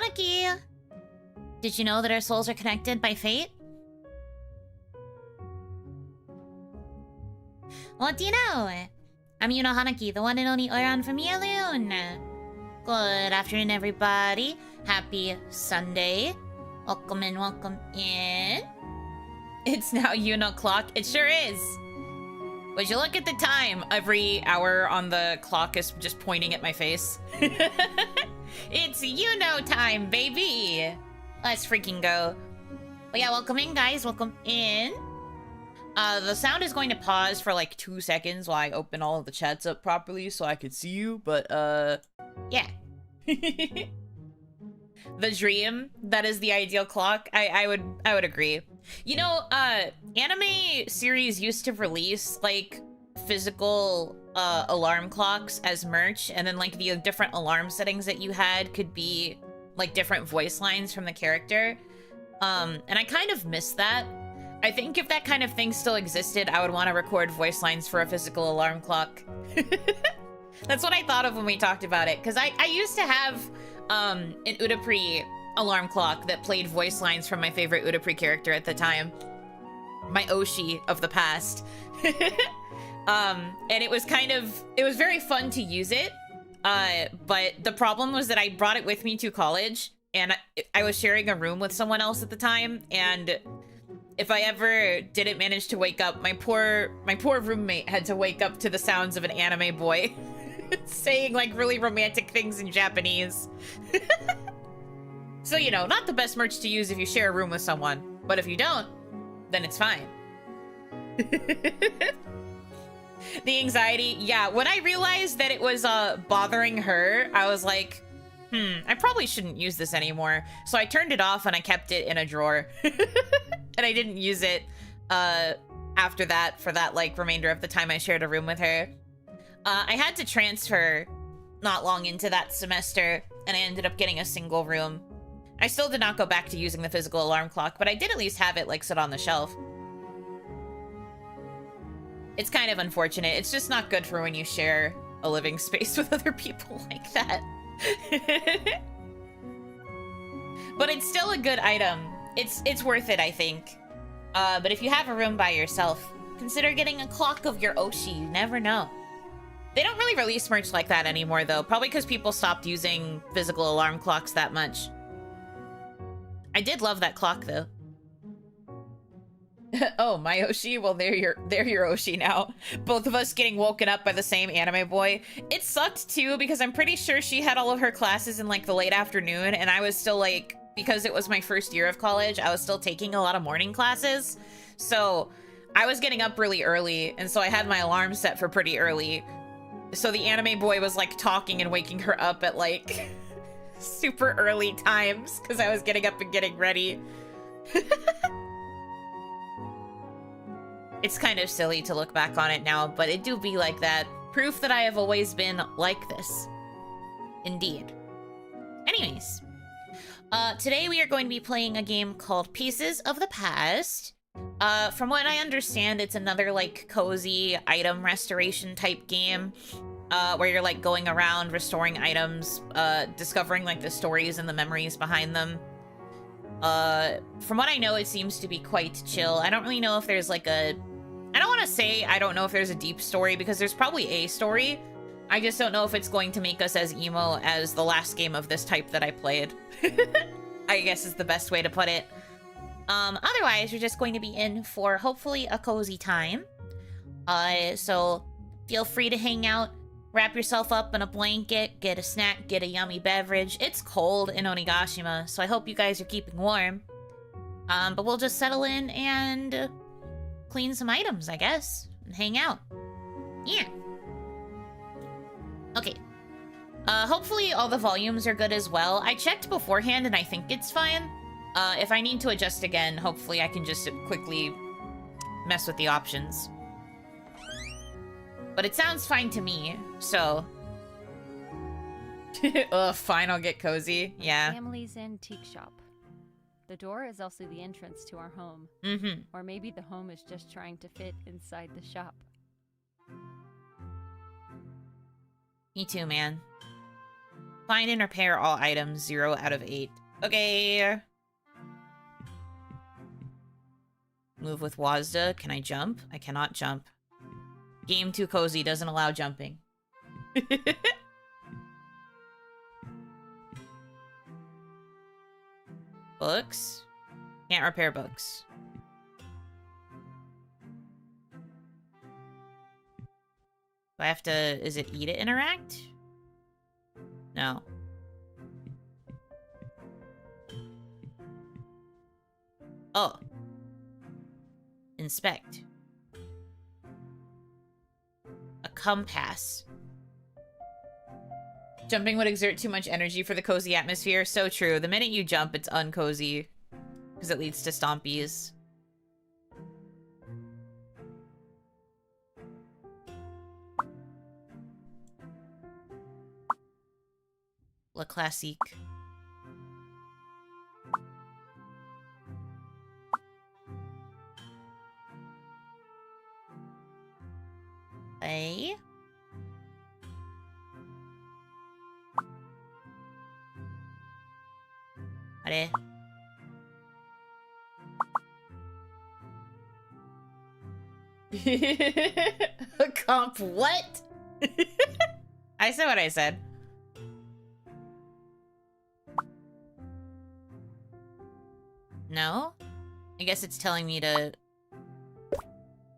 Hanaki! Did you know that our souls are connected by fate? What do you know? I'm Yuno Hanaki, the one and only Oran from Yaloon. Good afternoon, everybody. Happy Sunday. Welcome in, welcome in. It's now Yuno clock. It sure is. Would you look at the time? Every hour on the clock is just pointing at my face. It's Yuno time, baby. Let's freaking go. But yeah, welcome in, guys. Welcome in. The sound is going to pause for like 2 seconds while I open all of the chats up properly so I could see you, but yeah. The dream, that is the ideal clock. I would agree. You know, anime series used to release like physical alarm clocks as merch, and then like the different alarm settings that you had could be like different voice lines from the character. And I kind of miss that. I think if that kind of thing still existed, I would want to record voice lines for a physical alarm clock. That's what I thought of when we talked about it, because I used to have an Udapri alarm clock that played voice lines from my favorite Udapri character at the time. My Oshi of the past. And it was very fun to use it. But the problem was that I brought it with me to college, and I was sharing a room with someone else at the time, and if I ever didn't manage to wake up, my poor roommate had to wake up to the sounds of an anime boy saying like really romantic things in Japanese. So, you know, not the best merch to use if you share a room with someone, but if you don't, then it's fine. The anxiety, yeah, when I realized that it was bothering her, I was like, I probably shouldn't use this anymore. So I turned it off and I kept it in a drawer. And I didn't use it after that for that like remainder of the time I shared a room with her. I had to transfer not long into that semester, and I ended up getting a single room. I still did not go back to using the physical alarm clock, but I did at least have it like sit on the shelf. It's kind of unfortunate. It's just not good for when you share a living space with other people like that. But it's still a good item. It's worth it, I think. But if you have a room by yourself, consider getting a clock of your Oshi. You never know. They don't really release merch like that anymore, though. Probably because people stopped using physical alarm clocks that much. I did love that clock, though. Oh, my Oshi? Well, they're your Oshi now. Both of us getting woken up by the same anime boy. It sucked, too, because I'm pretty sure she had all of her classes in, like, the late afternoon, and I was still, like, because it was my first year of college, I was still taking a lot of morning classes. So I was getting up really early, and so I had my alarm set for pretty early. So the anime boy was, like, talking and waking her up at, like, super early times, because I was getting up and getting ready. It's kind of silly to look back on it now, but it do be like that. Proof that I have always been like this. Indeed. Anyways. Today we are going to be playing a game called Pieces of the Past. From what I understand, it's another, like, cozy item restoration type game. Where you're, like, going around, restoring items, discovering, like, the stories and the memories behind them. From what I know, it seems to be quite chill. I don't really know if there's, like, I don't want to say I don't know if there's a deep story, because there's probably a story. I just don't know if it's going to make us as emo as the last game of this type that I played. I guess is the best way to put it. Otherwise, you're just going to be in for, hopefully, a cozy time. So feel free to hang out, wrap yourself up in a blanket, get a snack, get a yummy beverage. It's cold in Onigashima, so I hope you guys are keeping warm. But we'll just settle in and clean some items, I guess, and hang out. Yeah. Okay. Hopefully all the volumes are good as well. I checked beforehand and I think it's fine. If I need to adjust again, hopefully I can just quickly mess with the options. But it sounds fine to me, so... Ugh, fine, I'll get cozy. Yeah. Family's antique shop. The door is also the entrance to our home. Mm-hmm. Or maybe the home is just trying to fit inside the shop. Me too, man. Find and repair all items, 0 out of 8. Okay. Move with Wazda. Can I jump? I cannot jump. Game too cozy doesn't allow jumping. Books? Can't repair books. Do I have to... Is it E to interact? No. Oh. Inspect. A compass. Jumping would exert too much energy for the cozy atmosphere. So true. The minute you jump, it's uncozy. Because it leads to stompies. Le Classique. Hey. Are. Comp what? I said what I said. No? I guess it's telling me to...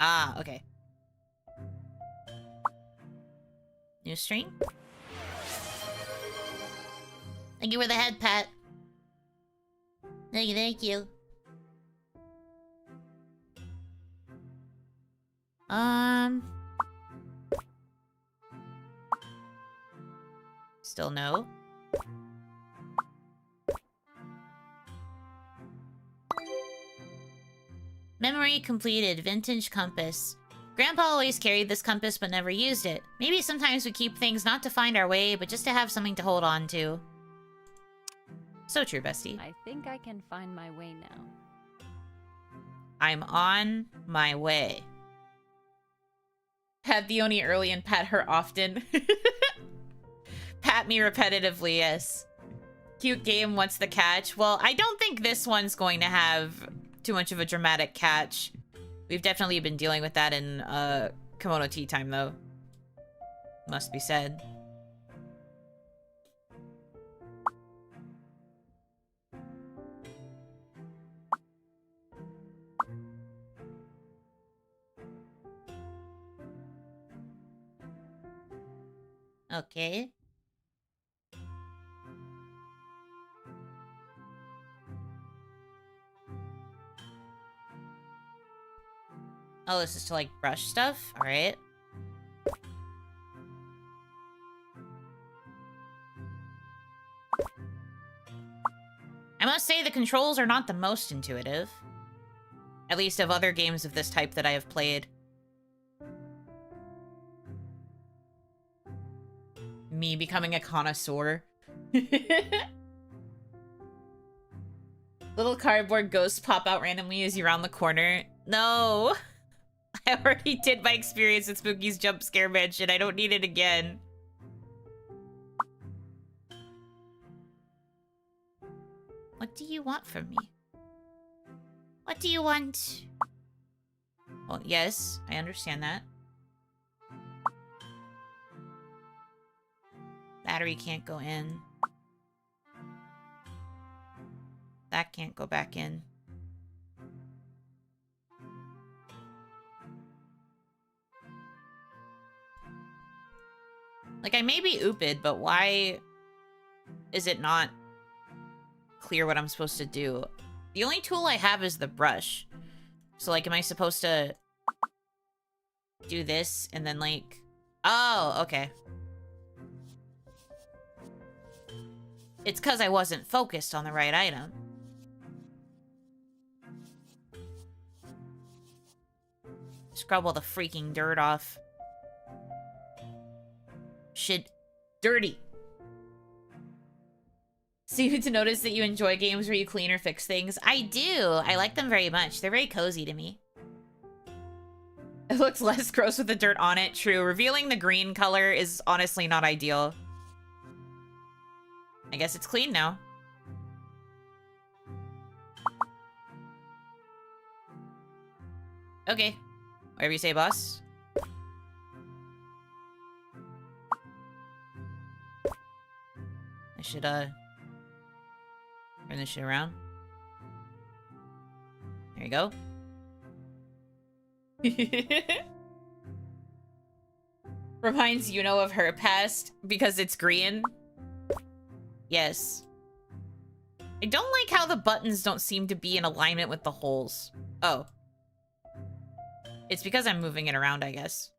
Ah, okay. New string? Thank you for the head pat. Thank you. Still no. Memory completed. Vintage compass. Grandpa always carried this compass but never used it. Maybe sometimes we keep things not to find our way, but just to have something to hold on to. So true, bestie. I think I can find my way now. I'm on my way. Pat the Oni early and pat her often. Pat me repetitively, yes. Cute game, what's the catch? Well, I don't think this one's going to have too much of a dramatic catch. We've definitely been dealing with that in Kimono Tea Time, though. Must be said. Okay. Oh, this is to, like, brush stuff? Alright. I must say the controls are not the most intuitive. At least of other games of this type that I have played. Me becoming a connoisseur. Little cardboard ghosts pop out randomly as you round the corner. No! I already did my experience with Spooky's jump scare mansion. I don't need it again. What do you want from me? What do you want? Well, yes, I understand that. Battery can't go in. That can't go back in. Like, I may be ooped, but why is it not clear what I'm supposed to do? The only tool I have is the brush. So, like, am I supposed to do this and then, like... Oh, okay. It's because I wasn't focused on the right item. Scrub all the freaking dirt off. Shit. Dirty. Seem to notice that you enjoy games where you clean or fix things. I do. I like them very much. They're very cozy to me. It looks less gross with the dirt on it. True. Revealing the green color is honestly not ideal. I guess it's clean now. Okay. Whatever you say, boss. I should, turn this shit around. There you go. Reminds Yuno of her past because it's green. Yes. I don't like how the buttons don't seem to be in alignment with the holes. Oh. It's because I'm moving it around, I guess.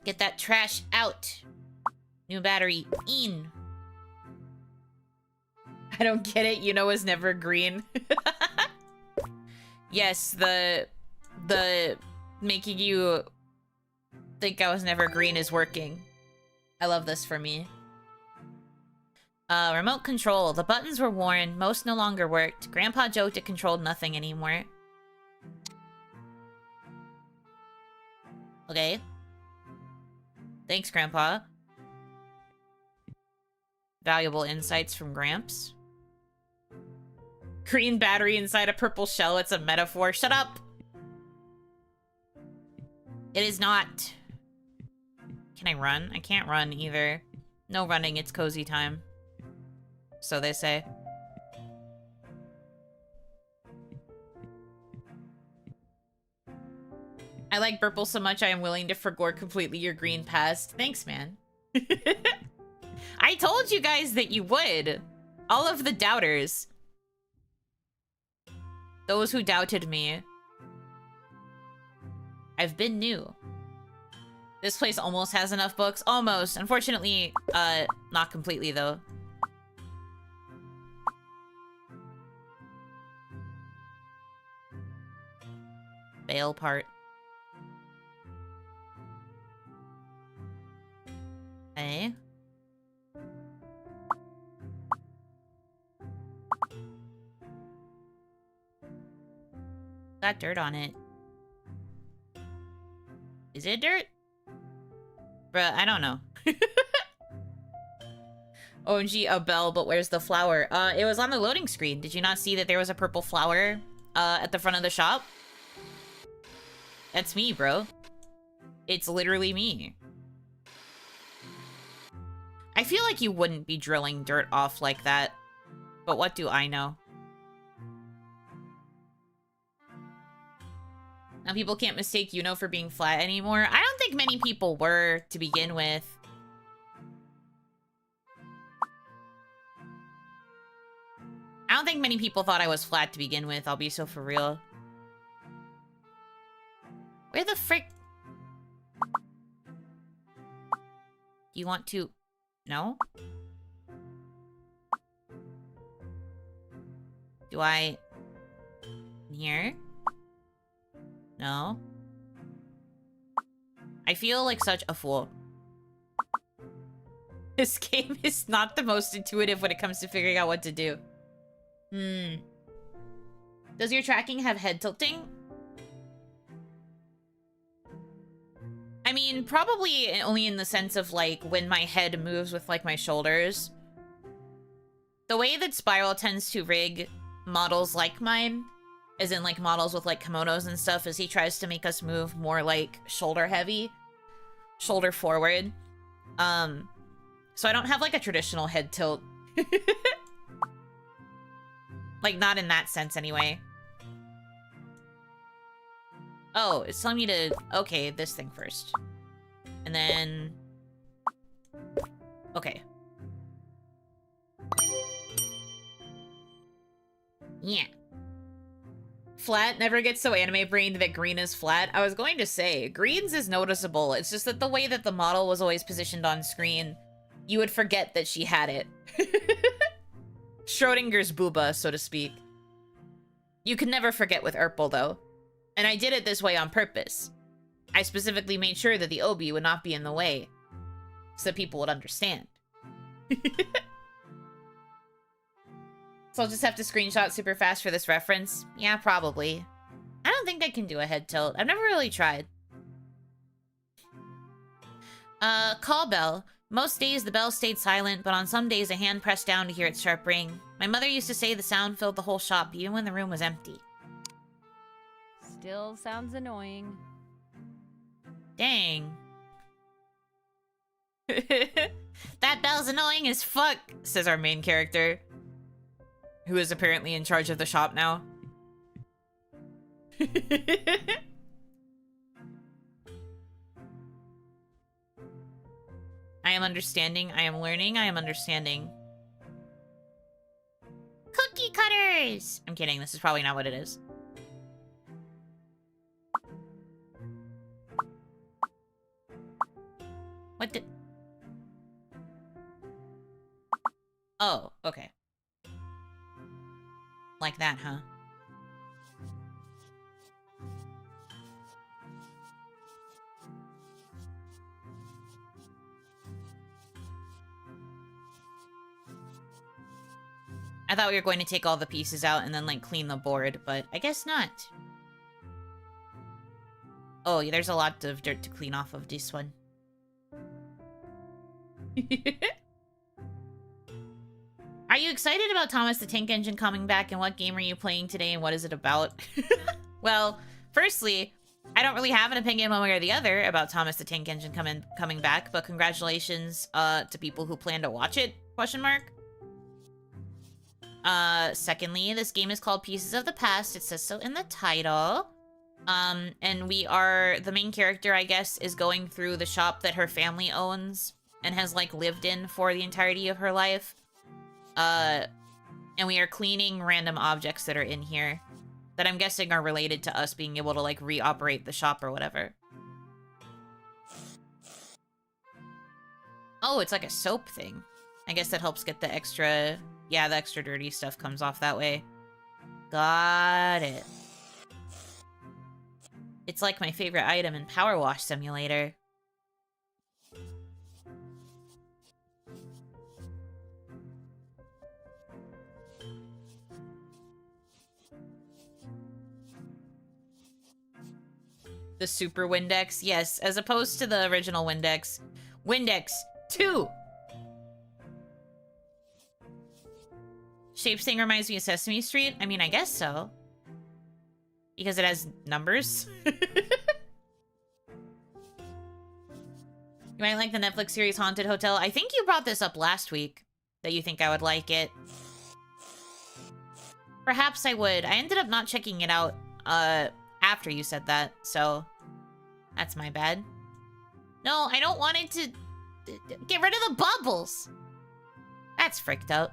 Get that trash out. New battery in. I don't get it. Yuno was never green. Yes, the making you think I was never green is working. I love this for me. Remote control. The buttons were worn. Most no longer worked. Grandpa joked it controlled nothing anymore. Okay. Thanks, Grandpa. Valuable insights from Gramps. Green battery inside a purple shell. It's a metaphor. Shut up! It is not. Can I run? I can't run either. No running. It's cozy time. So they say. I like Burple so much I am willing to forgo completely your green past. Thanks, man. I told you guys that you would. All of the doubters. Those who doubted me. I've been new. This place almost has enough books. Almost. Unfortunately, not completely, though. Bail part. Okay. Got dirt on it. Is it dirt? Bruh, I don't know. OMG, a bell, but where's the flower? It was on the loading screen. Did you not see that there was a purple flower, at the front of the shop? That's me, bro. It's literally me. I feel like you wouldn't be drilling dirt off like that. But what do I know? Now people can't mistake Yuno for being flat anymore. I don't think many people were to begin with. I don't think many people thought I was flat to begin with, I'll be so for real. Where the frick? Do you want to... No? Do I... Here? No? I feel like such a fool. This game is not the most intuitive when it comes to figuring out what to do. Does your tracking have head tilting? I mean, probably only in the sense of, like, when my head moves with, like, my shoulders. The way that Spiral tends to rig models like mine, as in, like, models with, like, kimonos and stuff, is he tries to make us move more, like, shoulder-heavy. Shoulder forward. So I don't have, like, a traditional head tilt. Like, not in that sense, anyway. Oh, it's telling me to... Okay, this thing first. And then... Okay. Yeah. Flat never gets so anime-brained that green is flat. I was going to say, greens is noticeable. It's just that the way that the model was always positioned on screen, you would forget that she had it. Schrodinger's booba, so to speak. You can never forget with Urpel, though. And I did it this way on purpose. I specifically made sure that the obi would not be in the way, so that people would understand. So I'll just have to screenshot super fast for this reference? Yeah, probably. I don't think I can do a head tilt. I've never really tried. Call bell. Most days the bell stayed silent, but on some days a hand pressed down to hear its sharp ring. My mother used to say the sound filled the whole shop, even when the room was empty. Still sounds annoying. Dang. That bell's annoying as fuck, says our main character, who is apparently in charge of the shop now. I am understanding, I am learning, I am understanding. Cookie cutters! I'm kidding, this is probably not what it is. What did... Oh, okay. Like that, huh? I thought we were going to take all the pieces out and then, like, clean the board, but I guess not. Oh, yeah, there's a lot of dirt to clean off of this one. Are you excited about Thomas the Tank Engine coming back, and what game are you playing today, and what is it about? Well, firstly, I don't really have an opinion one way or the other about Thomas the Tank Engine coming back, but congratulations to people who plan to watch it, question mark. Secondly, this game is called Pieces of the Past. It says so in the title. And the main character, I guess, is going through the shop that her family owns and has, like, lived in for the entirety of her life. And we are cleaning random objects that are in here that I'm guessing are related to us being able to, like, reoperate the shop or whatever. Oh, it's like a soap thing. I guess that helps get the extra... Yeah, the extra dirty stuff comes off that way. Got it. It's like my favorite item in Power Wash Simulator. The Super Windex? Yes, as opposed to the original Windex. Windex 2! Shapes thing reminds me of Sesame Street? I mean, I guess so. Because it has numbers. You might like the Netflix series Haunted Hotel. I think you brought this up last week, that you think I would like it. Perhaps I would. I ended up not checking it out after you said that, so that's my bad. No, I don't want it to... Get rid of the bubbles! That's fricked out.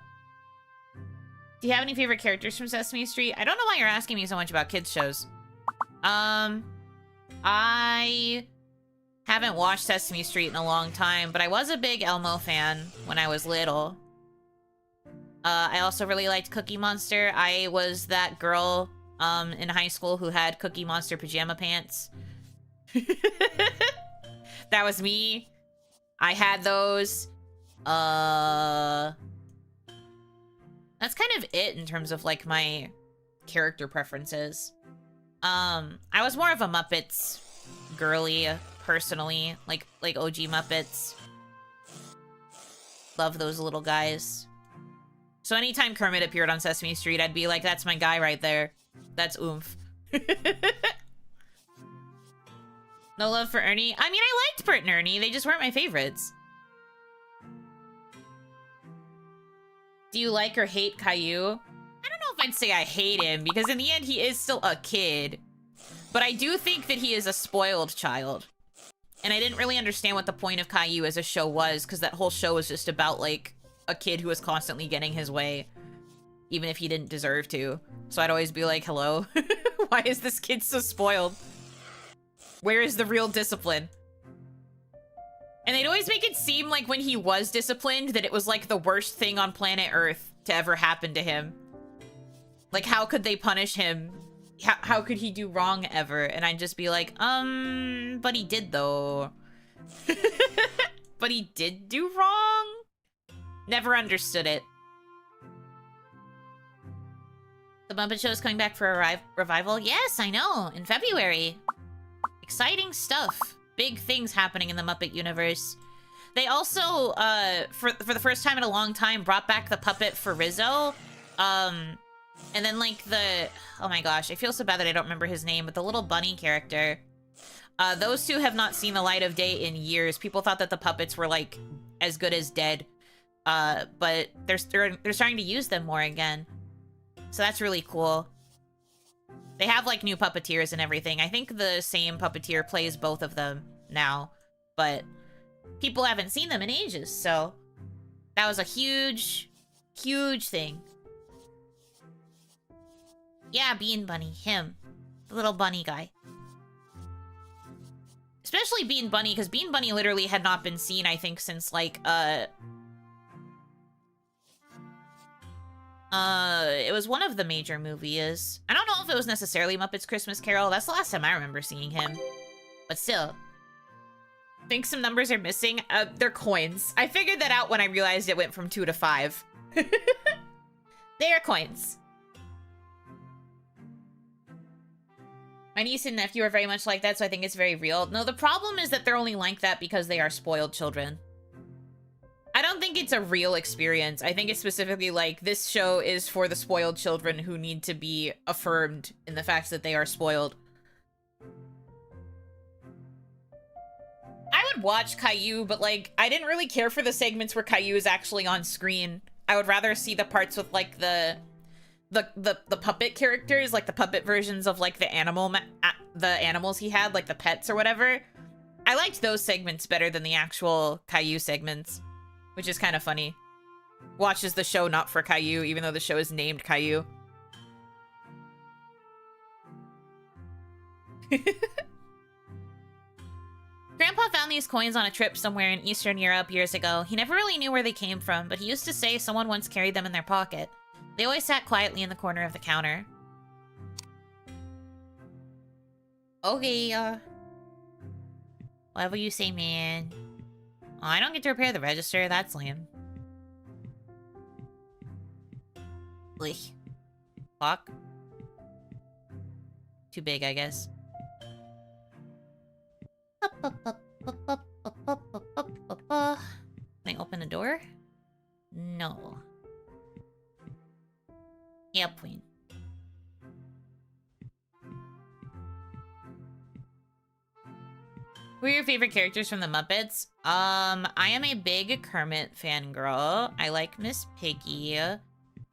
Do you have any favorite characters from Sesame Street? I don't know why you're asking me so much about kids shows. I haven't watched Sesame Street in a long time, but I was a big Elmo fan when I was little. I also really liked Cookie Monster. I was that girl in high school who had Cookie Monster pajama pants. That was me. I had those. That's kind of it in terms of, like, my character preferences. I was more of a Muppets girly, personally. Like OG Muppets. Love those little guys. So anytime Kermit appeared on Sesame Street, I'd be like, that's my guy right there. That's oomph. No love for Ernie? I mean, I liked Bert and Ernie. They just weren't my favorites. Do you like or hate Caillou? I don't know if I'd say I hate him, because in the end, he is still a kid. But I do think that he is a spoiled child. And I didn't really understand what the point of Caillou as a show was, because that whole show was just about, like, a kid who was constantly getting his way, even if he didn't deserve to. So I'd always be like, hello? Why is this kid so spoiled? Where is the real discipline? And they'd always make it seem like when he was disciplined, that it was like the worst thing on planet Earth to ever happen to him. Like, how could they punish him? How could he do wrong ever? And I'd just be like, but he did though. But he did do wrong? Never understood it. The Muppet Show is coming back for a revival? Yes, I know, in February. Exciting stuff. Big things happening in the Muppet universe. They also, for the first time in a long time, brought back the puppet for Rizzo. And then, like, oh my gosh, I feel so bad that I don't remember his name, but the little bunny character. Those two have not seen the light of day in years. People thought that the puppets were, like, as good as dead. But they're starting to use them more again. So that's really cool. They have, like, new puppeteers and everything. I think the same puppeteer plays both of them now. But people haven't seen them in ages, so that was a huge, huge thing. Yeah, Bean Bunny, him. The little bunny guy. Especially Bean Bunny, because Bean Bunny literally had not been seen, I think, since, like, it was one of the major movies. I don't know if it was necessarily Muppets Christmas Carol. That's the last time I remember seeing him. But still. Think some numbers are missing? They're coins. I figured that out when I realized it went from 2 to 5. They are coins. My niece and nephew are very much like that, so I think it's very real. No, the problem is that they're only like that because they are spoiled children. I don't think it's a real experience. I think it's specifically like, this show is for the spoiled children who need to be affirmed in the fact that they are spoiled. I would watch Caillou, but, like, I didn't really care for the segments where Caillou is actually on screen. I would rather see the parts with, like, the puppet characters, like the puppet versions of, like, the animals he had, like the pets or whatever. I liked those segments better than the actual Caillou segments, which is kind of funny. Watches the show not for Caillou, even though the show is named Caillou. Grandpa found these coins on a trip somewhere in Eastern Europe years ago. He never really knew where they came from, but he used to say someone once carried them in their pocket. They always sat quietly in the corner of the counter. Okay, whatever you say, man. Oh, I don't get to repair the register. That's lame. Ugh. Clock? Too big, I guess. Can I open the door? No. Airplane. Who are your favorite characters from the Muppets? I am a big Kermit fangirl. I like Miss Piggy.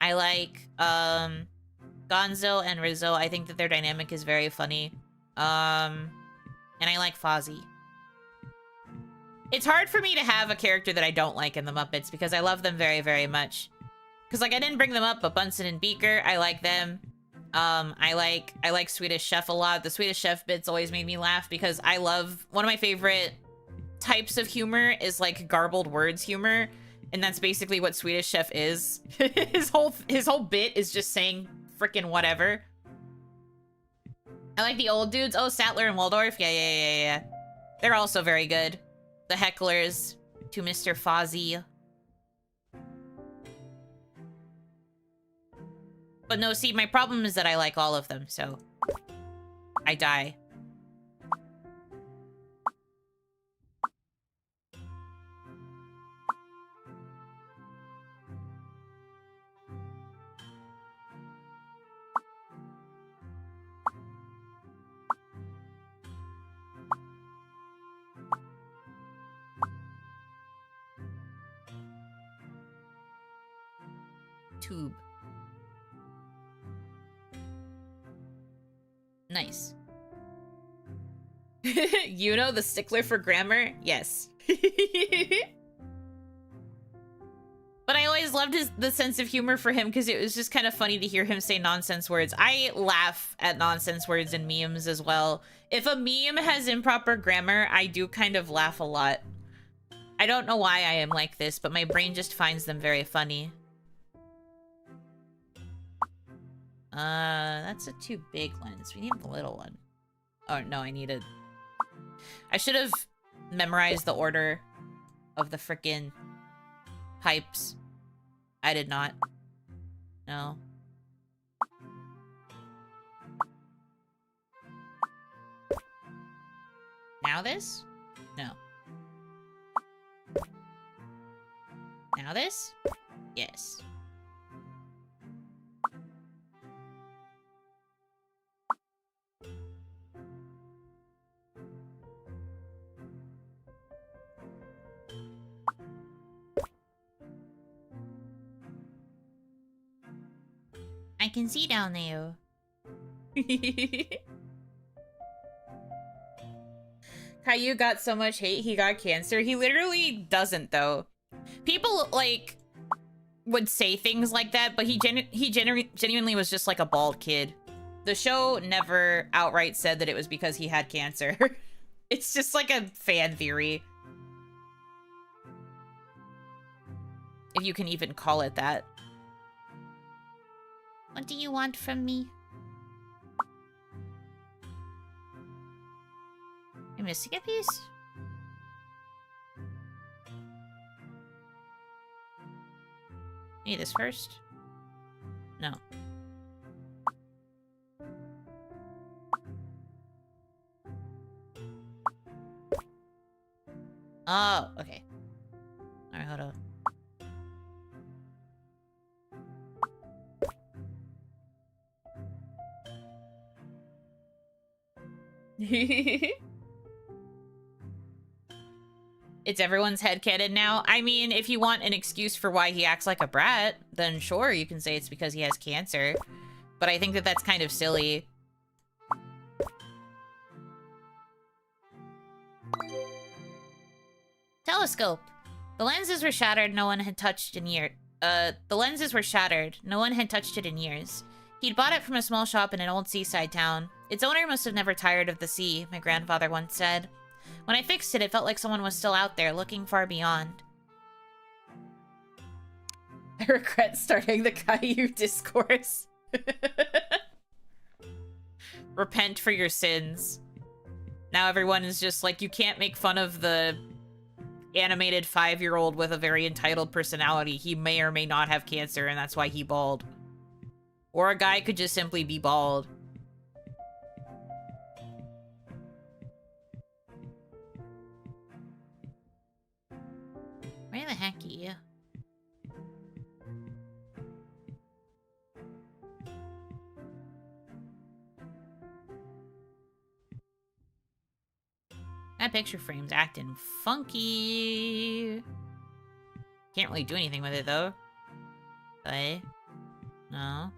I like, Gonzo and Rizzo. I think that their dynamic is very funny. And I like Fozzie. It's hard for me to have a character that I don't like in the Muppets because I love them very, very much. Because, like, I didn't bring them up, but Bunsen and Beaker, I like them. I like Swedish Chef a lot. The Swedish Chef bits always made me laugh because I love... One of my favorite types of humor is, like, garbled words humor. And that's basically what Swedish Chef is. his whole bit is just saying frickin' whatever. I like the old dudes. Oh, Statler and Waldorf. Yeah. They're also very good. The hecklers to Mr. Fozzie. But no, see, my problem is that I like all of them, so I die. Tube. Nice. Yuno, the stickler for grammar? Yes. But I always loved the sense of humor for him because it was just kind of funny to hear him say nonsense words. I laugh at nonsense words in memes as well. If a meme has improper grammar, I do kind of laugh a lot. I don't know why I am like this, but my brain just finds them very funny. That's a too big lens. We need the little one. Oh, no, I should have memorized the order of the frickin' pipes. I did not. No. Now this? No. Now this? Yes. I can see down there. Caillou got so much hate, he got cancer. He literally doesn't, though. People, like, would say things like that, but he genuinely was just like a bald kid. The show never outright said that it was because he had cancer. It's just like a fan theory. If you can even call it that. What do you want from me? I'm missing a piece? Need this first? No. Oh, okay. Alright, hold on. It's everyone's headcanon now. I mean, if you want an excuse for why he acts like a brat, then sure, you can say it's because he has cancer. But I think that that's kind of silly. Telescope. The lenses were shattered, no one had touched in years. The lenses were shattered. No one had touched it in years. He'd bought it from a small shop in an old seaside town. Its owner must have never tired of the sea, my grandfather once said. When I fixed it, it felt like someone was still out there, looking far beyond. I regret starting the Caillou discourse. Repent for your sins. Now everyone is just like, you can't make fun of the animated 5-year-old with a very entitled personality. He may or may not have cancer, and that's why he bald. Or a guy could just simply be bald. Where the heck are you? That picture frame's acting funky. Can't really do anything with it, though. But... no.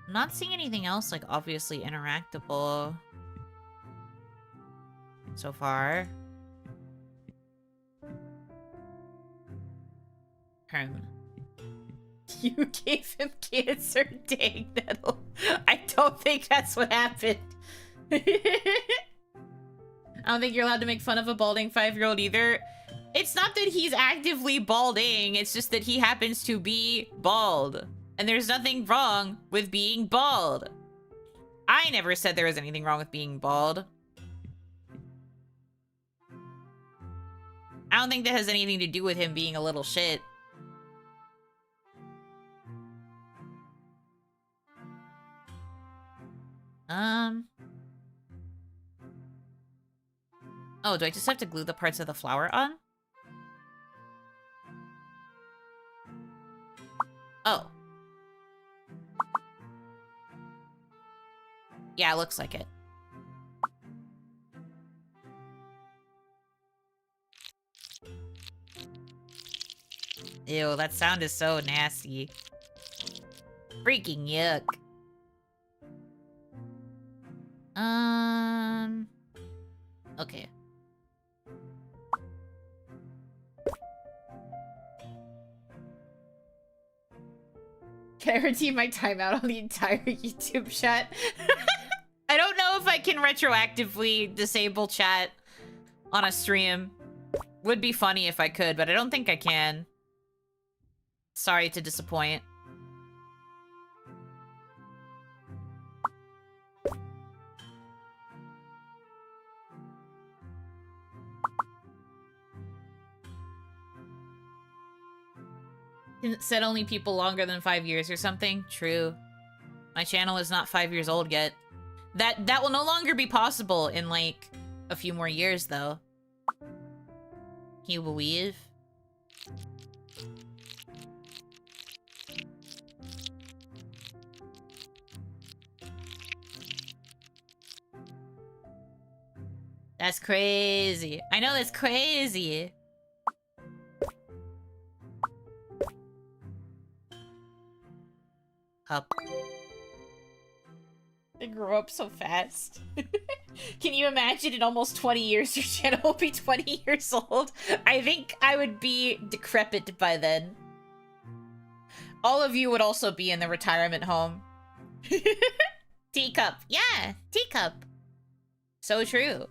I'm not seeing anything else, like, obviously interactable so far. You gave him cancer, dang, Nettle. I don't think that's what happened. I don't think you're allowed to make fun of a balding 5-year-old either. It's not that he's actively balding, it's just that he happens to be bald. And there's nothing wrong with being bald. I never said there was anything wrong with being bald. I don't think that has anything to do with him being a little shit. Oh, do I just have to glue the parts of the flower on? Oh. Yeah, it looks like it. Ew, that sound is so nasty. Freaking yuck. Okay. Can I redeem my timeout on the entire YouTube chat? I don't know if I can retroactively disable chat on a stream. Would be funny if I could, but I don't think I can. Sorry to disappoint. It said only people longer than 5 years or something. True. My channel is not 5 years old yet. That will no longer be possible in, like, a few more years, though. Can you believe? That's crazy. I know, that's crazy. Up. They grow up so fast. Can you imagine in almost 20 years your channel will be 20 years old? I think I would be decrepit by then. All of you would also be in the retirement home. Teacup. Yeah, teacup. So true.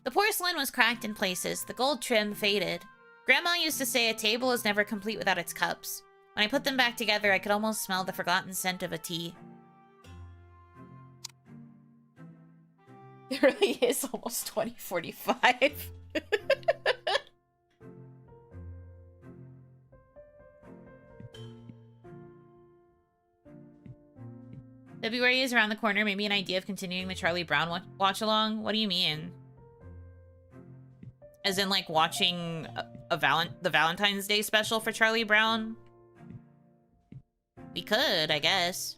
The porcelain was cracked in places. The gold trim faded. Grandma used to say a table is never complete without its cups. When I put them back together, I could almost smell the forgotten scent of a tea. It really is almost 2045. February is around the corner. Maybe an idea of continuing the Charlie Brown watch-along? What do you mean? As in, like, watching the Valentine's Day special for Charlie Brown? We could, I guess.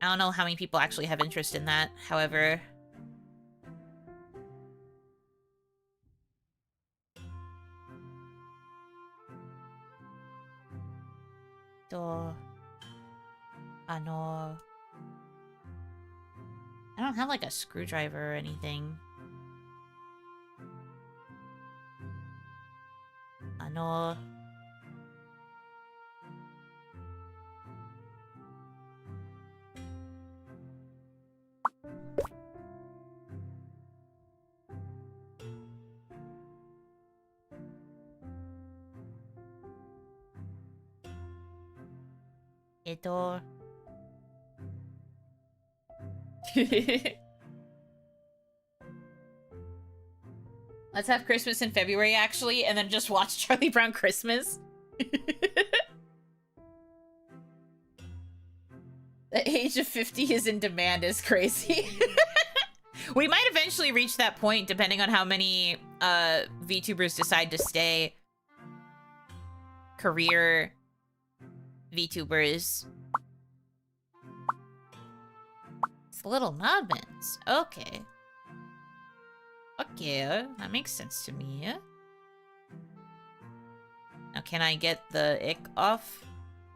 I don't know how many people actually have interest in that, however. I don't have, like, a screwdriver or anything. Let's have Christmas in February, actually, and then just watch Charlie Brown Christmas. The age of 50 is in demand is crazy. We might eventually reach that point, depending on how many VTubers decide to stay career VTubers. It's little Nodmans. Okay. Okay, that makes sense to me. Now, can I get the ick off?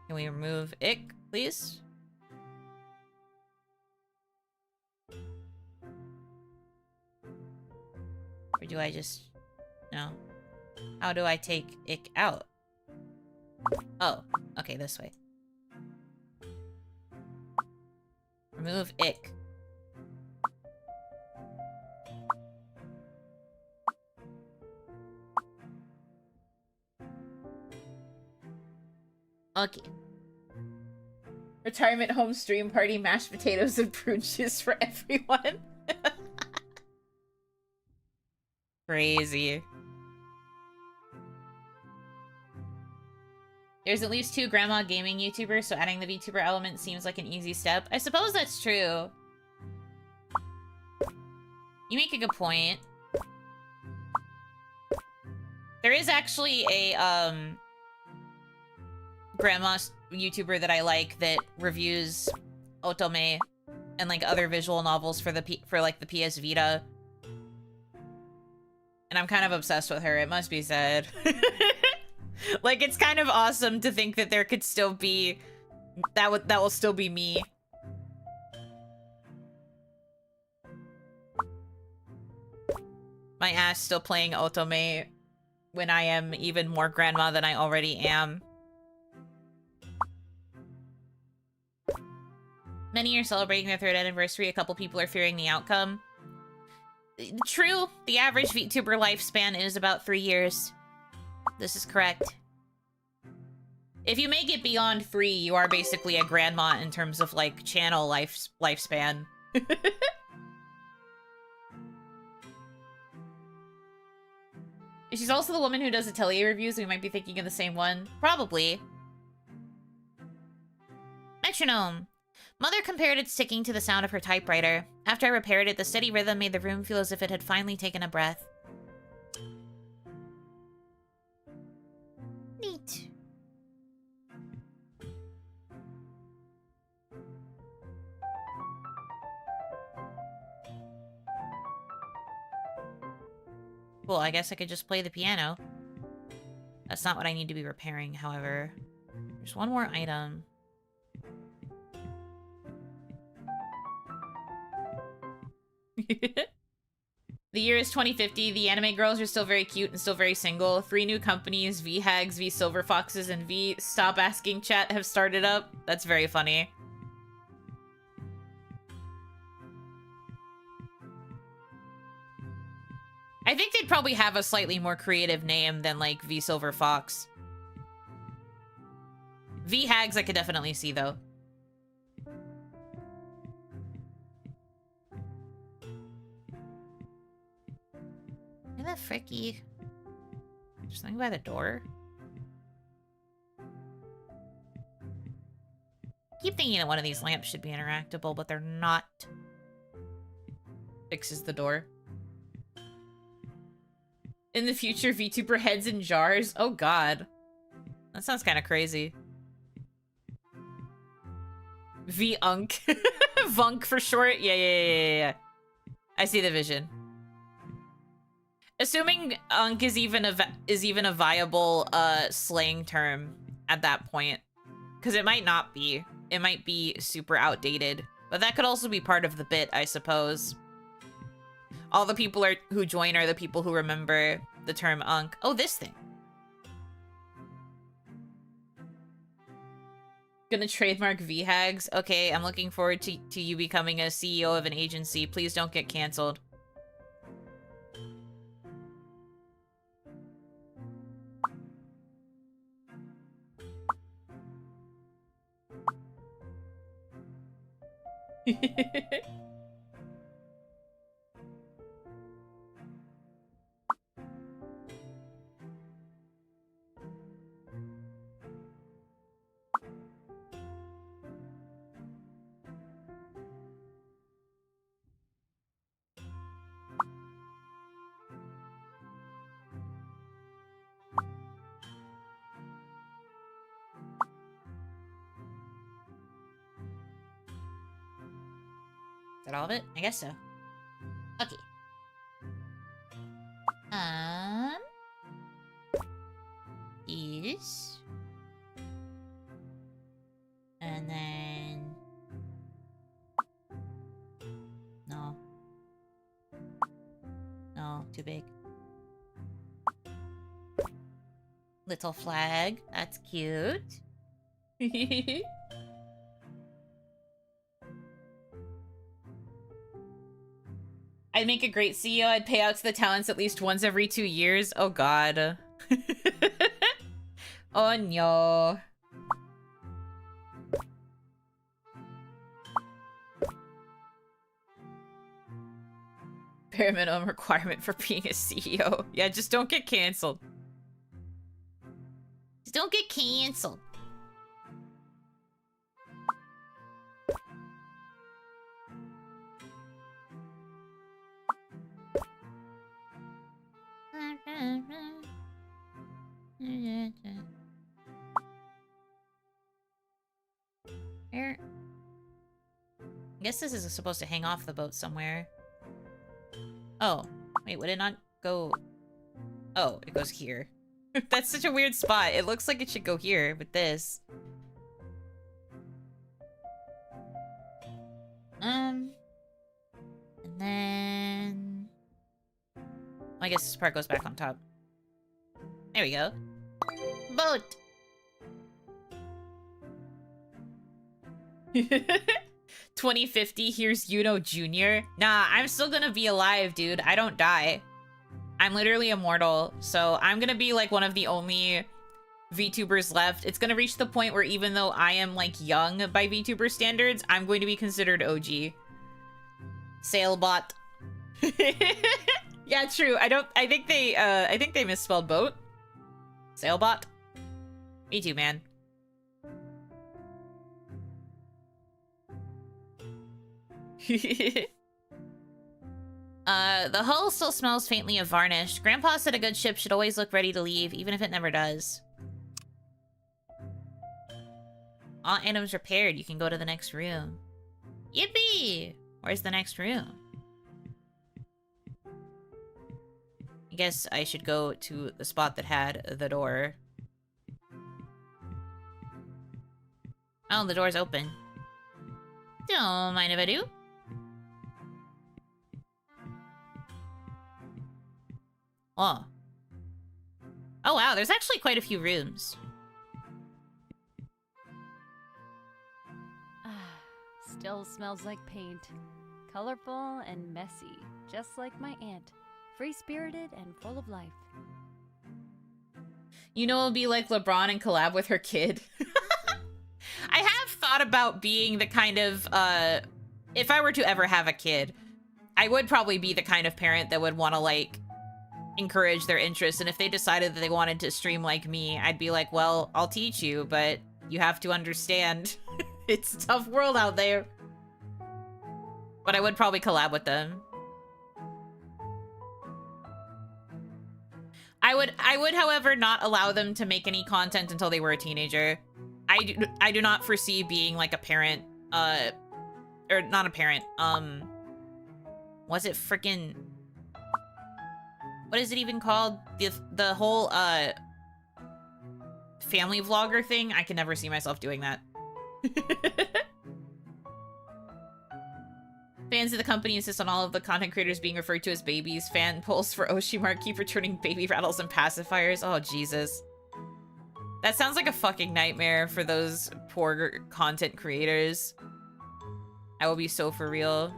Can we remove ick, please? Or do I just... No. How do I take ick out? Oh, okay, this way. Remove ick. Okay. Retirement home stream party, mashed potatoes and prune juice for everyone. Crazy. There's at least 2 grandma gaming YouTubers, so adding the VTuber element seems like an easy step. I suppose that's true. You make a good point. There is actually a, grandma YouTuber that I like that reviews otome and, like, other visual novels for the PS Vita. And I'm kind of obsessed with her. It must be said. Like, it's kind of awesome to think that there could still be... That will still be me. My ass still playing otome when I am even more grandma than I already am. Many are celebrating their 3rd anniversary. A couple people are fearing the outcome. True, the average VTuber lifespan is about 3 years. This is correct. If you make it beyond 3, you are basically a grandma in terms of, like, channel lifespan. She's also the woman who does Atelier reviews. We might be thinking of the same one. Probably. Metronome! Mother compared its ticking to the sound of her typewriter. After I repaired it, the steady rhythm made the room feel as if it had finally taken a breath. Neat. Cool, I guess I could just play the piano. That's not what I need to be repairing, however. There's one more item. The year is 2050. The anime girls are still very cute and still very single. 3 new companies, V Hags, V Silver Foxes, and V Stop Asking Chat have started up. That's very funny. I think they'd probably have a slightly more creative name than, like, V Silver Fox. V Hags I could definitely see, though. Look at that fricky. There's something by the door. I keep thinking that one of these lamps should be interactable, but they're not. Fixes the door. In the future, VTuber heads in jars? Oh god. That sounds kind of crazy. V-Unk. Vunk for short? Yeah. I see the vision. Assuming Unk is even a viable slang term at that point. Because it might not be. It might be super outdated. But that could also be part of the bit, I suppose. All the people who join are the people who remember the term Unk. Oh, this thing. Gonna trademark VHags. Okay, I'm looking forward to you becoming a CEO of an agency. Please don't get canceled. Is that all of it? I guess so. Okay. Is. And then... No. No, too big. Little flag. That's cute. I'd make a great CEO. I'd pay out to the talents at least once every 2 years. Oh god. Oh no. Bare minimum requirement for being a CEO. Yeah, just don't get canceled. Just don't get canceled. Here. I guess this is supposed to hang off the boat somewhere. Oh, wait, would it not go? Oh, it goes here. That's such a weird spot. It looks like it should go here with this. And then... I guess this part goes back on top. There we go. Boat! 2050, here's Yuno Jr. Nah, I'm still gonna be alive, dude. I don't die. I'm literally immortal, so I'm gonna be like one of the only VTubers left. It's gonna reach the point where even though I am like young by VTuber standards, I'm going to be considered OG. Sailbot. Yeah, true. I think they misspelled boat. Sailbot. Me too, man. The hull still smells faintly of varnish. Grandpa said a good ship should always look ready to leave, even if it never does. All items repaired. You can go to the next room. Yippee! Where's the next room? I guess I should go to the spot that had the door. Oh, the door's open. Don't mind if I do. Oh. Oh wow, there's actually quite a few rooms. Still smells like paint. Colorful and messy, just like my aunt. Free-spirited and full of life. You know, it'll be like LeBron and collab with her kid. I have thought about being the kind of, if I were to ever have a kid, I would probably be the kind of parent that would want to, like, encourage their interests. And if they decided that they wanted to stream like me, I'd be like, well, I'll teach you, but you have to understand it's a tough world out there. But I would probably collab with them. I would, however, not allow them to make any content until they were a teenager. I do not foresee being like a parent, or not a parent, was it freaking, what is it even called? The whole, family vlogger thing? I can never see myself doing that. Fans of the company insist on all of the content creators being referred to as babies. Fan polls for Oshimark keep returning baby rattles and pacifiers. Oh, Jesus. That sounds like a fucking nightmare for those poor content creators. I will be so for real.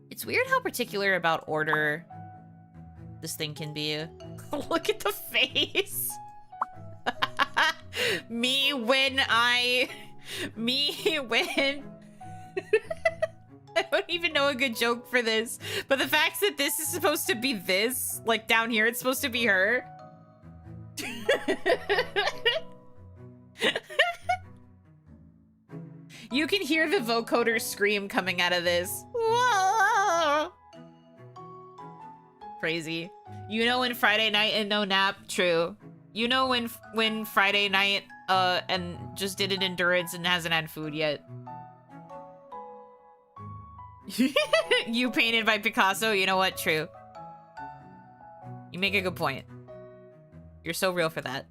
It's weird how particular about order this thing can be. Look at the face. Me when I don't even know a good joke for this, but the fact that this is supposed to be this, like down here, it's supposed to be her. You can hear the vocoder scream coming out of this. Whoa! Crazy. You know when Friday night and no nap? True. You know when Friday night and just did an endurance and hasn't had food yet. You painted by Picasso? You know what? True. You make a good point. You're so real for that.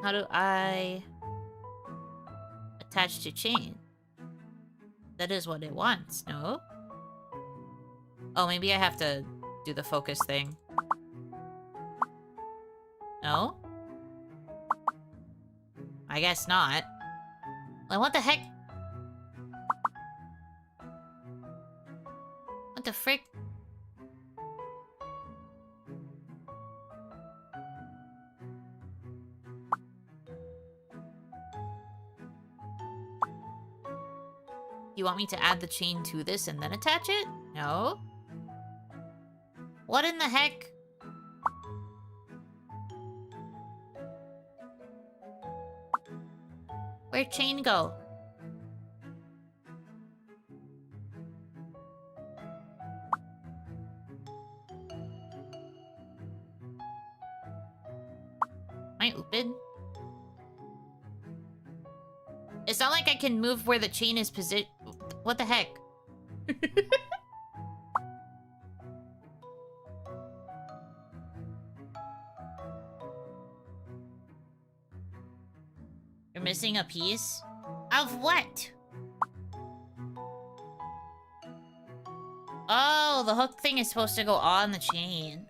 How do I attach to chain? That is what it wants, no? Oh, maybe I have to do the focus thing. No? I guess not. Like, what the heck? What the frick? You want me to add the chain to this and then attach it? No. What in the heck? Where'd chain go? Am I open? It's not like I can move where the chain is positioned. What the heck? You're missing a piece? Of what? Oh, the hook thing is supposed to go on the chain.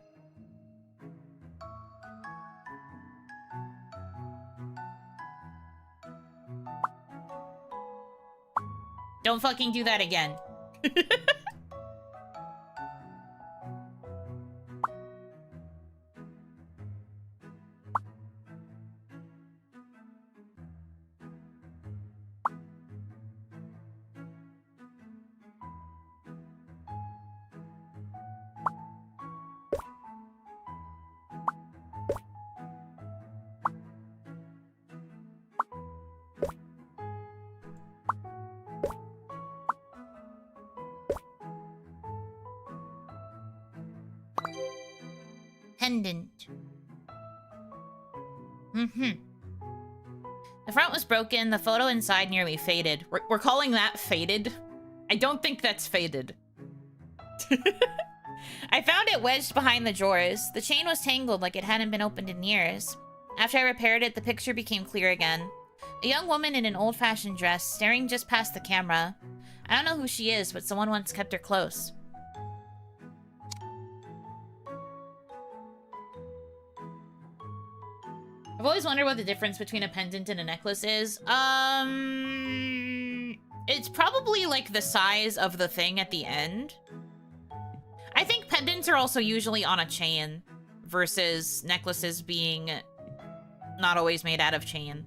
Don't fucking do that again. Pendant. The front was broken, the photo inside nearly faded. We're calling that faded? I don't think that's faded. I found it wedged behind the drawers. The chain was tangled like it hadn't been opened in years. After I repaired it, the picture became clear again. A young woman in an old-fashioned dress, staring just past the camera. I don't know who she is, but someone once kept her close. I've always wondered what the difference between a pendant and a necklace is. It's probably like the size of the thing at the end. I think pendants are also usually on a chain versus necklaces being not always made out of chain.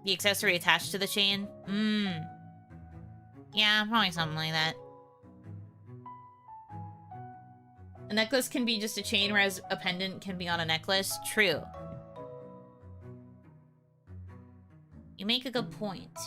The accessory attached to the chain? Yeah, probably something like that. A necklace can be just a chain, whereas a pendant can be on a necklace. True. You make a good point.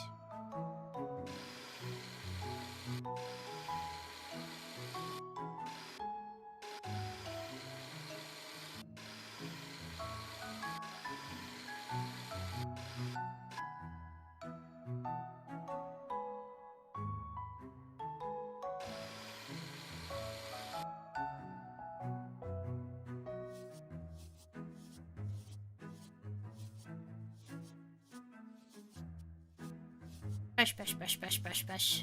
Bush.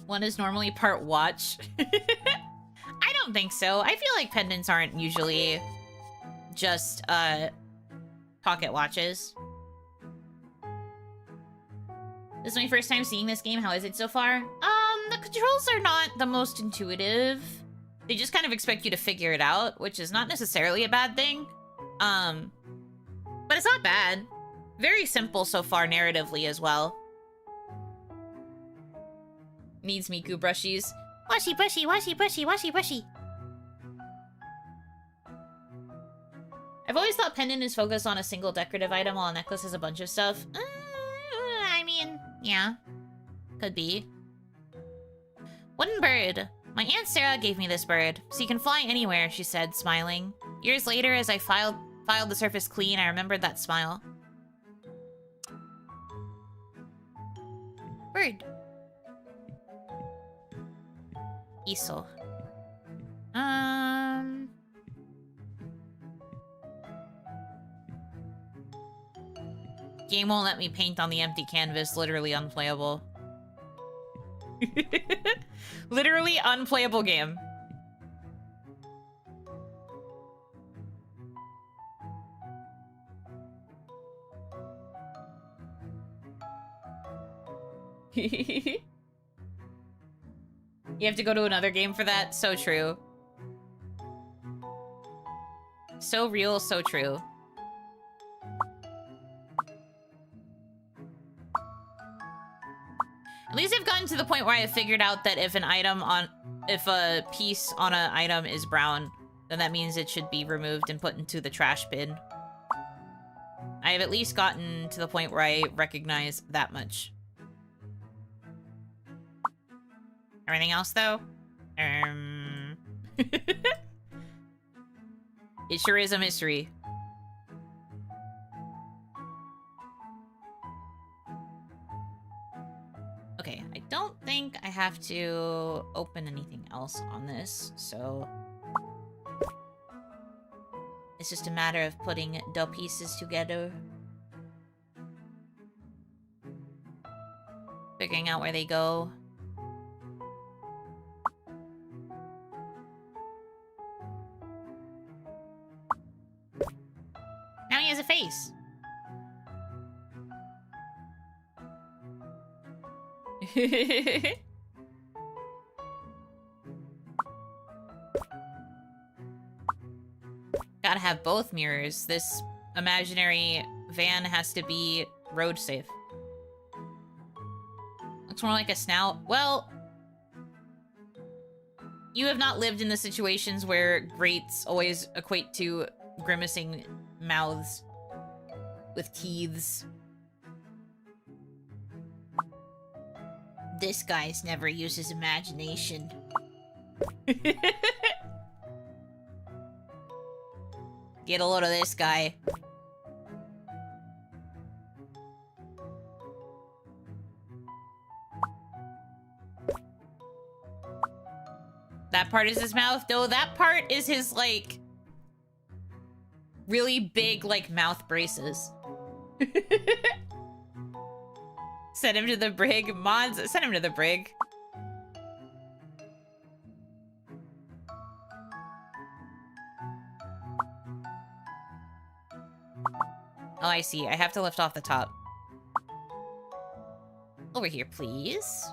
One is normally part watch. I don't think so. I feel like pendants aren't usually just pocket watches. This is my first time seeing this game. How is it so far? The controls are not the most intuitive. They just kind of expect you to figure it out, which is not necessarily a bad thing. But it's not bad. Very simple so far narratively as well. Needs Miku brushies. Washy bushy, washy bushy, washy bushy. I've always thought pendant is focused on a single decorative item while a necklace is a bunch of stuff. I mean, yeah. Could be. Wooden bird. My Aunt Sarah gave me this bird, so you can fly anywhere, she said, smiling. Years later, as I filed the surface clean, I remembered that smile. Bird. Easel. Game won't let me paint on the empty canvas. Literally unplayable. Literally unplayable game. You have to go to another game for that? So true. So real, so true. At least I've gotten to the point where I have figured out that if a piece on an item is brown, then that means it should be removed and put into the trash bin. I have at least gotten to the point where I recognize that much. Everything else, though? It sure is a mystery. Okay, I don't think I have to open anything else on this, so... It's just a matter of putting the pieces together. Figuring out where they go. Now he has a face. Gotta have both mirrors. This imaginary van has to be road safe. Looks more like a snout. Well, you have not lived in the situations where grates always equate to grimacing mouths with teeths. This guy's never used his imagination. Get a load of this guy. That part is his mouth? No, that part is his, like, really big, like, mouth braces. Send him to the brig. Mods, send him to the brig. Oh, I see. I have to lift off the top. Over here, please.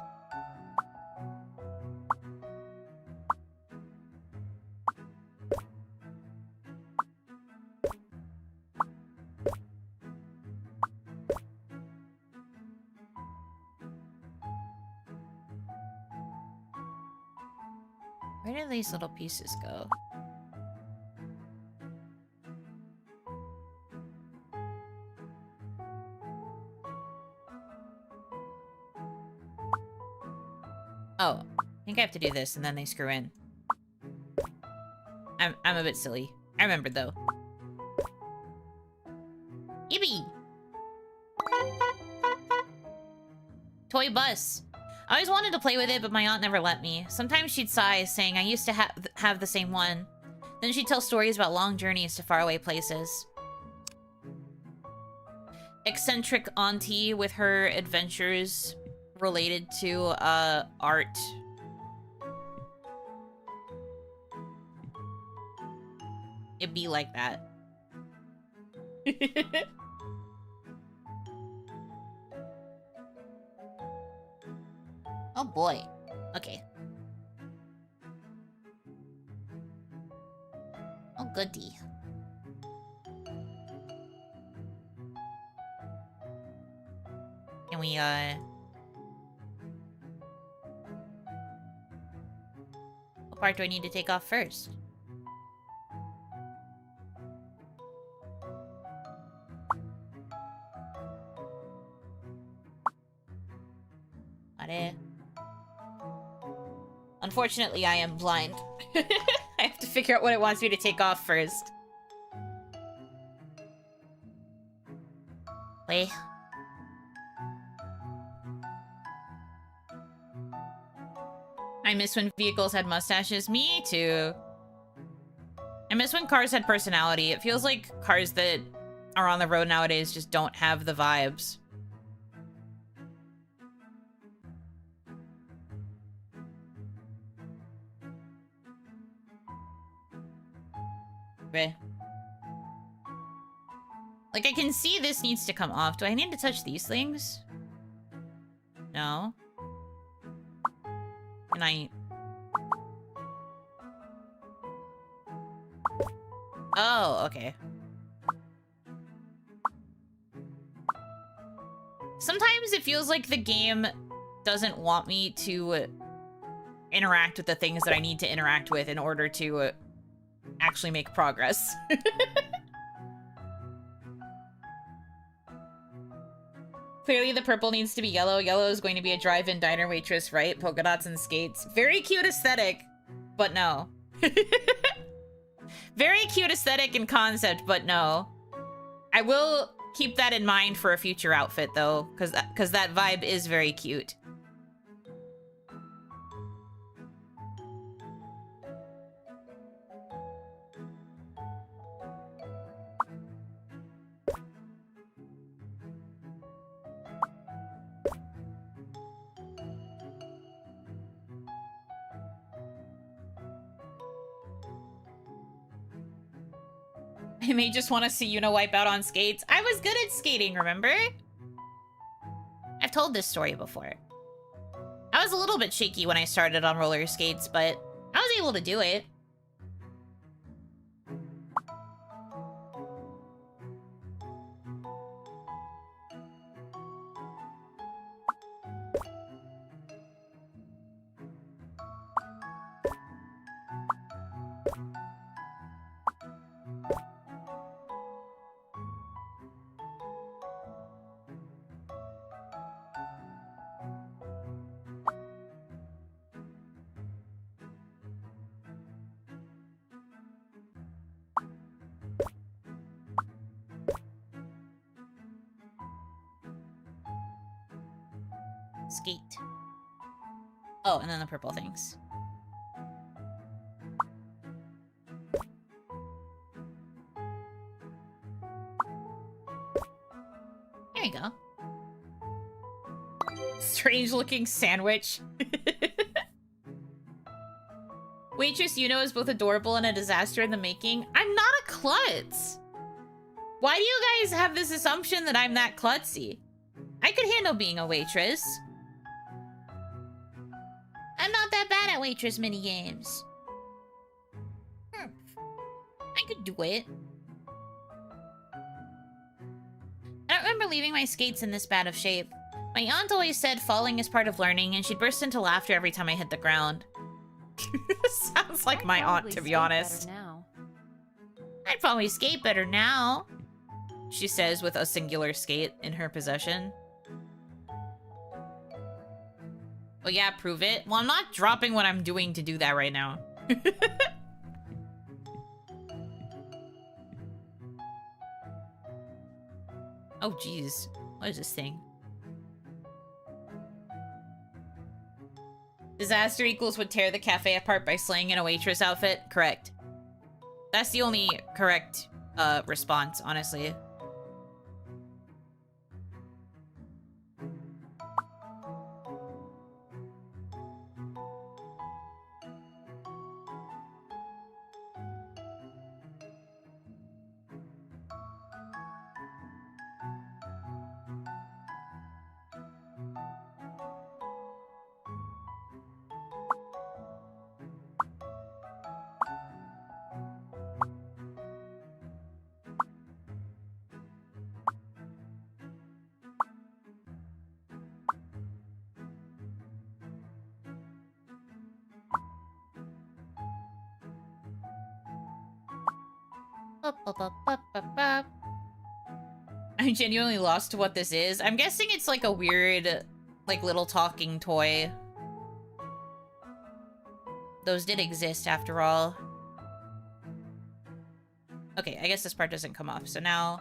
Where do these little pieces go? Oh, I think I have to do this and then they screw in. I'm a bit silly. I remembered though. Yippee! Toy bus. I always wanted to play with it, but my aunt never let me. Sometimes she'd sigh, saying I used to have the same one. Then she'd tell stories about long journeys to faraway places. Eccentric auntie with her adventures related to, art. It'd be like that. Oh boy. Okay. Oh goody. Can we, what part do I need to take off first? Got it. Unfortunately, I am blind. I have to figure out what it wants me to take off first. Wait. I miss when vehicles had mustaches. Me too. I miss when cars had personality. It feels like cars that are on the road nowadays just don't have the vibes. Like, I can see this needs to come off. Do I need to touch these things? No. Can I... Oh, okay. Sometimes it feels like the game doesn't want me to interact with the things that I need to interact with in order to actually make progress. Clearly the purple needs to be yellow. Yellow is going to be a drive-in diner waitress, right? Polka dots and skates. Very cute aesthetic, but no. Very cute aesthetic and concept, but no. I will keep that in mind for a future outfit, though, because that vibe is very cute. I may just want to see Yuno wipe out on skates. I was good at skating, remember? I've told this story before. I was a little bit shaky when I started on roller skates, but I was able to do it. Skate. Oh, and then the purple things. There you go. Strange looking sandwich. Waitress Yuno is both adorable and a disaster in the making. I'm not a klutz. Why do you guys have this assumption that I'm that klutzy? I could handle being a waitress. I'm not that bad at waitress minigames. I could do it. I don't remember leaving my skates in this bad of shape. My aunt always said falling is part of learning, and she'd burst into laughter every time I hit the ground. Sounds like my aunt, to be honest. I'd probably skate better now, she says with a singular skate in her possession. Oh yeah, prove it. Well, I'm not dropping what I'm doing to do that right now. Oh, jeez. What is this thing? Disaster equals would tear the cafe apart by slaying in a waitress outfit? Correct. That's the only correct response, honestly. I'm genuinely lost to what this is. I'm guessing it's like a weird, like, little talking toy. Those did exist after all. Okay, I guess this part doesn't come off, so now...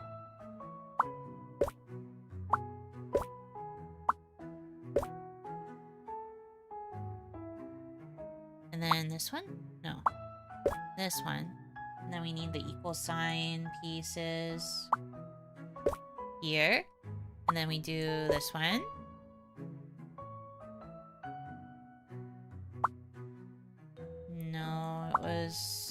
And then this one? No. This one. And then we need the equal sign pieces here. And then we do this one. No, it was...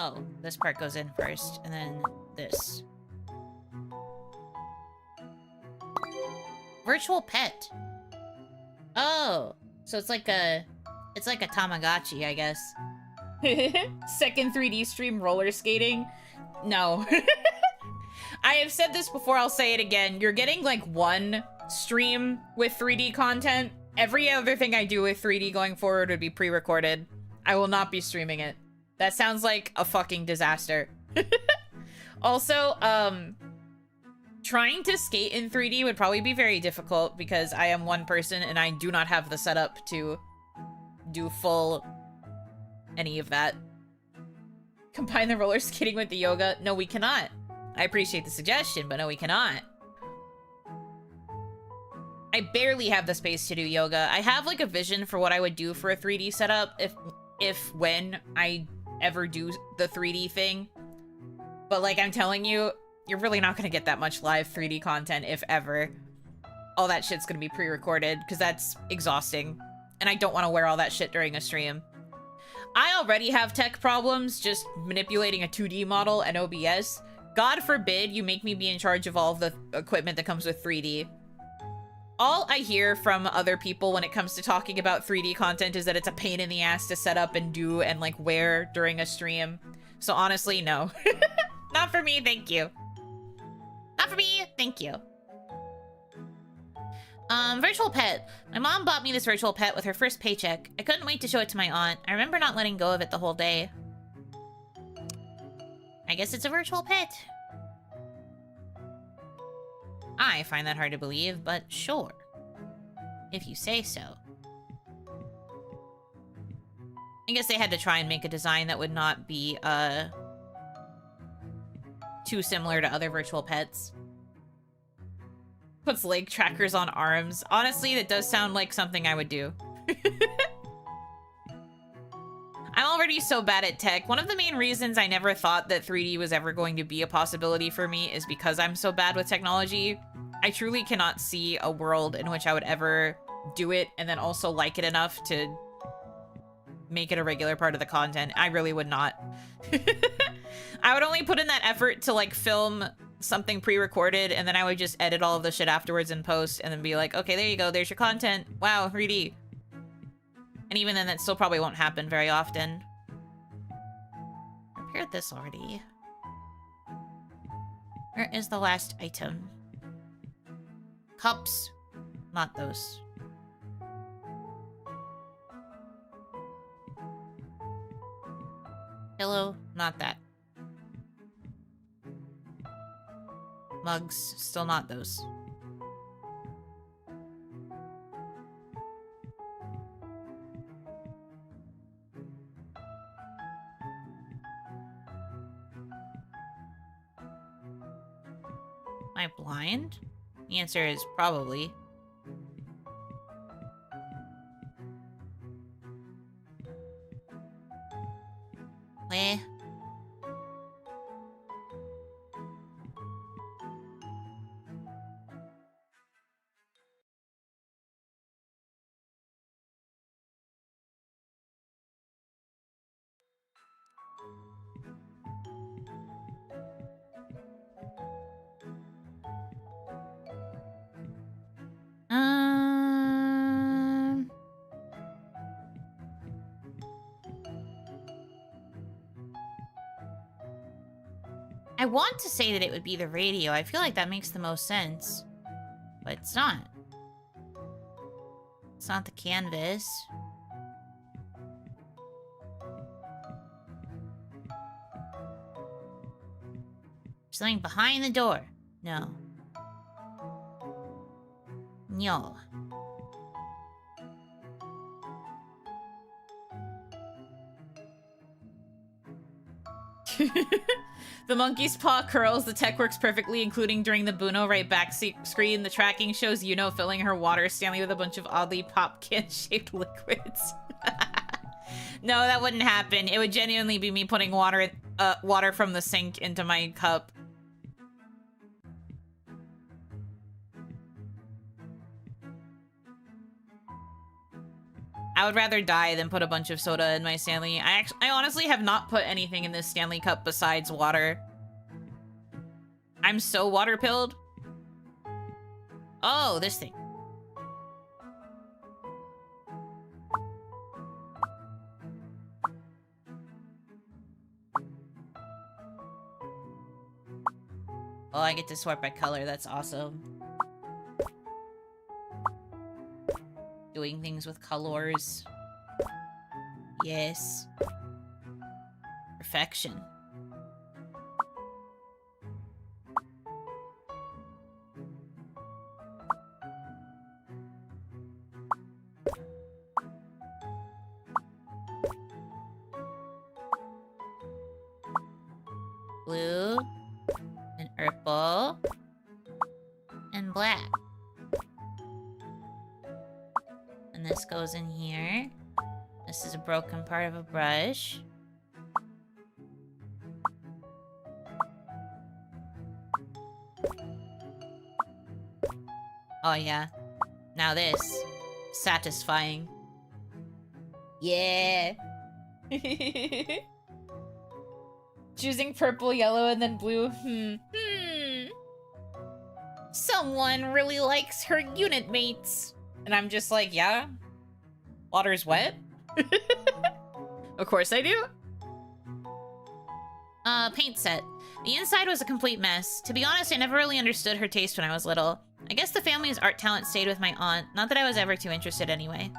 Oh, this part goes in first, and then this. Virtual pet. Oh, so it's like a Tamagotchi, I guess. Second 3D stream roller skating? No. I have said this before, I'll say it again. You're getting like one stream with 3D content. Every other thing I do with 3D going forward would be pre-recorded. I will not be streaming it. That sounds like a fucking disaster. Also, Trying to skate in 3D would probably be very difficult because I am one person and I do not have the setup to do full any of that. Combine the roller skating with the yoga? No, we cannot. I appreciate the suggestion, but no, we cannot. I barely have the space to do yoga. I have like a vision for what I would do for a 3D setup if when I ever do the 3D thing. But like I'm telling you, you're really not gonna get that much live 3D content if ever. All that shit's gonna be pre-recorded because that's exhausting. And I don't want to wear all that shit during a stream. I already have tech problems just manipulating a 2D model and OBS. God forbid you make me be in charge of all of the equipment that comes with 3D. All I hear from other people when it comes to talking about 3D content is that it's a pain in the ass to set up and do and like wear during a stream. So honestly, no. Not for me, thank you. Not for me, thank you. Virtual pet. My mom bought me this virtual pet with her first paycheck. I couldn't wait to show it to my aunt. I remember not letting go of it the whole day. I guess it's a virtual pet. I find that hard to believe, but sure. If you say so. I guess they had to try and make a design that would not be, too similar to other virtual pets. Puts leg trackers on arms. Honestly, that does sound like something I would do. I'm already so bad at tech. One of the main reasons I never thought that 3D was ever going to be a possibility for me is because I'm so bad with technology. I truly cannot see a world in which I would ever do it and then also like it enough to make it a regular part of the content. I really would not. I would only put in that effort to like film something pre-recorded and then I would just edit all of the shit afterwards in post and then be like, okay, there you go, there's your content. Wow, 3D. And even then, that still probably won't happen very often. Repaired this already. Where is the last item? Cups. Not those. Pillow. Not that. Mugs. Still not those. Am I blind? The answer is probably. Where? I want to say that it would be the radio. I feel like that makes the most sense. But it's not. It's not the canvas. Something behind the door. No. No. The monkey's paw curls. The tech works perfectly, including during the Buno right back screen. The tracking shows Yuno filling her water Stanley with a bunch of oddly pop can-shaped liquids. No, that wouldn't happen. It would genuinely be me putting water from the sink into my cup. I would rather die than put a bunch of soda in my Stanley. I honestly have not put anything in this Stanley cup besides water. I'm so water-pilled. Oh, this thing. Oh, I get to sort by color. That's awesome. Doing things with colors. Yes. Perfection. blue, and purple, and black. And this goes in here. This is a broken part of a brush. Oh yeah. Now this. Satisfying. Yeah. Choosing purple, yellow, and then blue. Someone really likes her unit mates. And I'm just like, yeah? Water's wet? Of course I do. Paint set. The inside was a complete mess. To be honest, I never really understood her taste when I was little. I guess the family's art talent stayed with my aunt. Not that I was ever too interested anyway.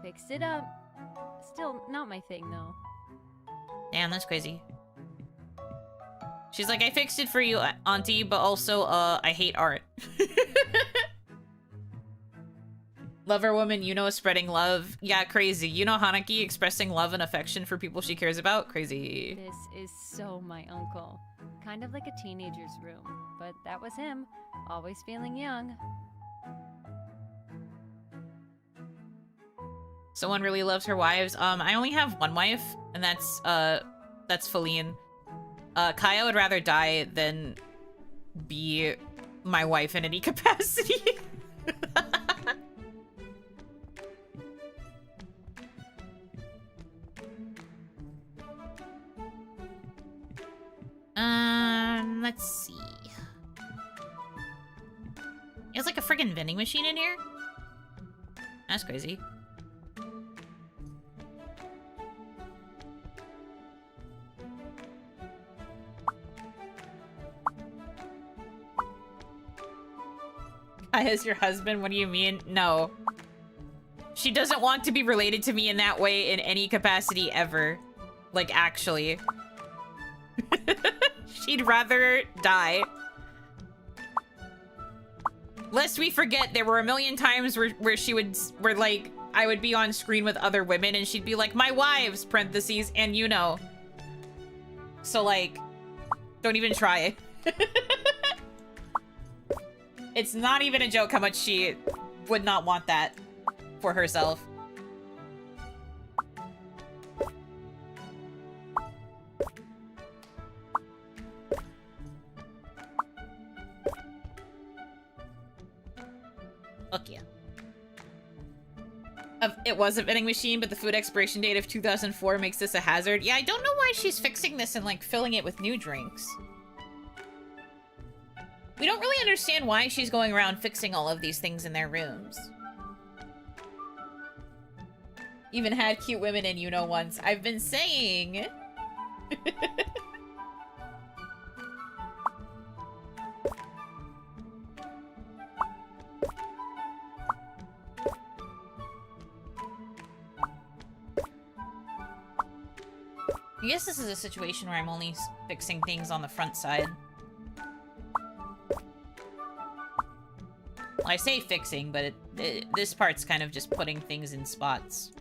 Fixed it up. Still not my thing, though. Damn, that's crazy. She's like, I fixed it for you, auntie, but also, I hate art. Lover woman, Yuno spreading love. Yeah, crazy. Yuno Hanaki expressing love and affection for people she cares about. Crazy. This is so my uncle. Kind of like a teenager's room. But that was him. Always feeling young. Someone really loves her wives. I only have one wife, and that's Feline. Kaya would rather die than be my wife in any capacity. Let's see. There's like a friggin' vending machine in here? That's crazy. Kaya's your husband? What do you mean? No. She doesn't want to be related to me in that way in any capacity ever. Like, actually. She'd rather die. Lest we forget, there were a million times where like, I would be on screen with other women and she'd be like, my wives, parentheses, and you know. So, like, don't even try. It's not even a joke how much she would not want that for herself. Fuck yeah. It was a vending machine, but the food expiration date of 2004 makes this a hazard. Yeah, I don't know why she's fixing this and, like, filling it with new drinks. We don't really understand why she's going around fixing all of these things in their rooms. Even had cute women in Yuno once. I've been saying... I guess this is a situation where I'm only fixing things on the front side. Well, I say fixing, but this part's kind of just putting things in spots.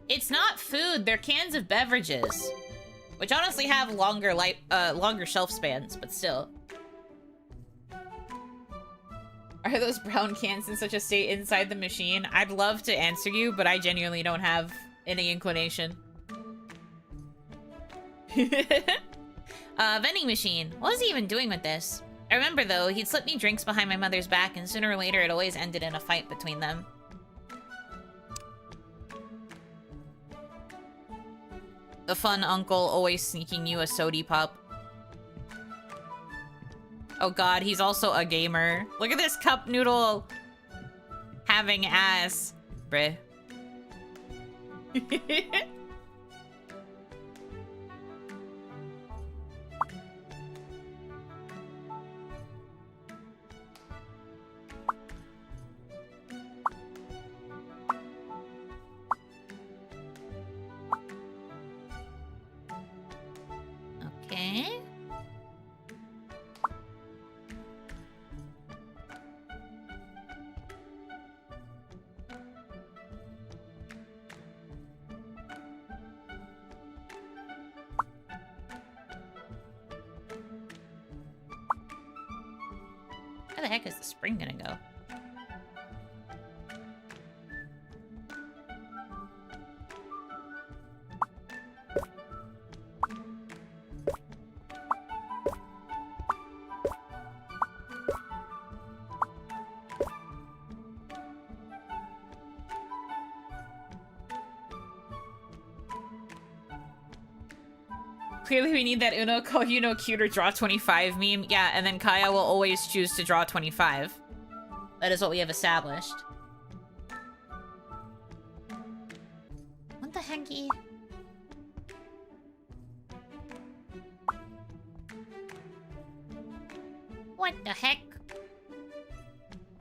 It's not food, they're cans of beverages. Which honestly have longer shelf spans, but still. Are those brown cans in such a state inside the machine? I'd love to answer you, but I genuinely don't have any inclination. Vending machine. What was he even doing with this? I remember, though, he'd slip me drinks behind my mother's back, and sooner or later it always ended in a fight between them. The fun uncle always sneaking you a sody pop. Oh god, he's also a gamer. Look at this cup noodle having ass. Bruh. Okay. Where the heck is the spring gonna go? Clearly we need that Uno call Yuno cute or draw 25 meme. Yeah, and then Kaya will always choose to draw 25. That is what we have established. What the hecky? What the heck?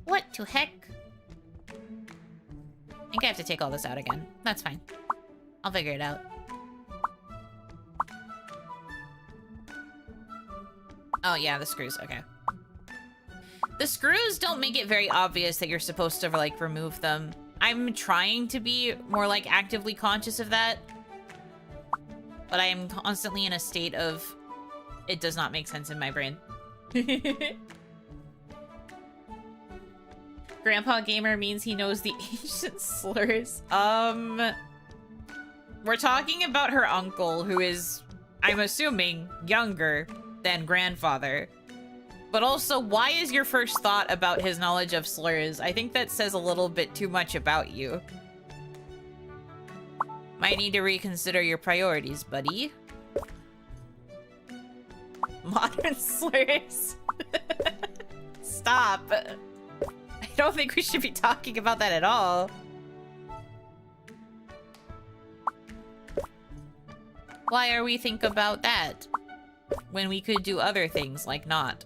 What to heck? I think I have to take all this out again. That's fine. I'll figure it out. Oh, yeah, the screws. Okay. The screws don't make it very obvious that you're supposed to, like, remove them. I'm trying to be more, like, actively conscious of that. But I am constantly in a state of... It does not make sense in my brain. Grandpa Gamer means he knows the ancient slurs. We're talking about her uncle, who is, I'm assuming, younger than grandfather. But also, why is your first thought about his knowledge of slurs? I think that says a little bit too much about you. Might need to reconsider your priorities, buddy. Modern slurs. Stop. I don't think we should be talking about that at all. Why are we think about that? When we could do other things, like not.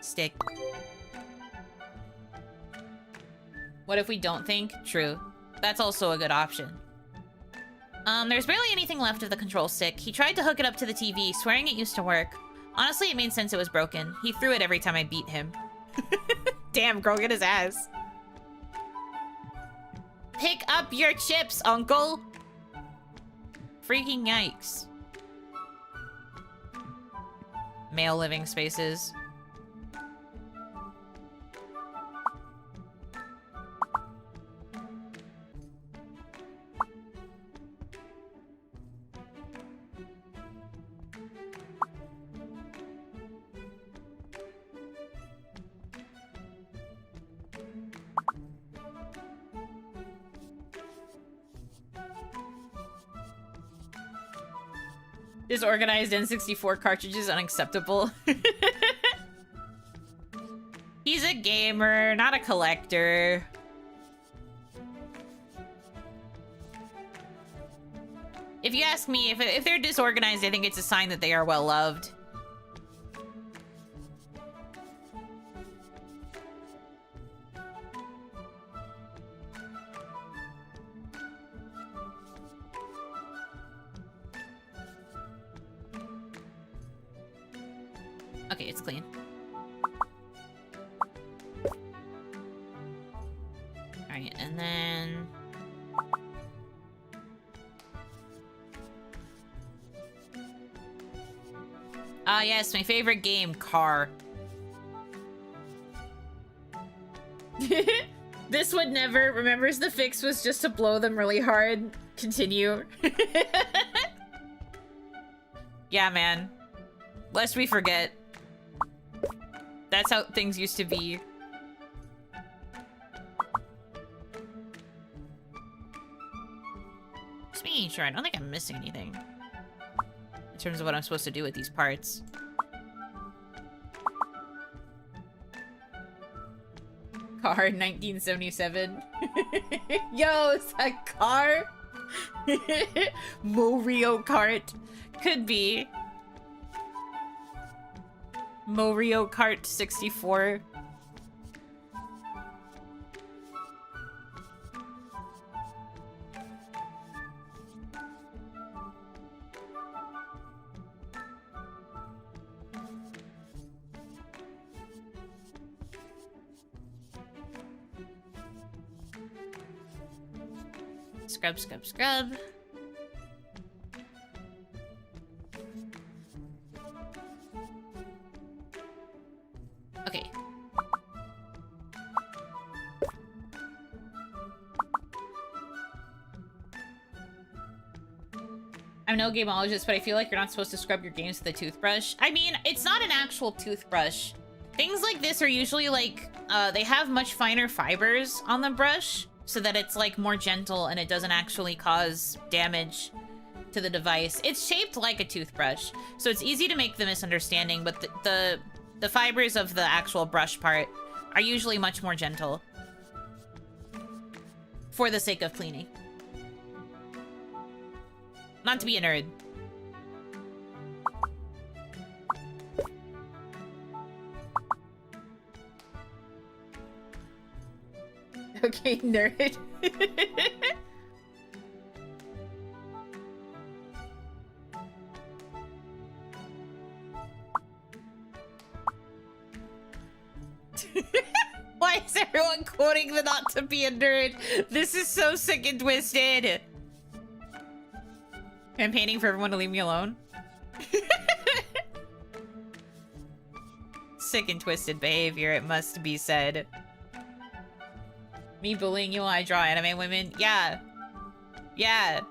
Stick. What if we don't think? True. That's also a good option. There's barely anything left of the control stick. He tried to hook it up to the TV, swearing it used to work. Honestly, it made sense it was broken. He threw it every time I beat him. Damn, girl, get his ass. Pick up your chips, uncle! Freaking yikes. Male living spaces. Disorganized N64 cartridges unacceptable. He's a gamer, not a collector. If you ask me, if they're disorganized, I think it's a sign that they are well loved. Okay, it's clean. Alright, and then... Ah, yes, my favorite game, Car. This would never... Remembers the fix was just to blow them really hard. Continue. Yeah, man. Lest we forget. That's how things used to be. Just making sure. I don't think I'm missing anything. In terms of what I'm supposed to do with these parts. Car 1977. Yo, is that Car? Mario Kart. Could be. Mario Kart 64. Scrub, scrub, scrub. Okay. I'm no gameologist, but I feel like you're not supposed to scrub your games with a toothbrush. I mean, it's not an actual toothbrush. Things like this are usually like, they have much finer fibers on the brush so that it's like more gentle and it doesn't actually cause damage to the device. It's shaped like a toothbrush, so it's easy to make the misunderstanding, but the fibers of the actual brush part are usually much more gentle for the sake of cleaning. Not to be a nerd. Okay, nerd. Why is everyone quoting the not to be a nerd? This is so sick and twisted. Campaigning for everyone to leave me alone. Sick and twisted behavior, it must be said. Me bullying you while I draw anime women? Yeah. Yeah.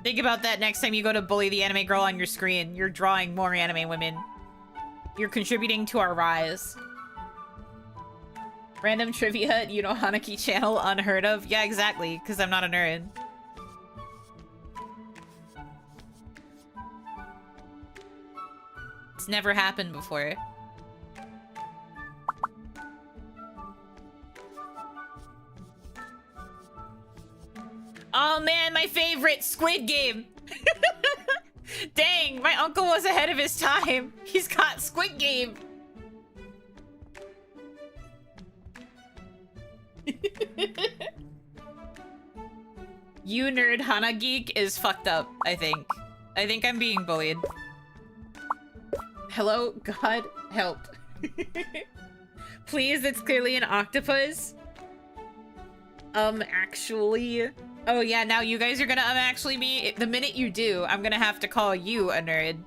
Think about that next time you go to bully the anime girl on your screen. You're drawing more anime women. You're contributing to our rise. Random trivia, Yuno Hanaki channel, unheard of. Yeah, exactly, because I'm not a nerd. It's never happened before. Oh man, my favorite, Squid Game. Dang, my uncle was ahead of his time. He's got Squid Game. You nerd Hana geek is fucked up, I think. I think I'm being bullied. Hello, God, help. Please, it's clearly an octopus. Actually... Oh yeah, now you guys are gonna actually me. The minute you do, I'm gonna have to call you a nerd.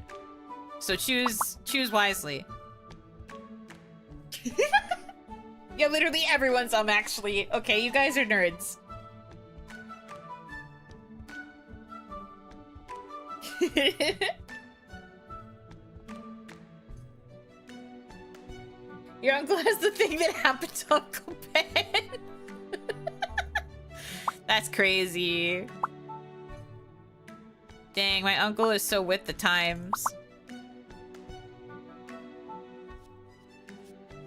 So choose wisely. Yeah, literally everyone's actually. Okay, you guys are nerds. Your uncle has the thing that happened to Uncle Ben. That's crazy. Dang, my uncle is so with the times.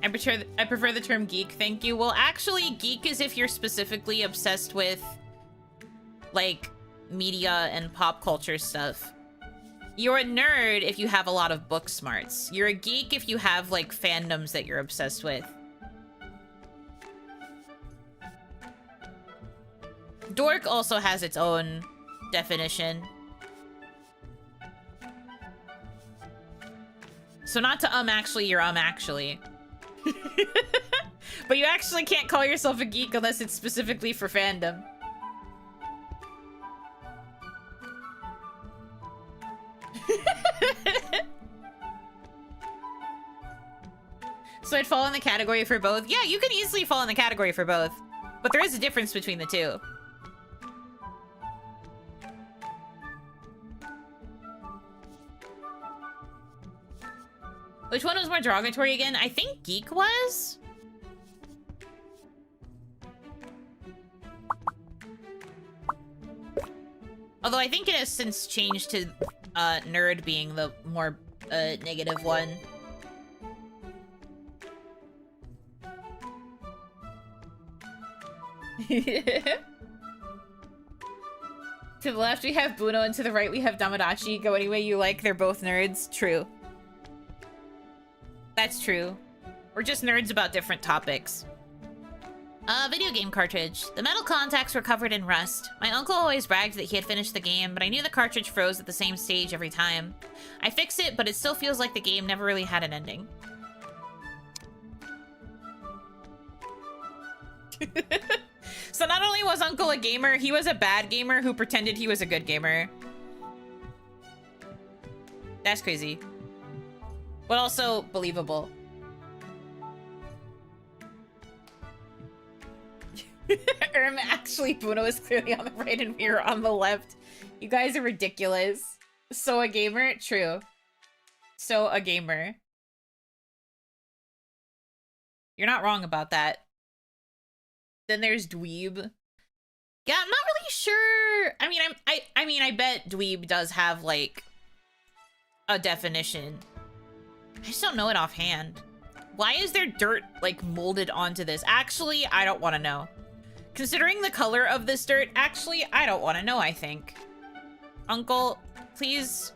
I prefer the term geek, thank you. Well, actually, geek is if you're specifically obsessed with, like, media and pop culture stuff. You're a nerd if you have a lot of book smarts. You're a geek if you have, like, fandoms that you're obsessed with. Dork also has its own definition. So not to actually, you're actually. But you actually can't call yourself a geek unless it's specifically for fandom. So I'd fall in the category for both. Yeah, you can easily fall in the category for both. But there is a difference between the two. Which one was more derogatory again? I think geek was? Although I think it has since changed to nerd being the more negative one. To the left we have Buno and to the right we have Damadachi. Go any way you like, they're both nerds. True. That's true. We're just nerds about different topics. Video game cartridge. The metal contacts were covered in rust. My uncle always bragged that he had finished the game, but I knew the cartridge froze at the same stage every time. I fixed it, but it still feels like the game never really had an ending. So not only was Uncle a gamer, he was a bad gamer who pretended he was a good gamer. That's crazy. But also believable. Actually, Bruno is clearly on the right and we are on the left. You guys are ridiculous. So a gamer? True. So a gamer. You're not wrong about that. Then there's dweeb. Yeah, I'm not really sure. I mean, I bet dweeb does have like a definition. I just don't know it offhand. Why is there dirt like molded onto this? Actually, I don't want to know. Considering the color of this dirt, actually, I don't want to know, I think. Uncle, please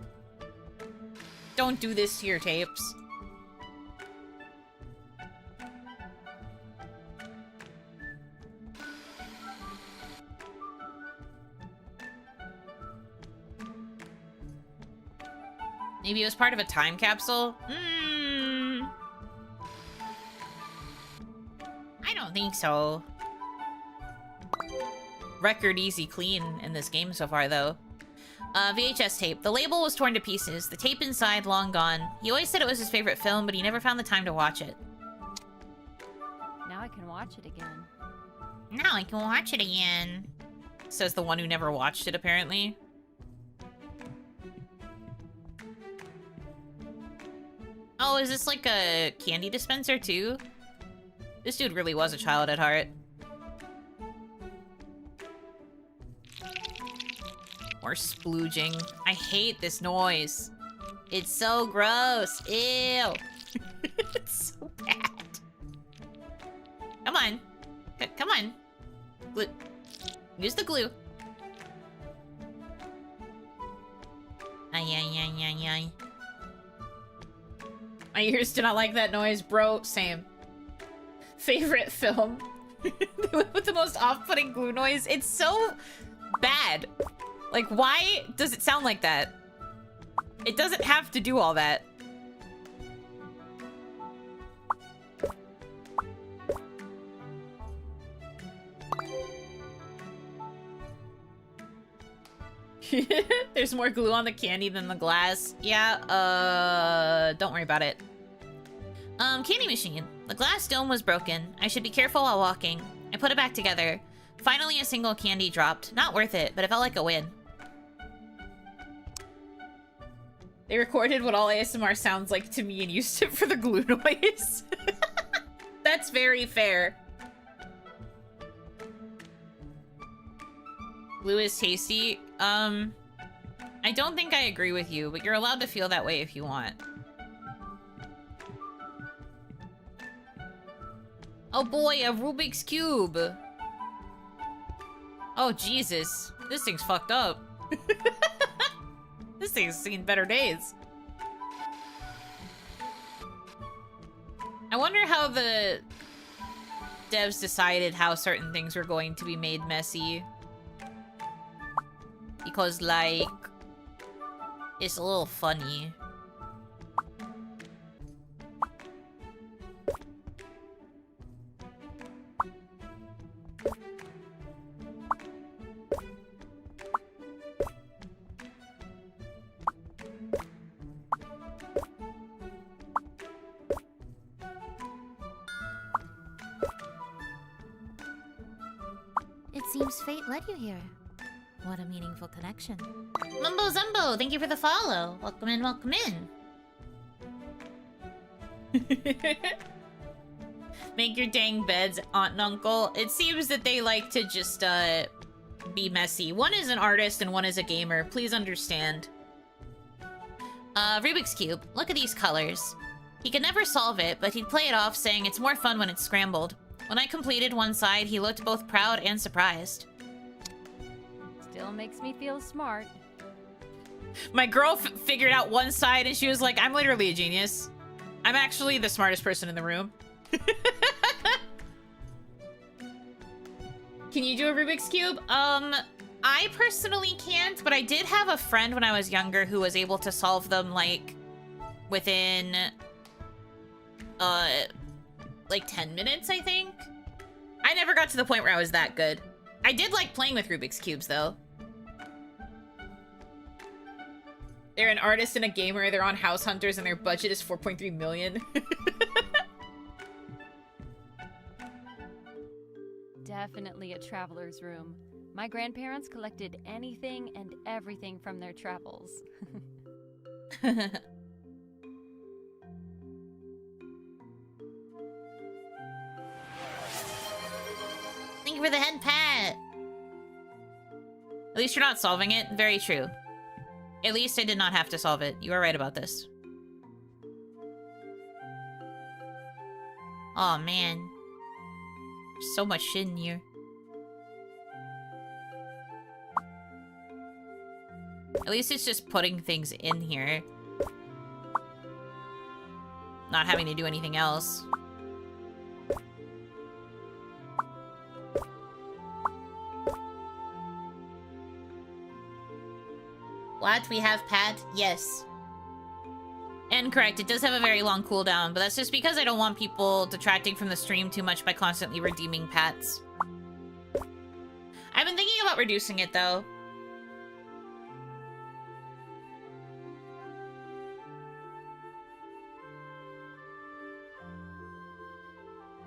don't do this to your tapes. Maybe it was part of a time capsule? I don't think so. Record easy clean in this game so far, though. VHS tape. The label was torn to pieces. The tape inside, long gone. He always said it was his favorite film, but he never found the time to watch it. Now I can watch it again. Now I can watch it again. Says the one who never watched it, apparently. Oh, is this like a candy dispenser, too? This dude really was a child at heart. Or splooging. I hate this noise. It's so gross. Ew. It's so bad. Come on. Come on. Glue. Use the glue. Ay, ay, ay, ay, ay. My ears do not like that noise, bro. Same. Favorite film? With the most off-putting glue noise. It's so bad. Like, why does it sound like that? It doesn't have to do all that. There's more glue on the candy than the glass. Yeah, don't worry about it. Candy machine. The glass dome was broken. I should be careful while walking. I put it back together. Finally, a single candy dropped. Not worth it, but it felt like a win. They recorded what all ASMR sounds like to me and used it for the glue noise. That's very fair. Glue is tasty. I don't think I agree with you, but you're allowed to feel that way if you want. Oh boy, a Rubik's Cube. Oh Jesus, this thing's fucked up. This thing's seen better days. I wonder how the devs decided how certain things were going to be made messy. Because, like, it's a little funny. It seems fate led you here. What a meaningful connection. Mumbo Zumbo, thank you for the follow. Welcome in, welcome in. Make your dang beds, aunt and uncle. It seems that they like to just, be messy. One is an artist and one is a gamer. Please understand. Rubik's Cube. Look at these colors. He could never solve it, but he'd play it off saying it's more fun when it's scrambled. When I completed one side, he looked both proud and surprised. Still makes me feel smart. My girl figured out one side and she was like, I'm literally a genius. I'm actually the smartest person in the room. Can you do a Rubik's Cube? I personally can't, but I did have a friend when I was younger who was able to solve them, like, within, like 10 minutes, I think. I never got to the point where I was that good. I did like playing with Rubik's Cubes, though. They're an artist and a gamer. They're on House Hunters, and their budget is 4.3 million. Definitely a traveler's room. My grandparents collected anything and everything from their travels. Thank you for the head pat. At least you're not solving it. Very true. At least I did not have to solve it. You are right about this. Aw, man. There's so much shit in here. At least it's just putting things in here. Not having to do anything else. What? We have Pat? Yes. And correct, it does have a very long cooldown, but that's just because I don't want people detracting from the stream too much by constantly redeeming Pats. I've been thinking about reducing it, though.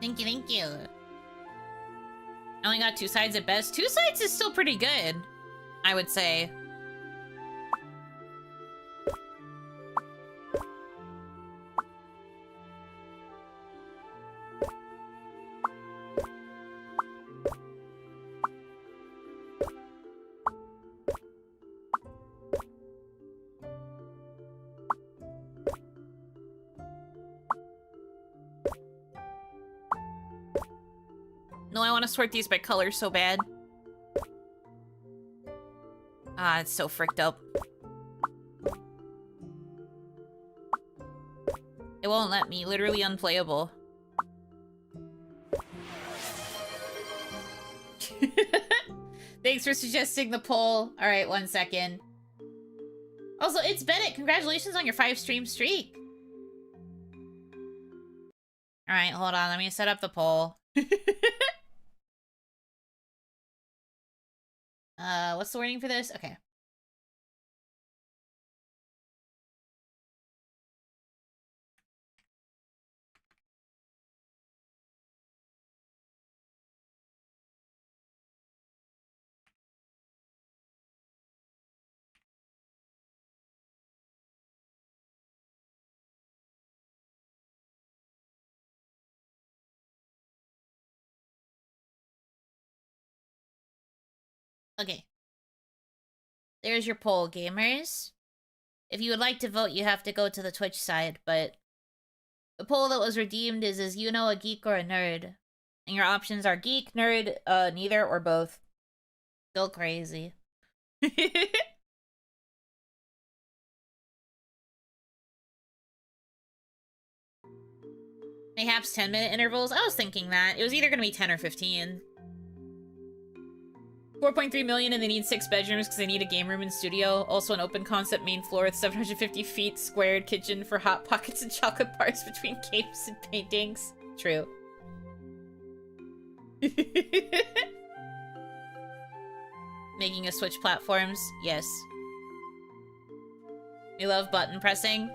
Thank you, thank you. I only got 2 sides at best. 2 sides is still pretty good, I would say. No, I want to sort these by color so bad. Ah, it's so fricked up. It won't let me. Literally unplayable. Thanks for suggesting the poll. Alright, 1 second. Also, it's Bennett. Congratulations on your 5-stream streak. Alright, hold on. Let me set up the poll. What's the wording for this? Okay. Okay. There's your poll, gamers. If you would like to vote, you have to go to the Twitch side, but the poll that was redeemed is Yuno a geek or a nerd? And your options are geek, nerd, neither, or both. Still crazy. Mayhaps 10-minute intervals? I was thinking that. It was either going to be 10 or 15. 4.3 million and they need 6 bedrooms because they need a game room and studio. Also an open concept main floor with 750 feet squared kitchen for hot pockets and chocolate bars between capes and paintings. True. Making a switch platforms? Yes. You love button pressing?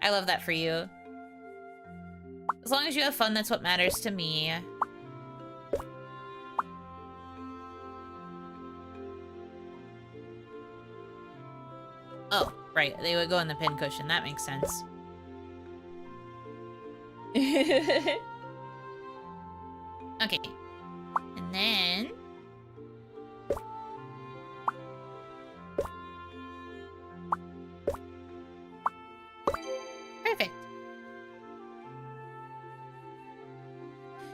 I love that for you. As long as you have fun, that's what matters to me. Oh, right. They would go in the pincushion. That makes sense. Okay. And then... Perfect.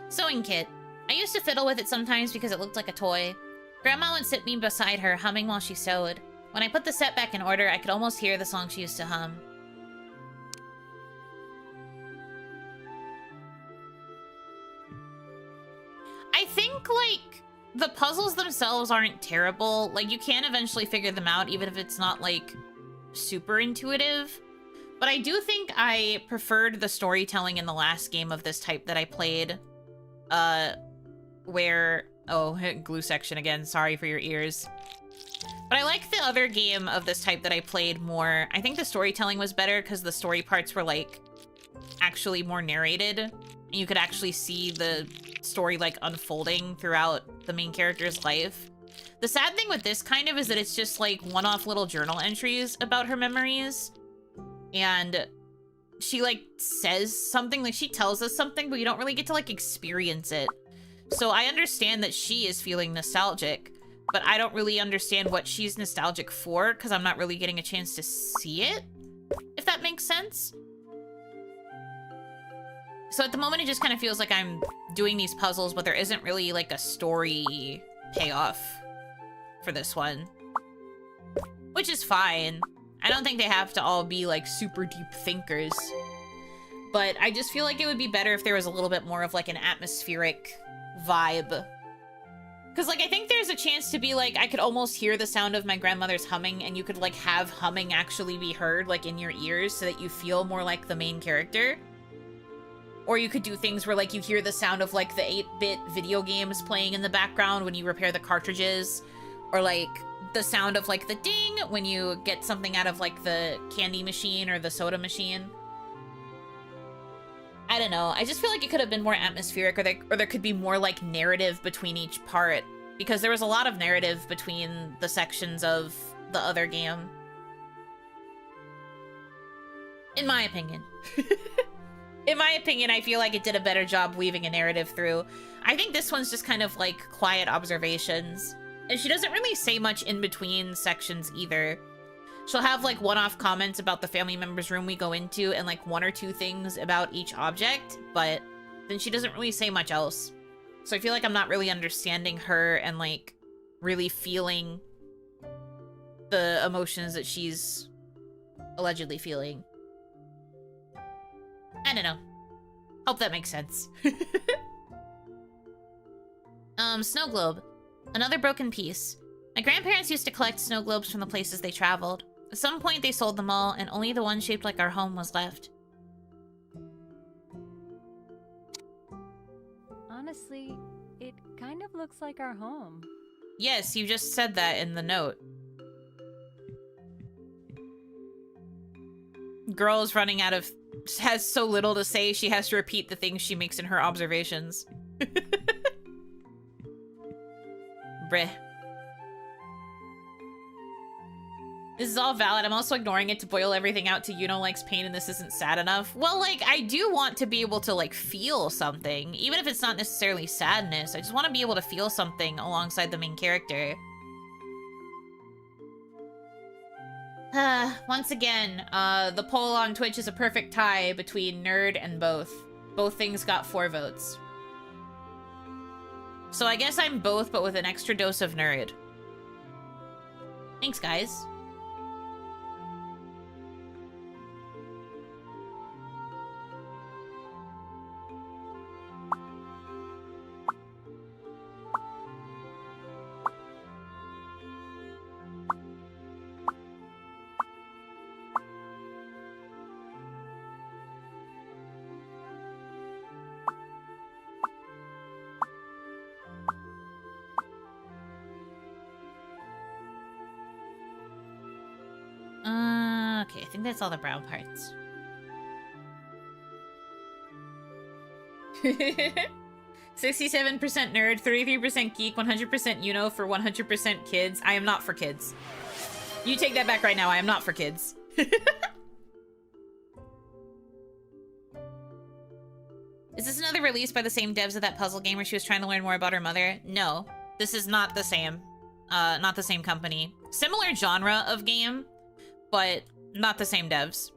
Sewing kit. I used to fiddle with it sometimes because it looked like a toy. Grandma would sit me beside her, humming while she sewed. When I put the set back in order, I could almost hear the song she used to hum. I think, like, the puzzles themselves aren't terrible. Like, you can eventually figure them out, even if it's not, like, super intuitive. But I do think I preferred the storytelling in the last game of this type that I played, where... Oh, glue section again. Sorry for your ears. But I like the other game of this type that I played more. I think the storytelling was better because the story parts were, like, actually more narrated. And you could actually see the story, like, unfolding throughout the main character's life. The sad thing with this kind of is that it's just, like, one-off little journal entries about her memories. And she, like, says something, like, she tells us something, but you don't really get to, like, experience it. So I understand that she is feeling nostalgic, but I don't really understand what she's nostalgic for, because I'm not really getting a chance to see it, if that makes sense. So at the moment, it just kind of feels like I'm doing these puzzles, but there isn't really, like, a story payoff for this one. Which is fine. I don't think they have to all be, like, super deep thinkers. But I just feel like it would be better if there was a little bit more of, like, an atmospheric vibe. Because, like, I think there's a chance to be, like, I could almost hear the sound of my grandmother's humming, and you could, like, have humming actually be heard, like, in your ears so that you feel more like the main character. Or you could do things where, like, you hear the sound of, like, the 8-bit video games playing in the background when you repair the cartridges. Or, like, the sound of, like, the ding when you get something out of, like, the candy machine or the soda machine. I don't know. I just feel like it could have been more atmospheric, or there could be more, like, narrative between each part. Because there was a lot of narrative between the sections of the other game. In my opinion. In my opinion, I feel like it did a better job weaving a narrative through. I think this one's just kind of, like, quiet observations. And she doesn't really say much in between sections either. She'll have, like, one-off comments about the family member's room we go into and, like, 1 or 2 things about each object, but then she doesn't really say much else. So I feel like I'm not really understanding her and, like, really feeling the emotions that she's allegedly feeling. I don't know. Hope that makes sense. Snow globe. Another broken piece. My grandparents used to collect snow globes from the places they traveled. At some point, they sold them all, and only the one shaped like our home was left. Honestly, it kind of looks like our home. Yes, you just said that in the note. Girl is running out of... has so little to say, she has to repeat the things she makes in her observations. Breh. This is all valid. I'm also ignoring it to boil everything out to Yuno likes pain and this isn't sad enough. Well, like, I do want to be able to, like, feel something. Even if it's not necessarily sadness. I just want to be able to feel something alongside the main character. Once again, the poll on Twitch is a perfect tie between nerd and both. Both things got 4 votes. So I guess I'm both, but with an extra dose of nerd. Thanks, guys. Okay, I think that's all the brown parts. 67% nerd, 33% geek, 100% Yuno for 100% kids. I am not for kids. You take that back right now. I am not for kids. Is this another release by the same devs of that puzzle game where she was trying to learn more about her mother? No, this is not the same. Not the same company. Similar genre of game, but not the same devs.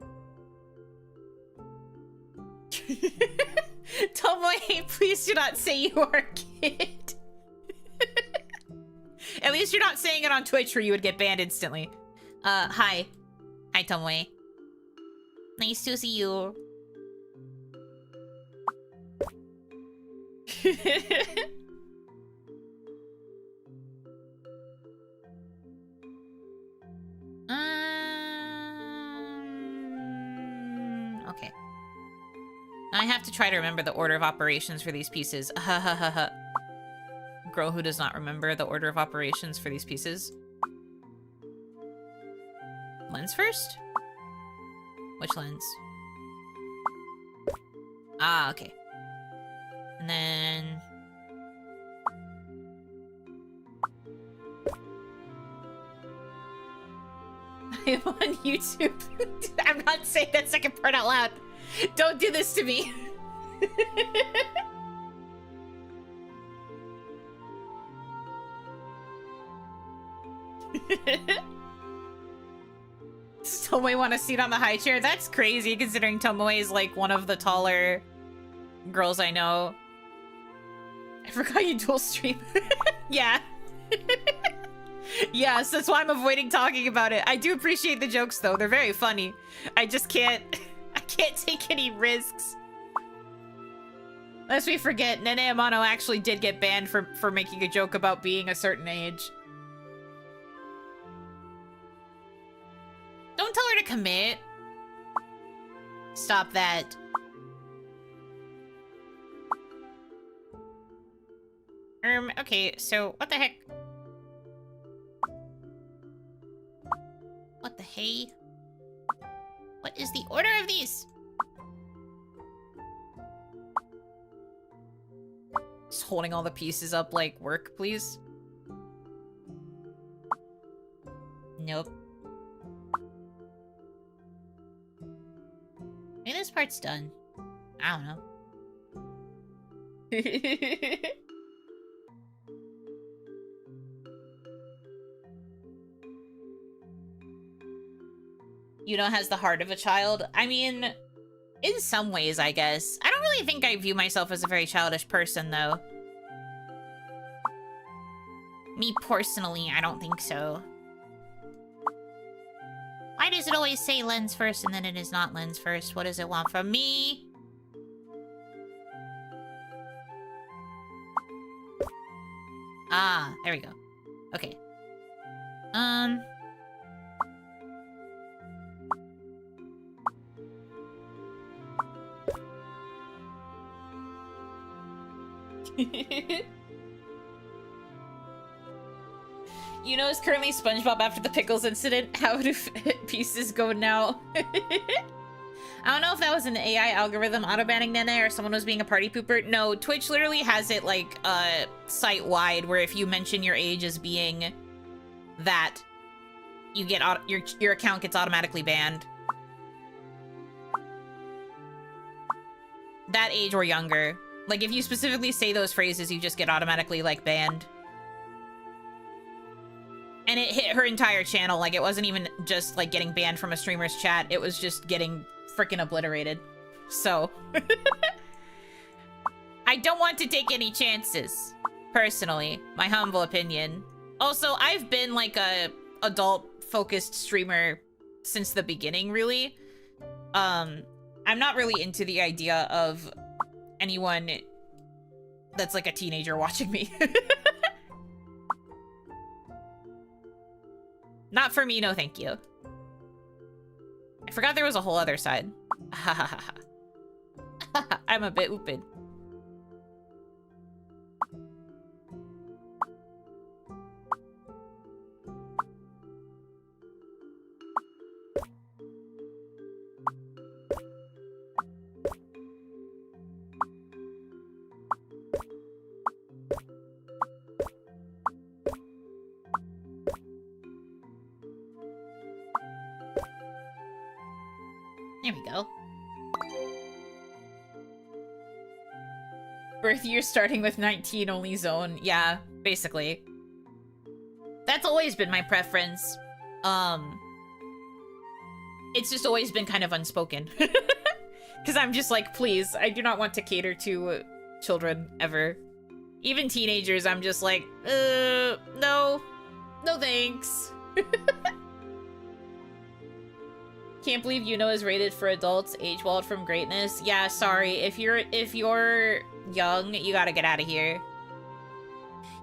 Tomoe, please do not say you are a kid. At least you're not saying it on Twitch where you would get banned instantly. Hi. Hi, Tomoe. Nice to see you. Okay. I have to try to remember the order of operations for these pieces. girl who does not remember the order of operations for these pieces. Lens first? Which lens? Ah, okay. And then... I am on YouTube. I'm not saying that second part out loud. Don't do this to me. Does Tomoe want a seat on the high chair? That's crazy, considering Tomoe is like one of the taller girls I know. I forgot you dual stream. Yeah. Yes, that's why I'm avoiding talking about it. I do appreciate the jokes though. They're very funny. I just can't... I can't take any risks. Lest we forget, Nene Amano actually did get banned for making a joke about being a certain age. Don't tell her to commit. Stop that. Okay, so what the heck? What the hey? What is the order of these? Just holding all the pieces up like work, please. Nope. Maybe this part's done. I don't know. Yuno has the heart of a child. I mean, in some ways, I guess. I don't really think I view myself as a very childish person, though. Me personally, I don't think so. Why does it always say lens first and then it is not lens first? What does it want from me? Ah, there we go. Okay. Yuno is currently SpongeBob after the pickles incident. How do pieces go now? I don't know if that was an AI algorithm auto-banning Nene or someone was being a party pooper. No, Twitch literally has it like site-wide where if you mention your age as being that, you get your account gets automatically banned. That age or younger. Like if you specifically say those phrases, you just get automatically like banned. And it hit her entire channel. Like it wasn't even just like getting banned from a streamer's chat. It was just getting freaking obliterated. So I don't want to take any chances. Personally, my humble opinion. Also, I've been like a adult-focused streamer since the beginning, really. I'm not really into the idea of anyone that's like a teenager watching me. Not for me, no thank you. I forgot there was a whole other side. I'm a bit ooped. There we go. Birth year starting with 19 only zone. Yeah, basically. That's always been my preference. It's just always been kind of unspoken. Because I'm just like, please, I do not want to cater to children ever. Even teenagers, I'm just like, no. No thanks. Can't believe Yuno is rated for adults, age walled from greatness. Yeah, sorry. If you're young, you gotta get out of here.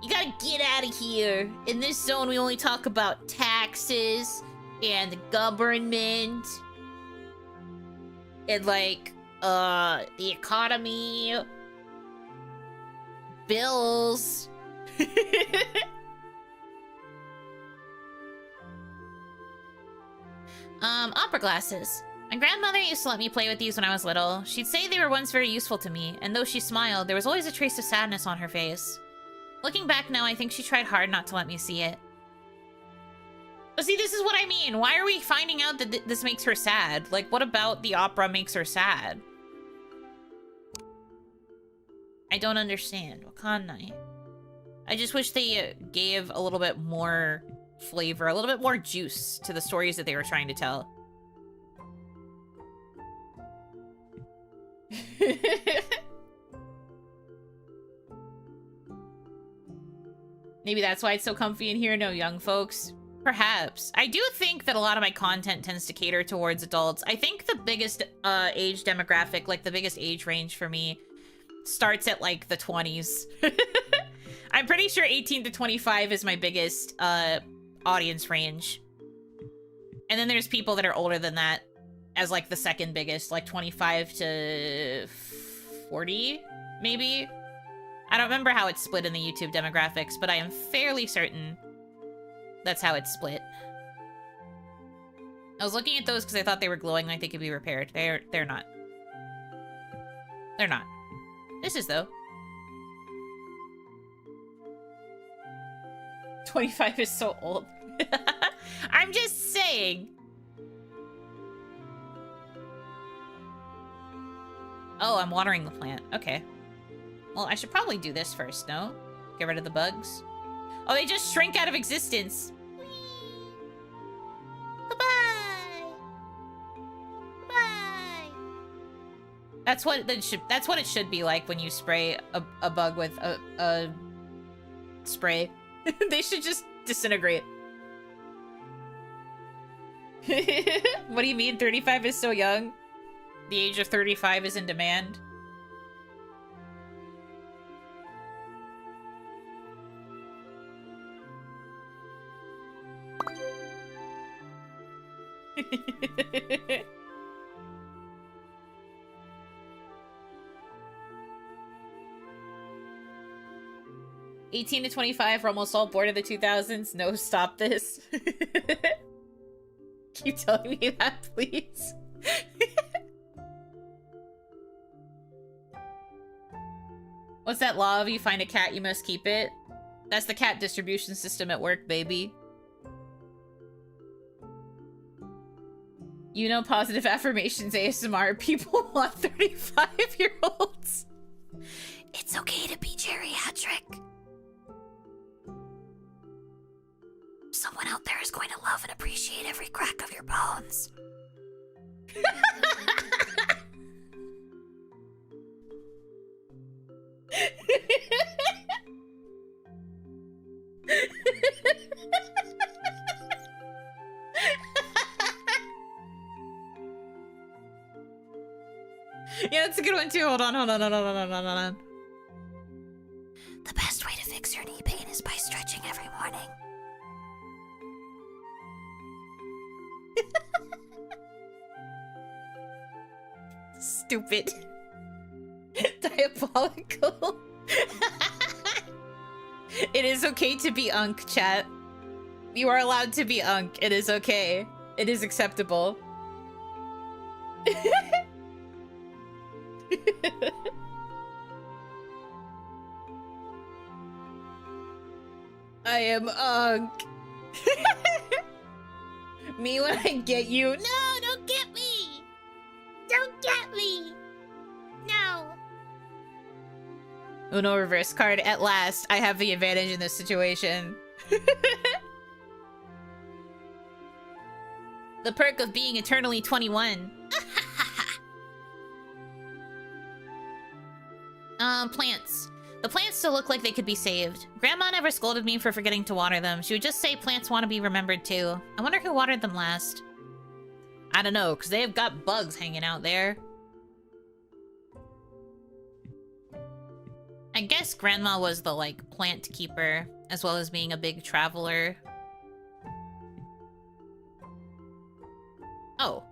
You gotta get out of here. In this zone, we only talk about taxes and the government and like the economy, bills. Opera glasses. My grandmother used to let me play with these when I was little. She'd say they were once very useful to me, and though she smiled, there was always a trace of sadness on her face. Looking back now, I think she tried hard not to let me see it. But see, this is what I mean. Why are we finding out that this makes her sad? Like, what about the opera makes her sad? I don't understand. Wakanai. I just wish they gave a little bit more flavor, a little bit more juice to the stories that they were trying to tell. Maybe that's why it's so comfy in here. No young folks. Perhaps. I do think that a lot of my content tends to cater towards adults. I think the biggest age demographic, like the biggest age range for me, starts at like the 20s. I'm pretty sure 18 to 25 is my biggest audience range. And then there's people that are older than that as like the second biggest, like 25 to 40, maybe? I don't remember how it's split in the YouTube demographics, but I am fairly certain that's how it's split. I was looking at those because I thought they were glowing like they could be repaired. They're not. They're not. This is, though. 25 is so old. I'm just saying. Oh, I'm watering the plant. Okay. Well, I should probably do this first, no? Get rid of the bugs. Oh, they just shrink out of existence. Goodbye. Goodbye. That's what it should be like when you spray a bug with a spray. They should just disintegrate. What do you mean 35 is so young? The age of 35 is in demand. "18 to 25 are almost all born in the 2000s. No, stop this." Keep telling me that, please. What's that law of you find a cat, you must keep it? That's the cat distribution system at work, baby. You know, positive affirmations ASMR. People want 35-year-olds. It's okay to be geriatric. Someone out there is going to love and appreciate every crack of your bones. Yeah, that's a good one too. Hold on. The best way to fix your knee pain is by stretching every morning. Stupid. Diabolical. It is okay to be unk, chat. You are allowed to be unk. It is okay. It is acceptable. I am unk. Me when I get you. No, don't get me! Don't get me! No! Uno reverse card. At last, I have the advantage in this situation. The perk of being eternally 21. Plants. The plants still look like they could be saved. Grandma never scolded me for forgetting to water them. She would just say plants want to be remembered too. I wonder who watered them last. I don't know, because they've got bugs hanging out there. I guess Grandma was the, like, plant keeper, as well as being a big traveler. Oh.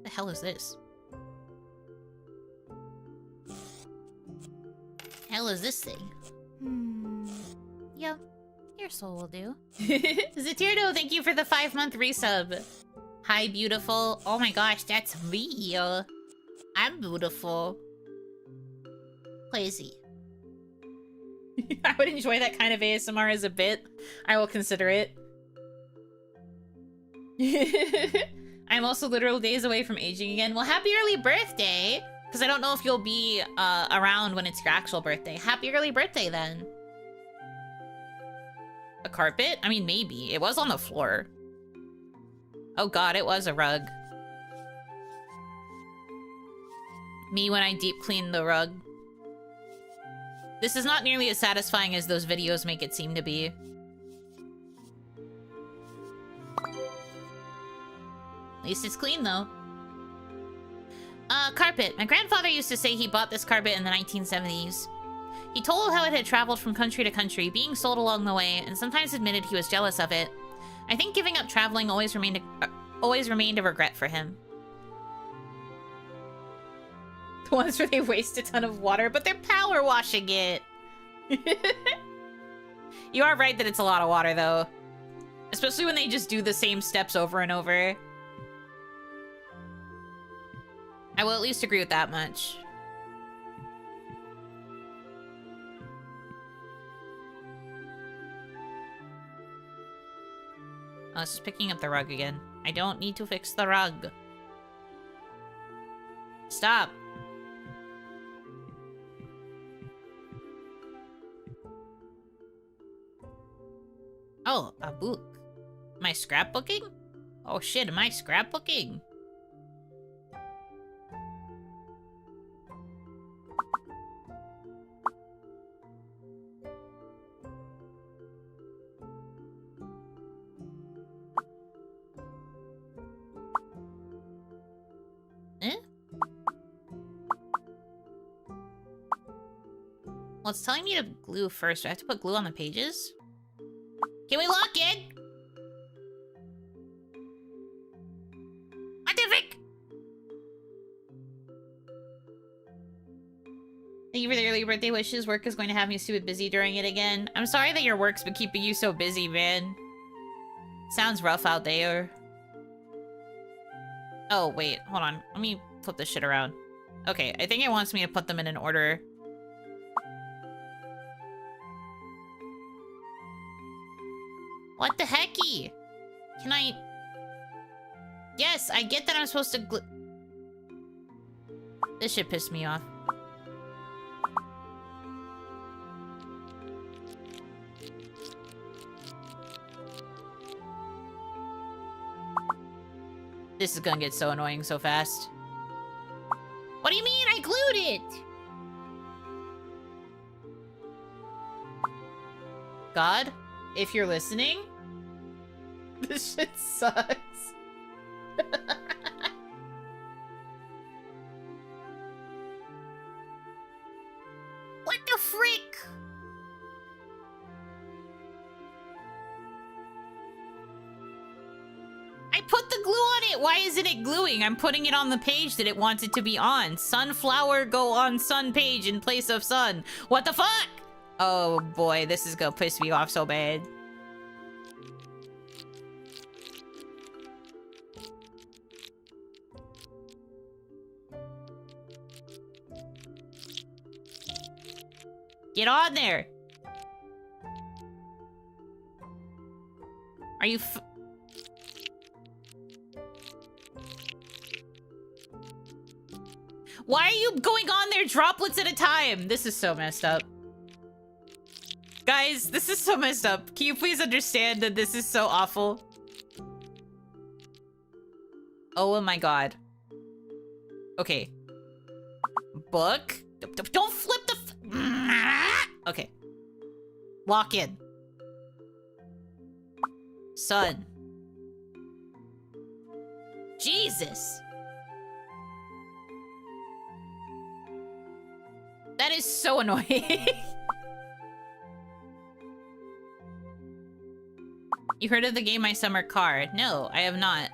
The hell is this? Hell is this thing? Yep. Your soul will do. Zatirdo, thank you for the 5-month resub. Hi, beautiful. Oh my gosh, that's me. I'm beautiful. Crazy. I would enjoy that kind of ASMR as a bit. I will consider it. I'm also literal days away from aging again. Well, happy early birthday! Because I don't know if you'll be around when it's your actual birthday. Happy early birthday, then. A carpet? I mean, maybe. It was on the floor. Oh god, it was a rug. Me when I deep clean the rug. This is not nearly as satisfying as those videos make it seem to be. At least it's clean, though. Carpet. My grandfather used to say he bought this carpet in the 1970s. He told how it had traveled from country to country, being sold along the way, and sometimes admitted he was jealous of it. I think giving up traveling always remained a regret for him. The ones where they waste a ton of water, but they're power washing it. You are right that it's a lot of water, though. Especially when they just do the same steps over and over. I will at least agree with that much. Oh, this is picking up the rug again. I don't need to fix the rug. Stop. Oh, a book. Am I scrapbooking? Oh shit, am I scrapbooking? Well, it's telling me to glue first. Do I have to put glue on the pages? Can we lock it? What the frick? Thank you for the early birthday wishes. Work is going to have me stupid busy during it again. I'm sorry that your work's been keeping you so busy, man. Sounds rough out there. Oh, wait. Hold on. Let me flip this shit around. Okay, I think it wants me to put them in an order. What the hecky? Can I... Yes, I get that I'm supposed to This shit pissed me off. This is gonna get so annoying so fast. What do you mean? I glued it! God, if you're listening... This shit sucks. What the frick? I put the glue on it. Why isn't it gluing? I'm putting it on the page that it wants it to be on. Sunflower go on sun page in place of sun. What the fuck? Oh boy, this is gonna piss me off so bad. Get on there! Are you Why are you going on there droplets at a time? This is so messed up. Guys, this is so messed up. Can you please understand that this is so awful? Oh my god. Okay. Book? Don't flip the okay. Lock in. Sun. Jesus. That is so annoying. You heard of the game My Summer Car? No, I have not.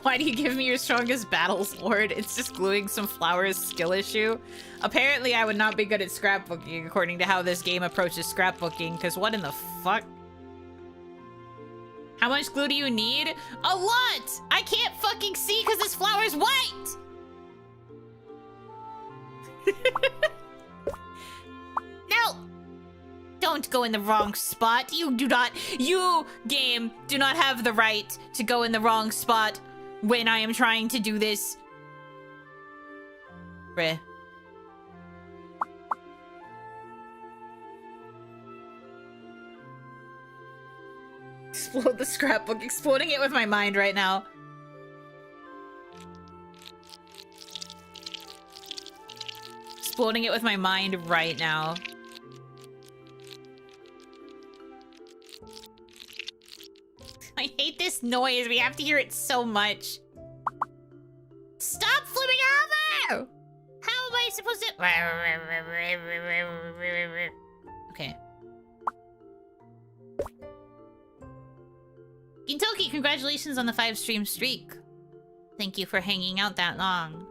Why do you give me your strongest battles, Lord? It's just gluing some flowers skill issue. Apparently, I would not be good at scrapbooking, according to how this game approaches scrapbooking, because what in the fuck? How much glue do you need? A lot! I can't fucking see because this flower's white! No! Don't go in the wrong spot. You, game, do not have the right to go in the wrong spot when I am trying to do this. Bruh. Explode the scrapbook. Exploding it with my mind right now. Exploding it with my mind right now. I hate this noise. We have to hear it so much. Stop flipping over! How am I supposed to... Okay. Gintoki, congratulations on the 5-stream streak. Thank you for hanging out that long.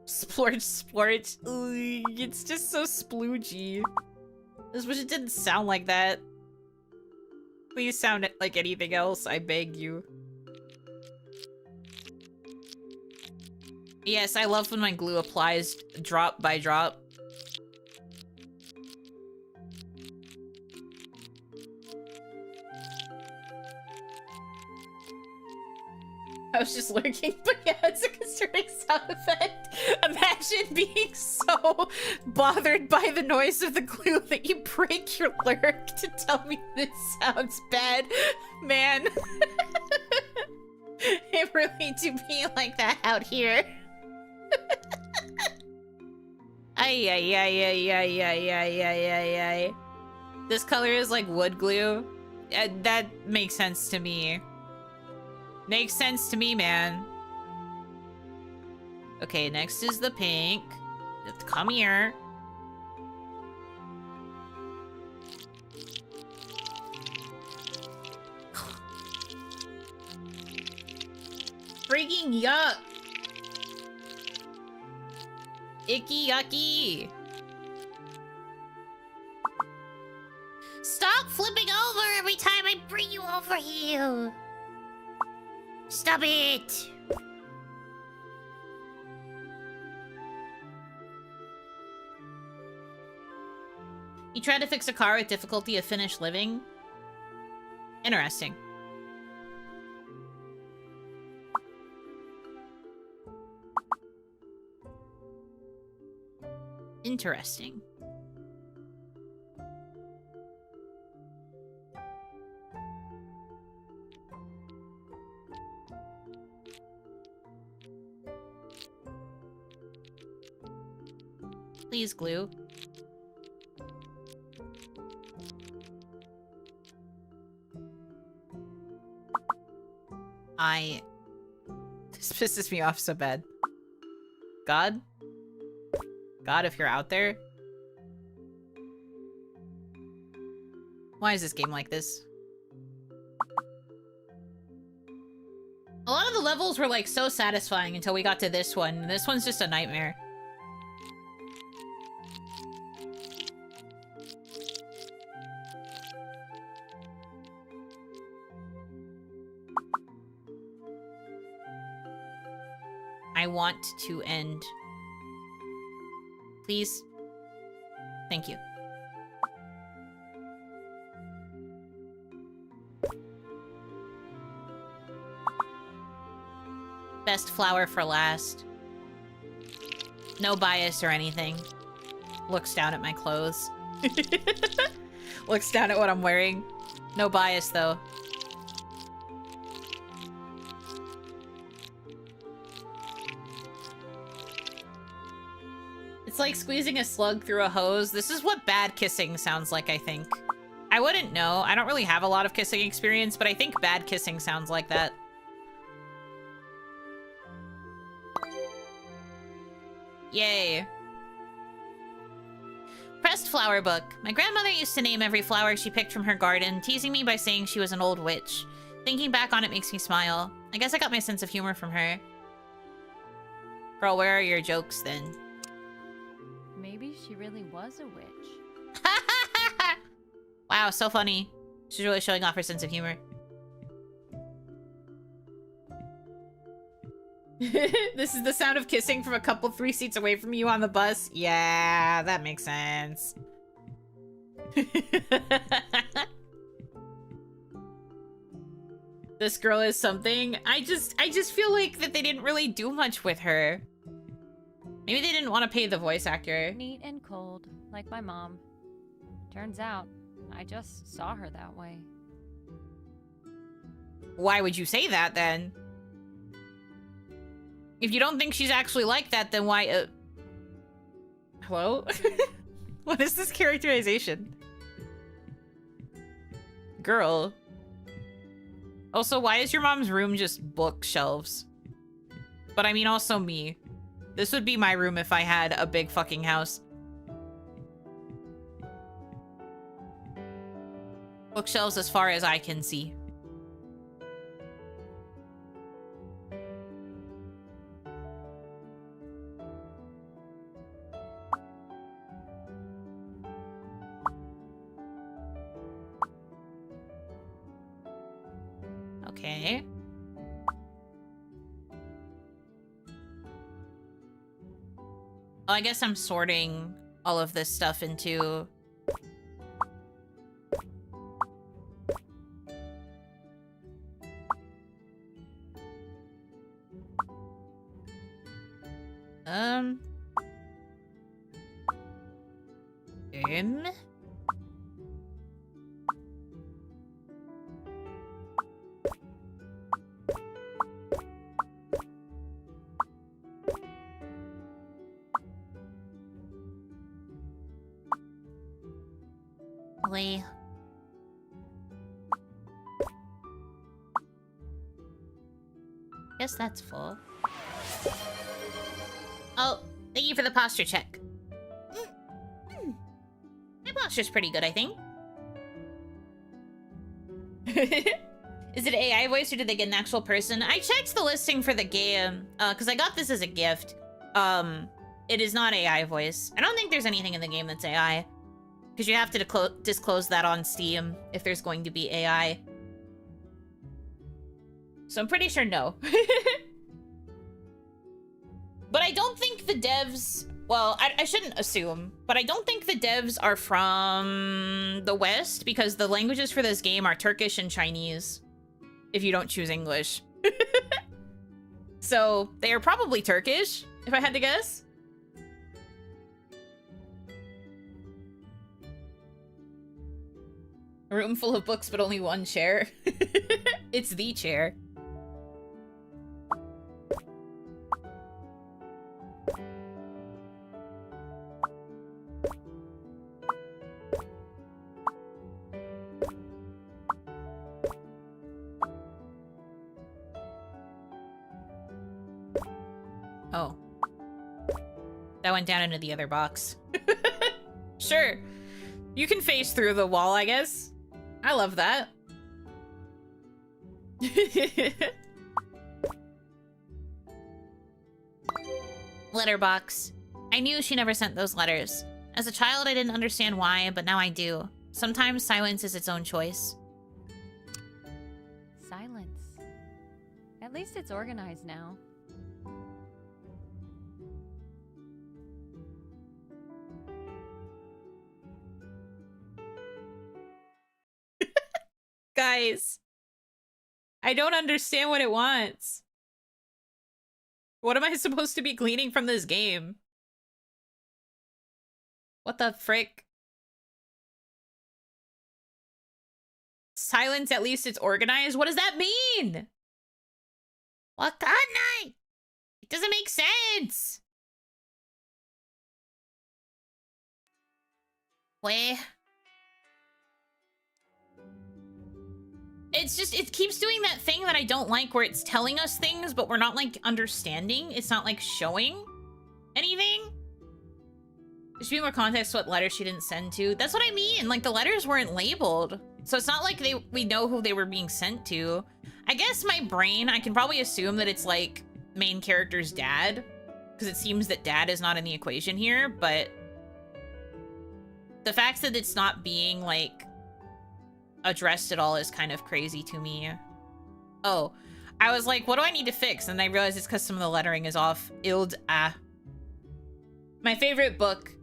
Splorch. Ooh, it's just so sploogey. I just wish it didn't sound like that. Please sound it like anything else, I beg you. Yes, I love when my glue applies drop by drop. I was just lurking, but yeah, it's a concerning sound effect. Imagine being so bothered by the noise of the glue that you break your lurk to tell me this sounds bad. Man. It really do be like that out here. Ay. This color is like wood glue. That makes sense to me. Makes sense to me, man. Okay, next is the pink. Come here. Freaking yuck. Icky yucky. Stop flipping over every time I bring you over here. Stop it! You tried to fix a car with difficulty of finished living? Interesting. Interesting. Please, glue. This pisses me off so bad. God? God, if you're out there? Why is this game like this? A lot of the levels were like so satisfying until we got to this one. This one's just a nightmare. I want to end. Please. Thank you. Best flower for last. No bias or anything. Looks down at my clothes. Looks down at what I'm wearing. No bias, though. It's like squeezing a slug through a hose. This is what bad kissing sounds like, I think. I wouldn't know. I don't really have a lot of kissing experience, but I think bad kissing sounds like that. Yay. Pressed flower book. My grandmother used to name every flower she picked from her garden, teasing me by saying she was an old witch. Thinking back on it makes me smile. I guess I got my sense of humor from her. Girl, where are your jokes then? Maybe she really was a witch. Wow, so funny. She's really showing off her sense of humor. This is the sound of kissing from a couple 3 seats away from you on the bus. Yeah, that makes sense. This girl is something. I just feel like that they didn't really do much with her. Maybe they didn't want to pay the voice actor. Neat and cold, like my mom. Turns out, I just saw her that way. Why would you say that then? If you don't think she's actually like that, then why, Hello? What is this characterization? Girl. Also, why is your mom's room just bookshelves? But I mean also me. This would be my room if I had a big fucking house. Bookshelves as far as I can see. Okay. Oh, I guess I'm sorting all of this stuff into... Lee. Guess that's full. Oh, thank you for the posture check. My posture's pretty good, I think. Is it AI voice or did they get an actual person? I checked the listing for the game, because I got this as a gift. It is not AI voice. I don't think there's anything in the game that's AI. Because you have to disclose that on Steam if there's going to be AI. So I'm pretty sure no. But I don't think the devs... Well, I shouldn't assume, but I don't think the devs are from the West because the languages for this game are Turkish and Chinese, if you don't choose English. So they are probably Turkish, if I had to guess. A room full of books, but only one chair. It's the chair. Oh. That went down into the other box. Sure. You can face through the wall, I guess. I love that. Letterbox. I knew she never sent those letters. As a child, I didn't understand why, but now I do. Sometimes silence is its own choice. Silence. At least it's organized now. Guys, I don't understand what it wants. What am I supposed to be gleaning from this game? What the frick? Silence, at least it's organized? What does that mean? What can I? It doesn't make sense. Where? It's just, it keeps doing that thing that I don't like where it's telling us things, but we're not, like, understanding. It's not, like, showing anything. There should be more context to what letters she didn't send to. That's what I mean. Like, the letters weren't labeled. So it's not like we know who they were being sent to. I guess my brain, I can probably assume that it's like main character's dad, because it seems that dad is not in the equation here, but the fact that it's not being like addressed at all is kind of crazy to me. Oh, I was like, what do I need to fix? And I realized it's because some of the lettering is off. Ild A. My favorite book,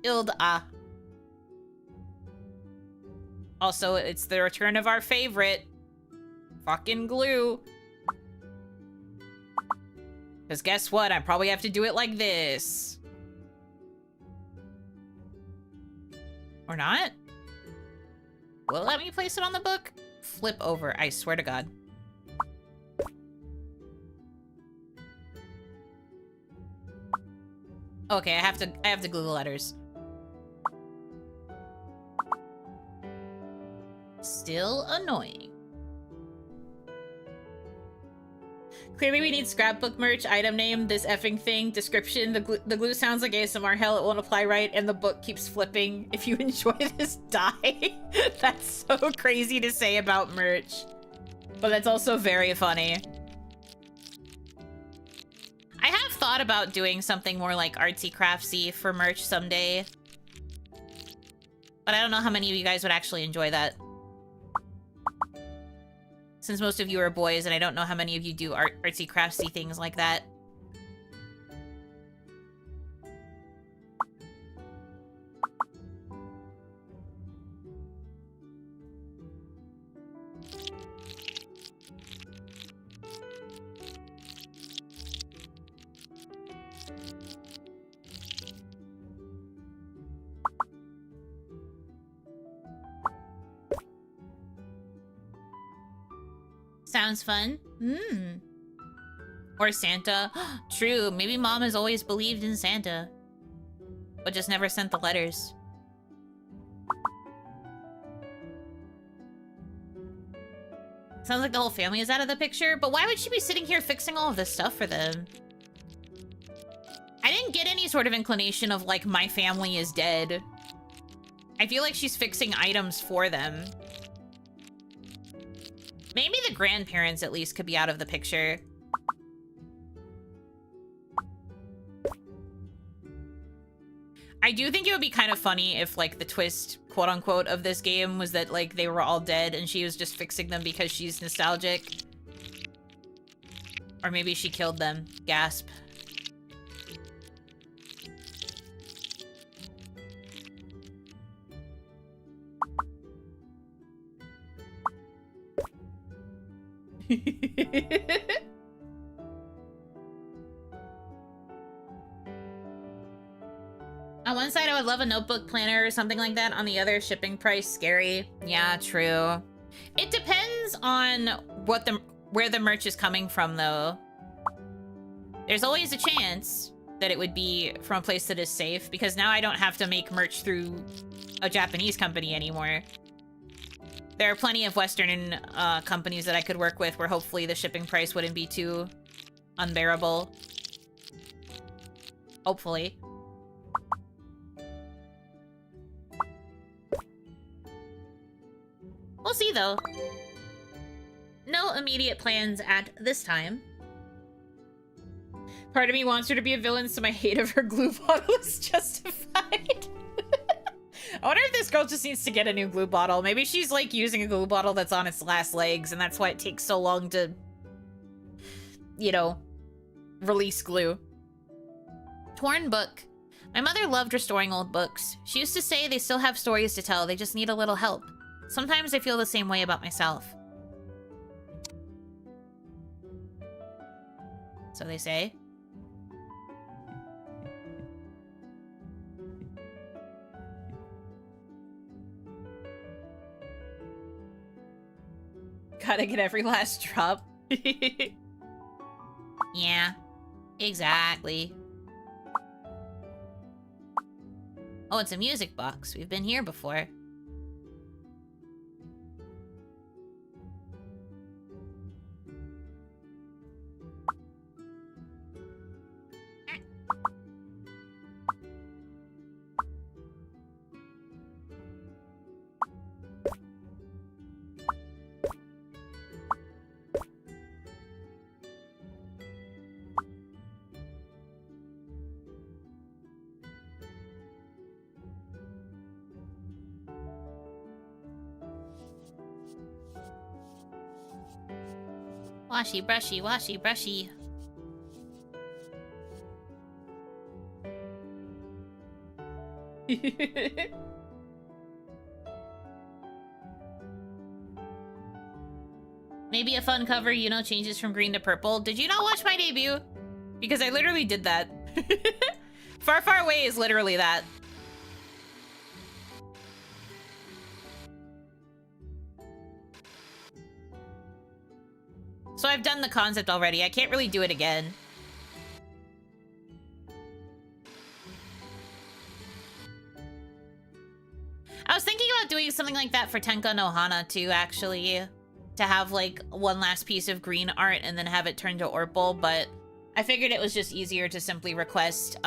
Ild A. Also, it's the return of our favorite, fucking glue. Because guess what? I probably have to do it like this. Or not? Will it let me place it on the book? Flip over, I swear to God. Okay, I have to glue the letters. Still annoying. Clearly we need scrapbook merch, item name, this effing thing, description, the glue sounds like ASMR, hell it won't apply right, and the book keeps flipping. If you enjoy this, die. That's so crazy to say about merch. But that's also very funny. I have thought about doing something more like artsy craftsy for merch someday. But I don't know how many of you guys would actually enjoy that. Since most of you are boys, and I don't know how many of you do artsy craftsy things like that. Sounds fun. Or Santa. True, maybe Mom has always believed in Santa, but just never sent the letters. Sounds like the whole family is out of the picture, but why would she be sitting here fixing all of this stuff for them? I didn't get any sort of inclination of, like, my family is dead. I feel like she's fixing items for them. Maybe the grandparents, at least, could be out of the picture. I do think it would be kind of funny if, like, the twist, quote-unquote, of this game was that, like, they were all dead and she was just fixing them because she's nostalgic. Or maybe she killed them. Gasp. On one side, I would love a notebook planner or something like that. On the other, shipping price scary. Yeah, true. It depends on where the merch is coming from, though. There's always a chance that it would be from a place that is safe, because now I don't have to make merch through a Japanese company anymore. There are plenty of Western companies that I could work with where hopefully the shipping price wouldn't be too unbearable. Hopefully. We'll see, though. No immediate plans at this time. Part of me wants her to be a villain, so my hate of her glue bottle is justified. I wonder if this girl just needs to get a new glue bottle. Maybe she's, like, using a glue bottle that's on its last legs, and that's why it takes so long to, you know, release glue. Torn book. My mother loved restoring old books. She used to say they still have stories to tell, they just need a little help. Sometimes I feel the same way about myself. So they say. Gotta get every last drop. Yeah, exactly. Oh, it's a music box. We've been here before. Washy, brushy, washy, brushy. Maybe a fun cover, Yuno changes from green to purple. Did you not watch my debut? Because I literally did that. Far, far away is literally that. So I've done the concept already. I can't really do it again. I was thinking about doing something like that for Tenka no Hana too, actually. To have like one last piece of green art and then have it turn to Orpal, but I figured it was just easier to simply request,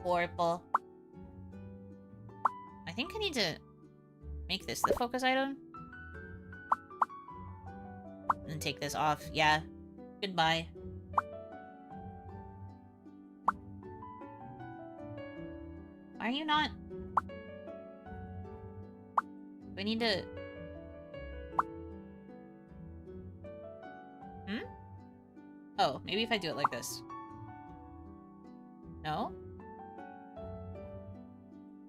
Orpal. I think I need to make this the focus item. And take this off. Yeah. Goodbye. Why are you not? We need to... Oh, maybe if I do it like this. No?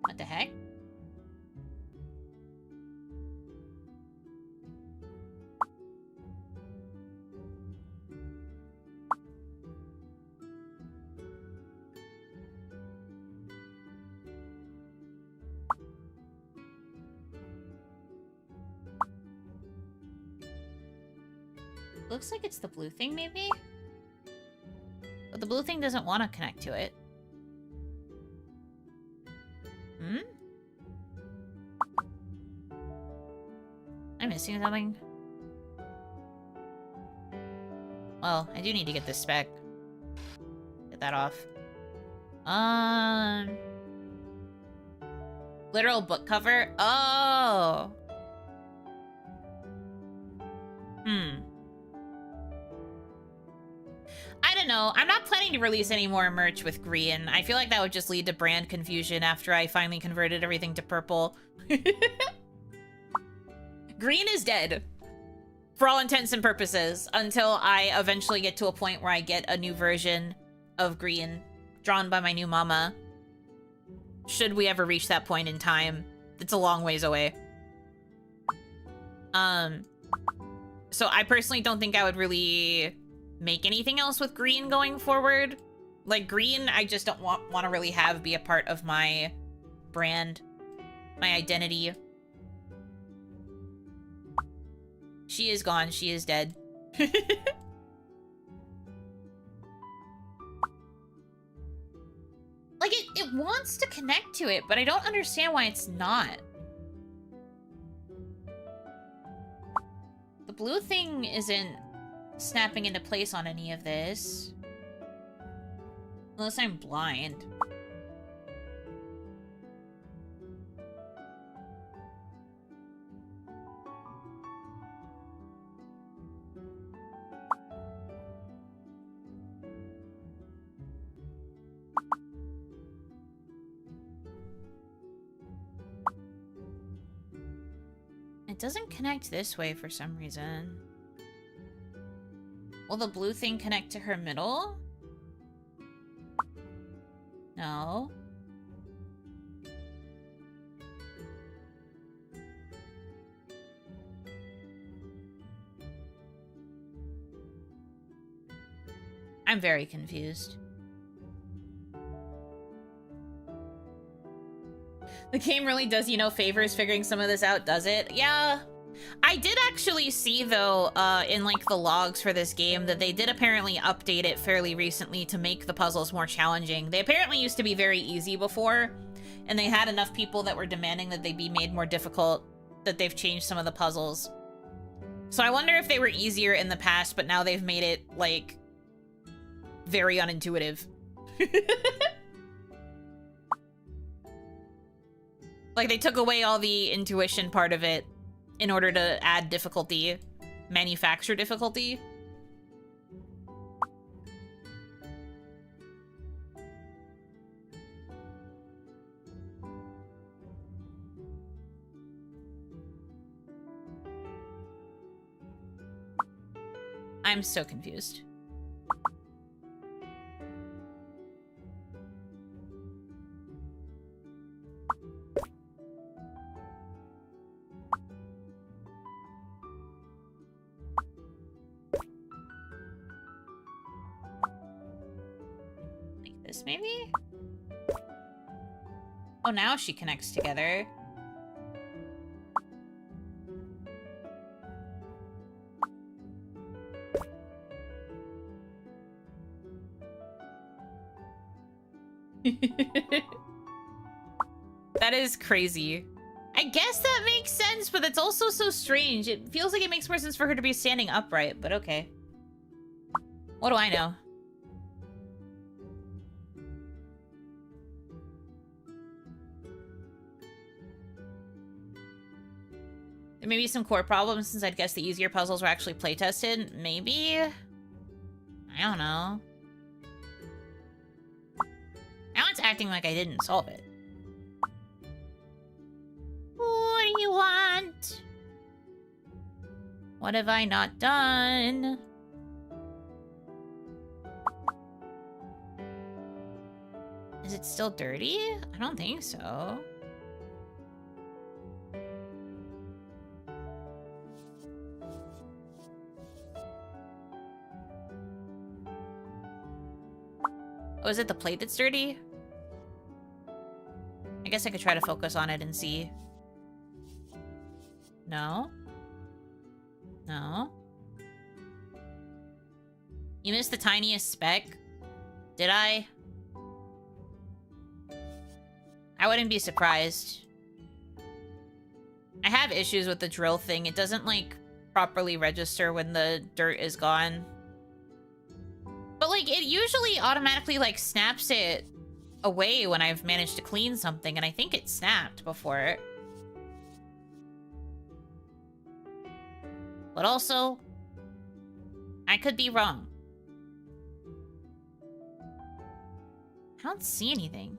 What the heck? Looks like it's the blue thing, maybe? But the blue thing doesn't want to connect to it. I'm missing something. Well, I do need to get this spec. Get that off. Literal book cover? Oh! I don't know. I'm not planning to release any more merch with green. I feel like that would just lead to brand confusion after I finally converted everything to purple. Green is dead. For all intents and purposes. Until I eventually get to a point where I get a new version of green. Drawn by my new mama. Should we ever reach that point in time. It's a long ways away. So I personally don't think I would really make anything else with green going forward. Like, green, I just don't want to really have be a part of my brand, my identity. She is gone. She is dead. Like, it wants to connect to it, but I don't understand why it's not. The blue thing isn't snapping into place on any of this. Unless I'm blind. It doesn't connect this way for some reason. Will the blue thing connect to her middle? No. I'm very confused. The game really does, you know, favors figuring some of this out, does it? Yeah. I did actually see, though, in, like, the logs for this game that they did apparently update it fairly recently to make the puzzles more challenging. They apparently used to be very easy before, and they had enough people that were demanding that they be made more difficult that they've changed some of the puzzles. So I wonder if they were easier in the past, but now they've made it, like, very unintuitive. Like, they took away all the intuition part of it in order to add difficulty, manufacture difficulty. I'm so confused. Like this, maybe? Oh, now she connects together. That is crazy. I guess that makes sense, but it's also so strange. It feels like it makes more sense for her to be standing upright, but okay. What do I know? There may be some core problems since I'd guess the easier puzzles were actually playtested. Maybe? I don't know. Now it's acting like I didn't solve it. What do you want? What have I not done? Is it still dirty? I don't think so. Oh, is it the plate that's dirty? I guess I could try to focus on it and see. No? No? You missed the tiniest speck? Did I? I wouldn't be surprised. I have issues with the drill thing. It doesn't, like, properly register when the dirt is gone. But, like, it usually automatically, like, snaps it away when I've managed to clean something, and I think it snapped before. But also, I could be wrong. I don't see anything.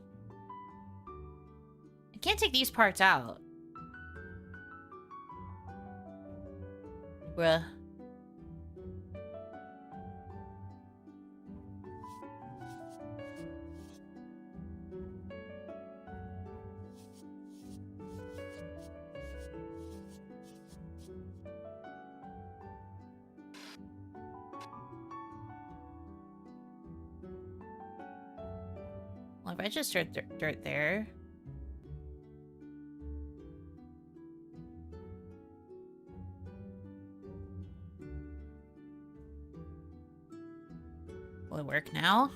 I can't take these parts out. Bruh. Well, I registered dirt there. Will it work now?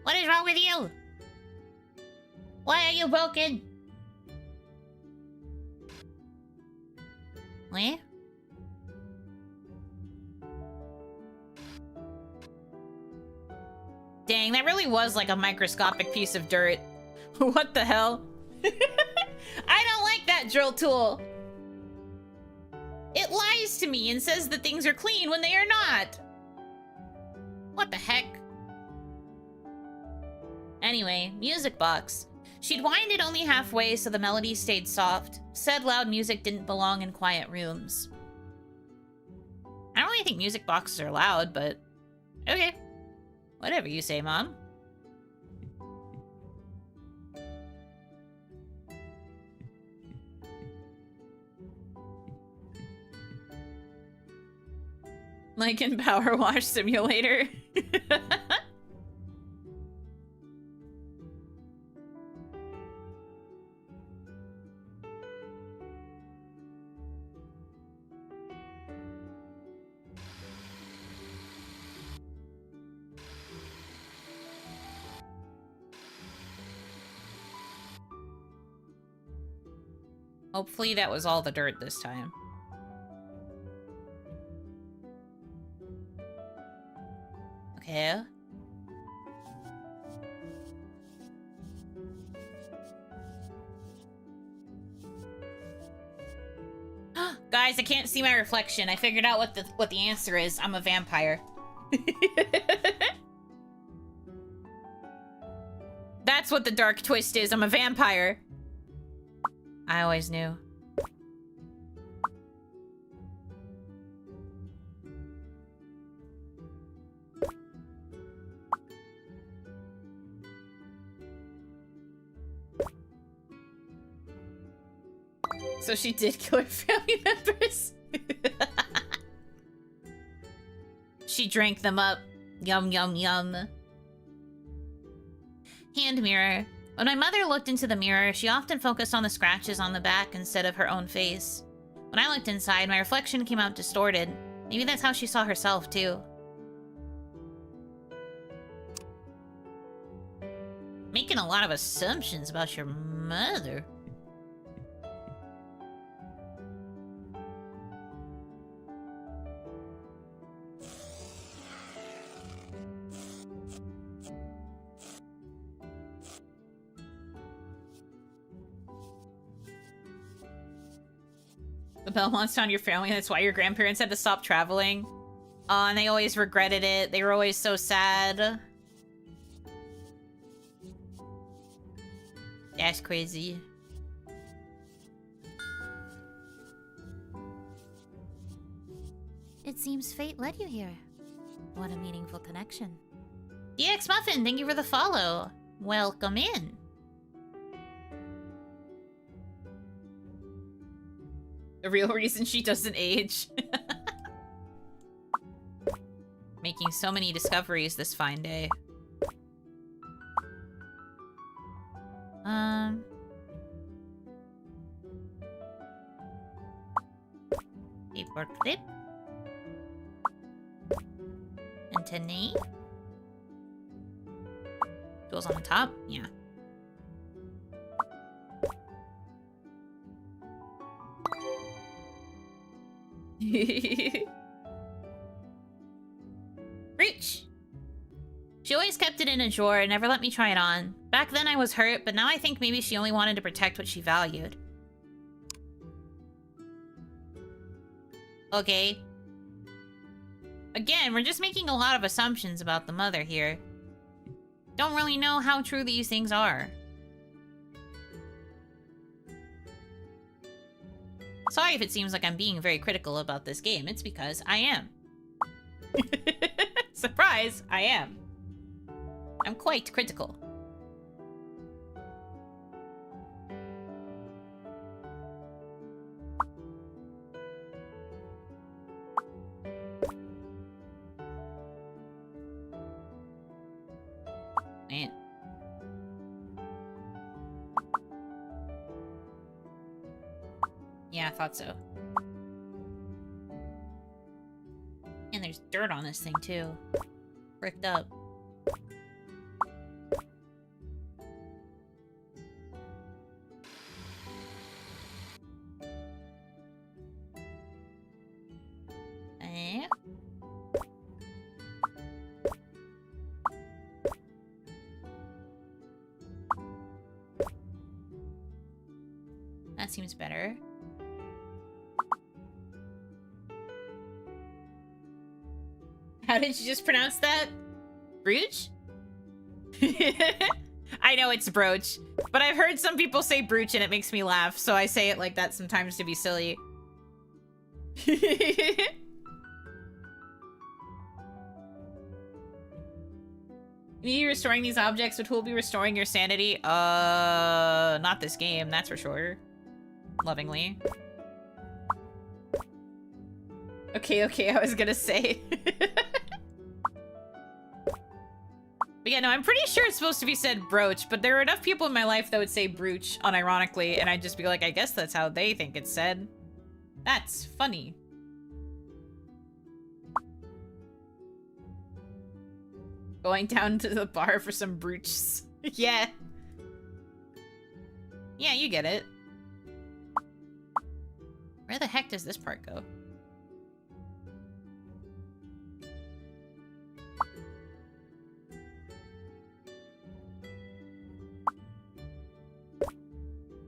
What is wrong with you? Why are you broken? What? Dang, that really was like a microscopic piece of dirt. What the hell? I don't like that drill tool. It lies to me and says that things are clean when they are not. What the heck? Anyway, music box. She'd wind it only halfway so the melody stayed soft. Said loud music didn't belong in quiet rooms. I don't really think music boxes are loud, but okay. Whatever you say, Mom. Like in Power Wash Simulator. Hopefully that was all the dirt this time. Okay. Guys, I can't see my reflection. I figured out what the answer is. I'm a vampire. That's what the dark twist is. I'm a vampire. I always knew. So she did kill her family members. She drank them up. Yum, yum, yum. Hand mirror. When my mother looked into the mirror, she often focused on the scratches on the back instead of her own face. When I looked inside, my reflection came out distorted. Maybe that's how she saw herself, too. Making a lot of assumptions about your mother. The Belmonts found your family, and that's why your grandparents had to stop traveling. And they always regretted it. They were always so sad. That's crazy. It seems fate led you here. What a meaningful connection. DX Muffin, thank you for the follow. Welcome in. The real reason she doesn't age. Making so many discoveries this fine day. Paper clip. Antennae. Tools on the top? Yeah. Reach! She always kept it in a drawer and never let me try it on. Back then I was hurt, but now I think maybe she only wanted to protect what she valued. Okay. Again, we're just making a lot of assumptions about the mother here. Don't really know how true these things are. Sorry if it seems like I'm being very critical about this game. It's because I am. Surprise, I am. I'm quite critical. Man. Yeah, I thought so. And there's dirt on this thing, too. Bricked up. Eh? That seems better. How did you just pronounce that? Brooch? I know it's brooch, but I've heard some people say brooch and it makes me laugh, so I say it like that sometimes to be silly. You restoring these objects, which will be restoring your sanity? Not this game, that's for sure. Lovingly. Okay, I was gonna say. But yeah, no, I'm pretty sure it's supposed to be said brooch, but there are enough people in my life that would say brooch unironically, and I'd just be like, I guess that's how they think it's said. That's funny. Going down to the bar for some brooches. Yeah. Yeah, you get it. Where the heck does this part go?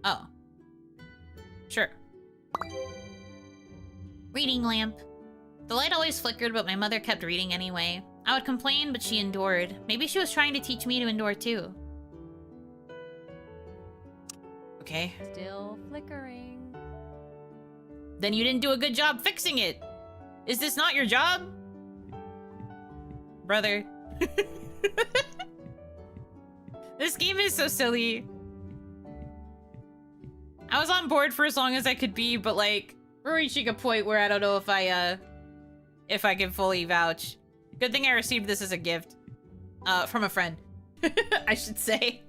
Oh. Sure. Reading lamp. The light always flickered, but my mother kept reading anyway. I would complain, but she endured. Maybe she was trying to teach me to endure too. Okay. Still flickering. Then you didn't do a good job fixing it. Is this not your job? Brother. This game is so silly. I was on board for as long as I could be, but like, we're reaching a point where I don't know if I can fully vouch. Good thing I received this as a gift. From a friend. I should say.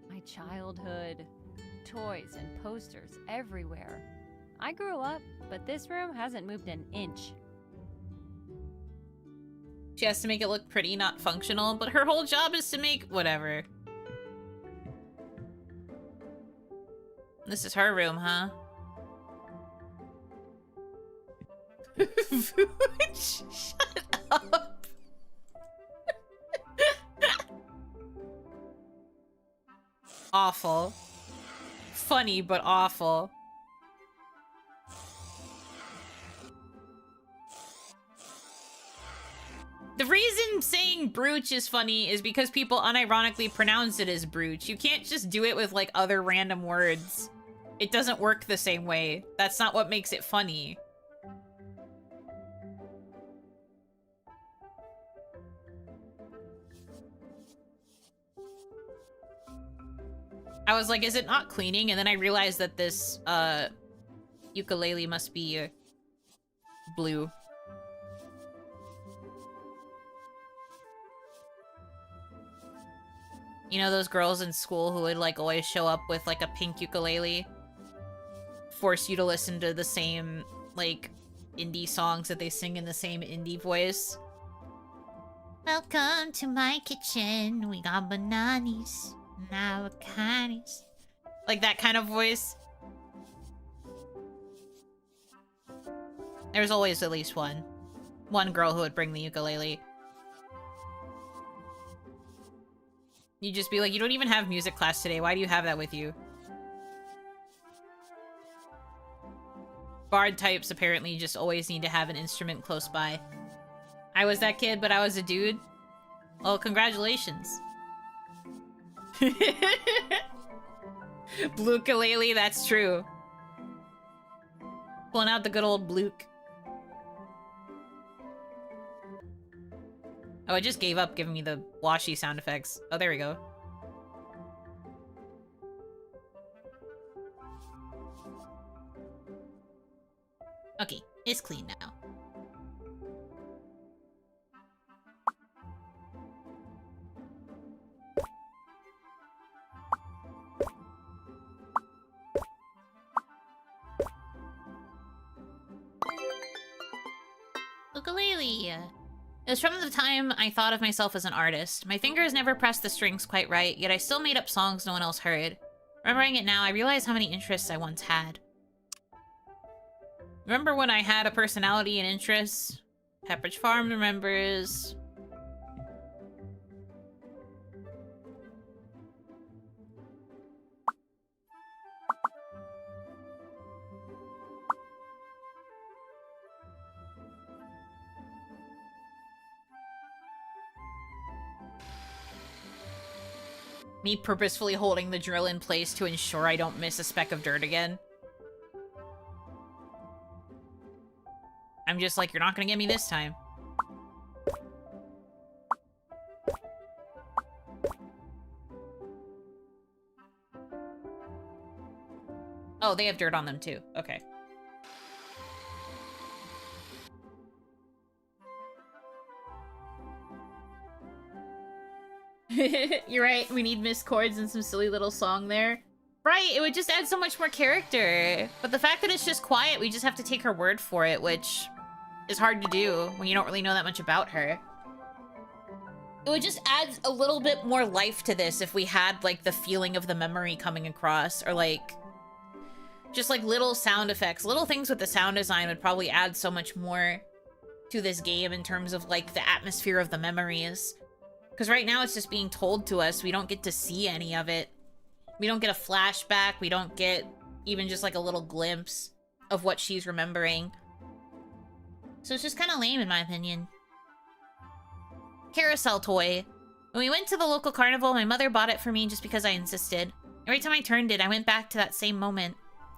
My childhood. Toys and posters everywhere. I grew up, but this room hasn't moved an inch. She has to make it look pretty, not functional, but her whole job is to make whatever. This is her room, huh? Shut up. Awful. Funny, but awful. The reason saying brooch is funny is because people unironically pronounce it as brooch. You can't just do it with like other random words. It doesn't work the same way. That's not what makes it funny. I was like, is it not cleaning? And then I realized that this ukulele must be blue. You know those girls in school who would like always show up with like a pink ukulele? Force you to listen to the same like indie songs that they sing in the same indie voice. Welcome to my kitchen. We got bananas and avocados. Like that kind of voice. There's always at least one girl who would bring the ukulele. You'd just be like, you don't even have music class today. Why do you have that with you? Bard types apparently just always need to have an instrument close by. I was that kid, but I was a dude. Well, congratulations. Blue ukulele, that's true. Pulling out the good old Bluke. Oh, it just gave up giving me the washy sound effects. Oh, there we go. Okay, it's clean now. Ukulele. It was from the time I thought of myself as an artist. My fingers never pressed the strings quite right, yet I still made up songs no one else heard. Remembering it now, I realize how many interests I once had. Remember when I had a personality and interests? Pepperidge Farm remembers. Me purposefully holding the drill in place to ensure I don't miss a speck of dirt again. I'm just like, you're not gonna get me this time. Oh, they have dirt on them too. Okay. You're right, we need missed chords and some silly little song there. Right, it would just add so much more character. But the fact that it's just quiet, we just have to take her word for it, which is hard to do when you don't really know that much about her. It would just add a little bit more life to this if we had, like, the feeling of the memory coming across, or, like, just, like, little sound effects. Little things with the sound design would probably add so much more to this game in terms of, like, the atmosphere of the memories. Because right now it's just being told to us. We don't get to see any of it. We don't get a flashback. We don't get even just like a little glimpse of what she's remembering. So it's just kind of lame in my opinion. Carousel toy. When we went to the local carnival, my mother bought it for me just because I insisted. Every time I turned it, I went back to that same moment.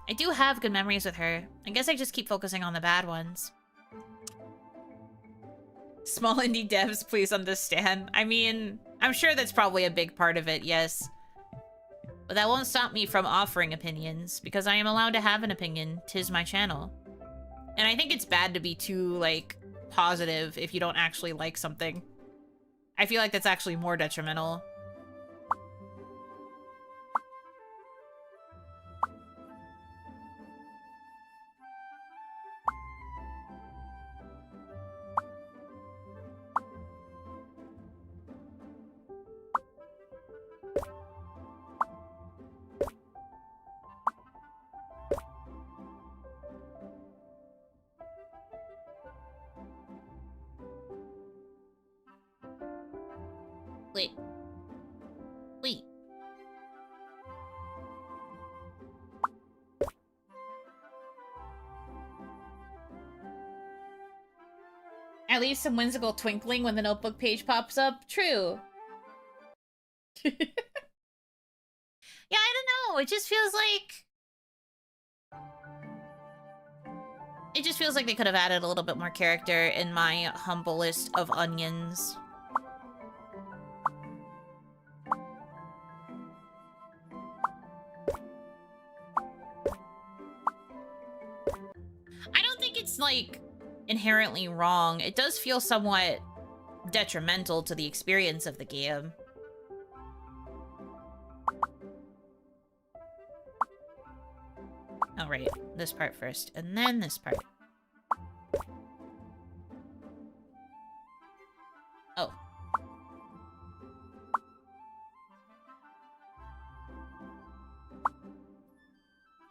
I do have good memories with her. I guess I just keep focusing on the bad ones. Small indie devs, please understand. I mean, I'm sure that's probably a big part of it, yes. But that won't stop me from offering opinions, because I am allowed to have an opinion. 'Tis my channel. And I think it's bad to be too, like, positive if you don't actually like something. I feel like that's actually more detrimental. Wait. Wait. At least some whimsical twinkling when the notebook page pops up. True. Yeah, I don't know. It just feels like... It just feels like they could have added a little bit more character in my humblest of onions. I don't think it's, like, inherently wrong. It does feel somewhat detrimental to the experience of the game. Oh, right. This part first, and then this part. Oh.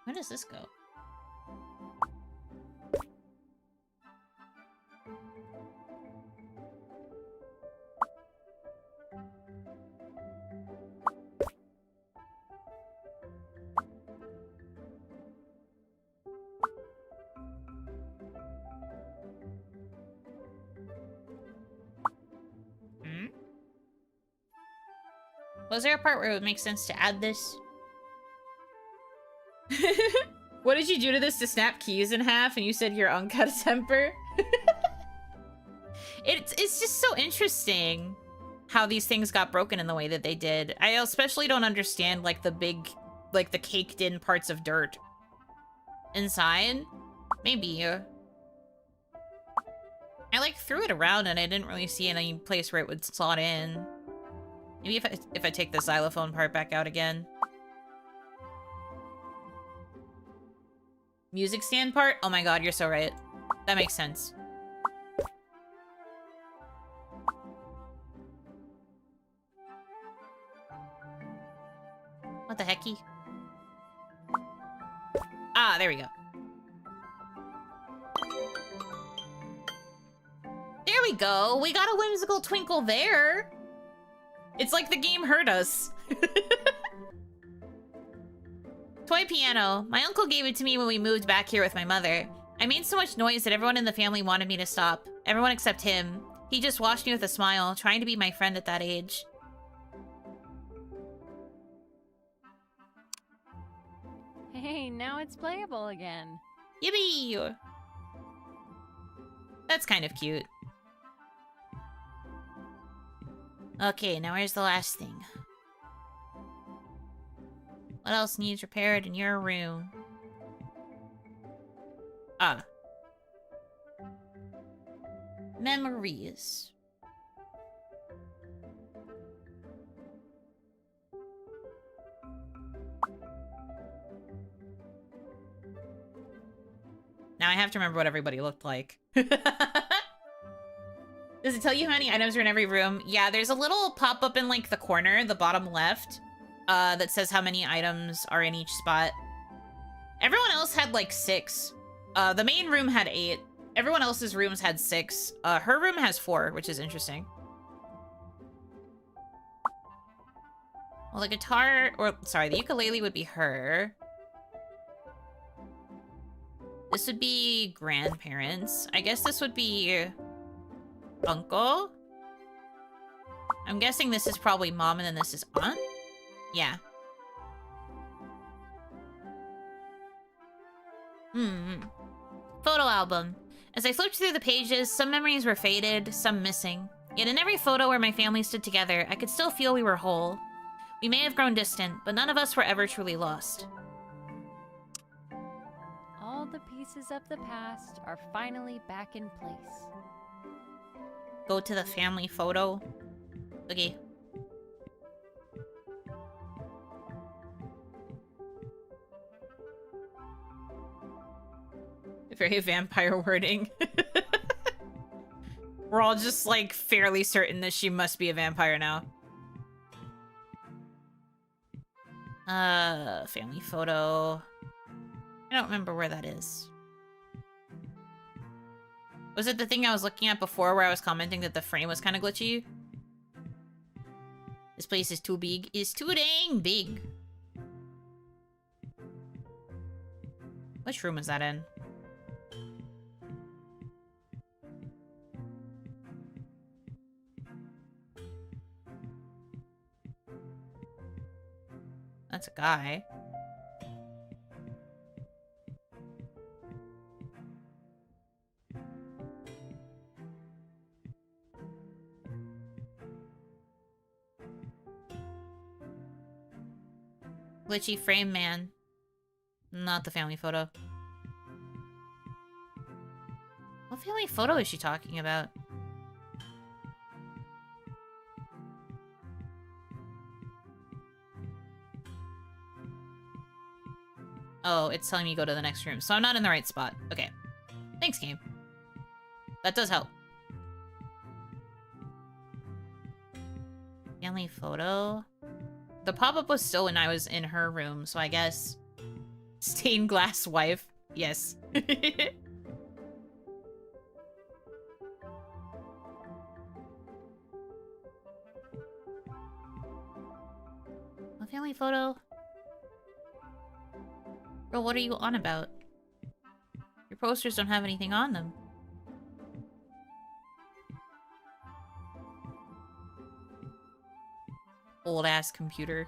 Where does this go? Was there a part where it would make sense to add this? What did you do to this to snap keys in half and you said you're uncut a temper? It's just so interesting how these things got broken in the way that they did. I especially don't understand, like, the big, like, the caked in parts of dirt inside. Maybe. I, like, threw it around and I didn't really see any place where it would slot in. Maybe if I take the xylophone part back out again. Music stand part? Oh my god, you're so right. That makes sense. What the hecky? Ah, there we go. There we go. We got a whimsical twinkle there. It's like the game heard us. Toy piano. My uncle gave it to me when we moved back here with my mother. I made so much noise that everyone in the family wanted me to stop. Everyone except him. He just watched me with a smile, trying to be my friend at that age. Hey, now it's playable again. Yippee! That's kind of cute. Okay, now here's the last thing. What else needs repaired in your room? Ah. Memories. Now I have to remember what everybody looked like. Does it tell you how many items are in every room? Yeah, there's a little pop-up in, like, the corner, the bottom left, that says how many items are in each spot. Everyone else had, like, 6. The main room had 8. Everyone else's rooms had 6. Her room has 4, which is interesting. Well, the guitar, or, sorry, the ukulele would be her. This would be grandparents. I guess this would be... uncle? I'm guessing this is probably mom and then this is aunt? Yeah. Photo album. As I flipped through the pages, some memories were faded, some missing. Yet in every photo where my family stood together, I could still feel we were whole. We may have grown distant, but none of us were ever truly lost. All the pieces of the past are finally back in place. Go to the family photo. Okay. Very vampire wording. We're all just, like, fairly certain that she must be a vampire now. Family photo. I don't remember where that is. Was it the thing I was looking at before where I was commenting that the frame was kind of glitchy? This place is too big. It's too dang big. Which room was that in? That's a guy. Glitchy frame man. Not the family photo. What family photo is she talking about? Oh, it's telling me to go to the next room, so I'm not in the right spot. Okay. Thanks, game. That does help. Family photo? The pop-up was still when I was in her room, so I guess... Stained glass wife. Yes. A family photo? Bro, what are you on about? Your posters don't have anything on them. Old-ass computer.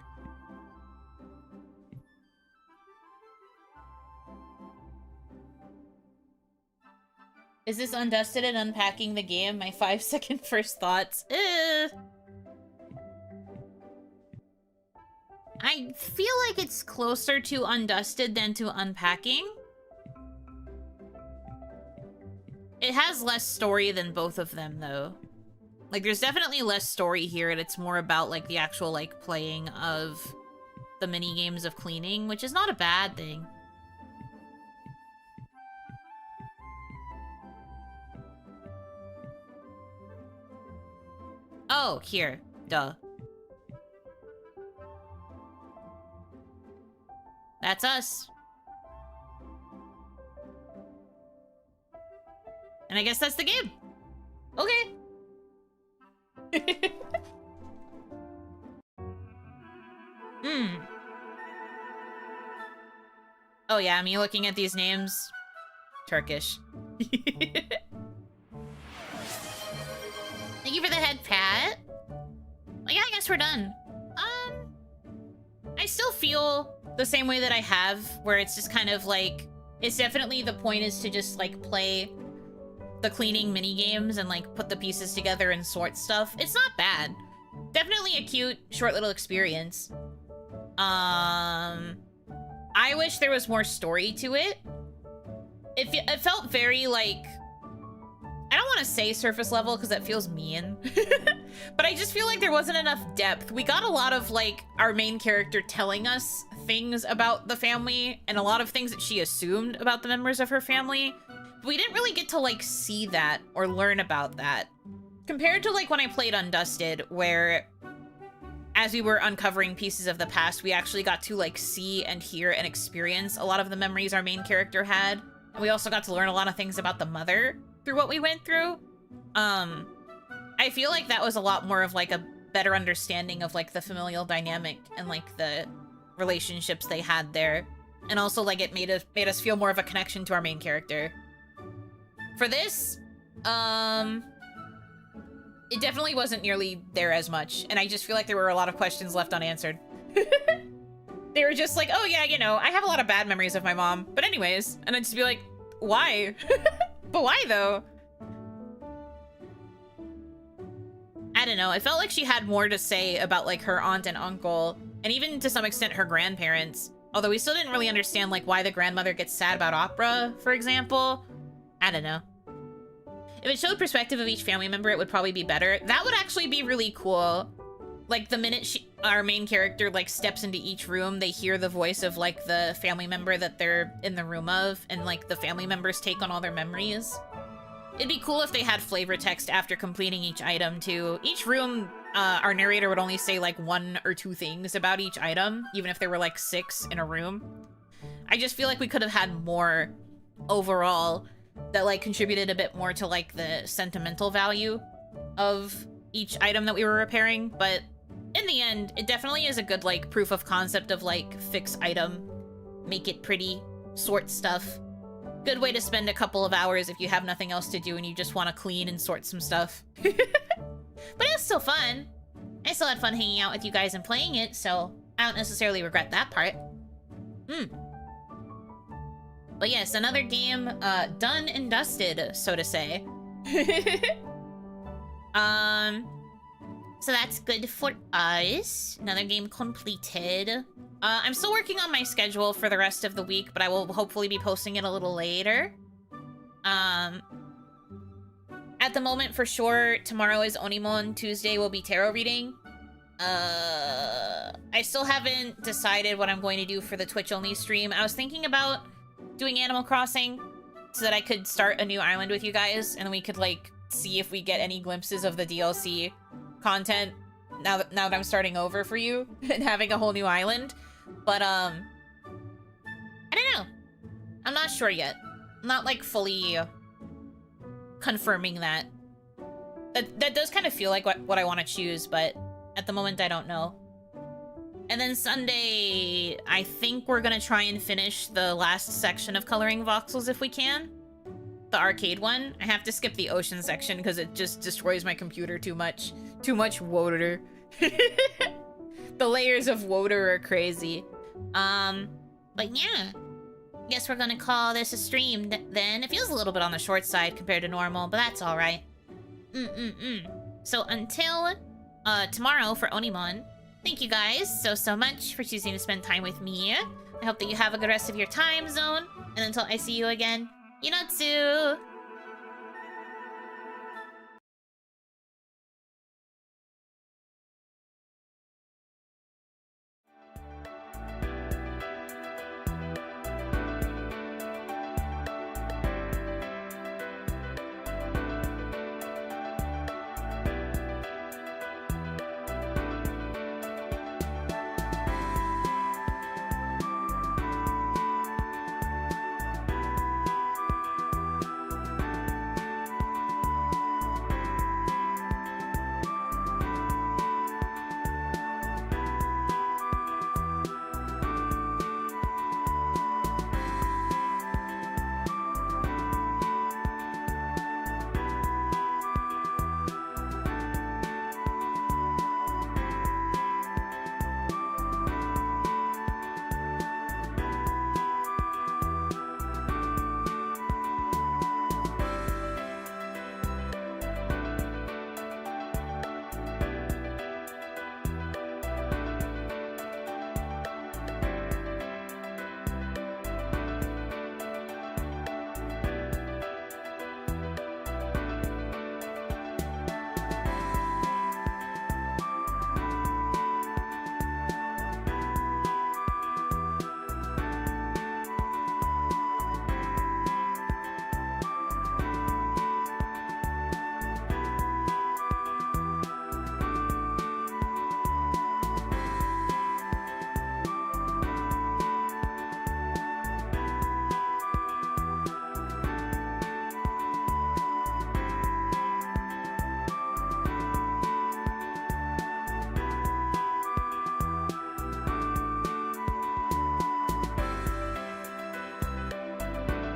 Is this Undusted and unpacking the game? My 5-second first thoughts. I feel like it's closer to Undusted than to unpacking. It has less story than both of them, though. Like, there's definitely less story here, and it's more about, like, the actual, like, playing of the mini-games of cleaning, which is not a bad thing. Oh, here. Duh. That's us. And I guess that's the game. Okay. Oh yeah, I mean, looking at these names, Turkish. Thank you for the head pat. Well, yeah, I guess we're done. I still feel the same way that I have, where it's just kind of like, it's definitely the point is to just like play the cleaning mini games and like put the pieces together and sort stuff. It's not bad. Definitely a cute, short little experience. I wish there was more story to it. It felt very like, I don't want to say surface level because that feels mean, but I just feel like there wasn't enough depth. We got a lot of like our main character telling us things about the family and a lot of things that she assumed about the members of her family. But we didn't really get to like see that or learn about that. Compared to like when I played Undusted, where as we were uncovering pieces of the past, we actually got to like see and hear and experience a lot of the memories our main character had. And we also got to learn a lot of things about the mother through what we went through. I feel like that was a lot more of like a better understanding of like the familial dynamic and like the relationships they had there. And also like it made us feel more of a connection to our main character. For this, It definitely wasn't nearly there as much, and I just feel like there were a lot of questions left unanswered. They were just like, oh yeah, you know, I have a lot of bad memories of my mom, but anyways, and I'd just be like, why? But why though? I don't know, it felt like she had more to say about like her aunt and uncle, and even to some extent her grandparents. Although we still didn't really understand like why the grandmother gets sad about opera, for example. I don't know. If it showed perspective of each family member, it would probably be better. That would actually be really cool. Like the minute our main character like steps into each room, they hear the voice of like the family member that they're in the room of, and like the family members take on all their memories. It'd be cool if they had flavor text after completing each item too. Each room, our narrator would only say like 1 or 2 things about each item, even if there were like 6 in a room. I just feel like we could have had more overall that like contributed a bit more to like the sentimental value of each item that we were repairing, but in the end, it definitely is a good like proof of concept of like fix item, make it pretty, sort stuff. Good way to spend a couple of hours if you have nothing else to do and you just want to clean and sort some stuff. But it was still fun. I still had fun hanging out with you guys and playing it, so I don't necessarily regret that part. But yes, another game done and dusted, so to say. So that's good for us. Another game completed. I'm still working on my schedule for the rest of the week, but I will hopefully be posting it a little later. At the moment, for sure, tomorrow is Onimon, Tuesday will be tarot reading. I still haven't decided what I'm going to do for the Twitch-only stream. I was thinking about doing Animal Crossing so that I could start a new island with you guys, and then we could, like, see if we get any glimpses of the DLC content now that I'm starting over for you and having a whole new island. But, I don't know. I'm not sure yet. I'm not, like, fully confirming that. That does kind of feel like what I want to choose, but at the moment I don't know. And then Sunday, I think we're gonna try and finish the last section of Coloring Voxels if we can. The arcade one. I have to skip the ocean section because it just destroys my computer too much. Too much water. The layers of water are crazy. But yeah. Guess we're gonna call this a stream then. It feels a little bit on the short side compared to normal, but that's alright. So until tomorrow for Onimon, thank you guys so much for choosing to spend time with me. I hope that you have a good rest of your time zone. And until I see you again, Yunotsu!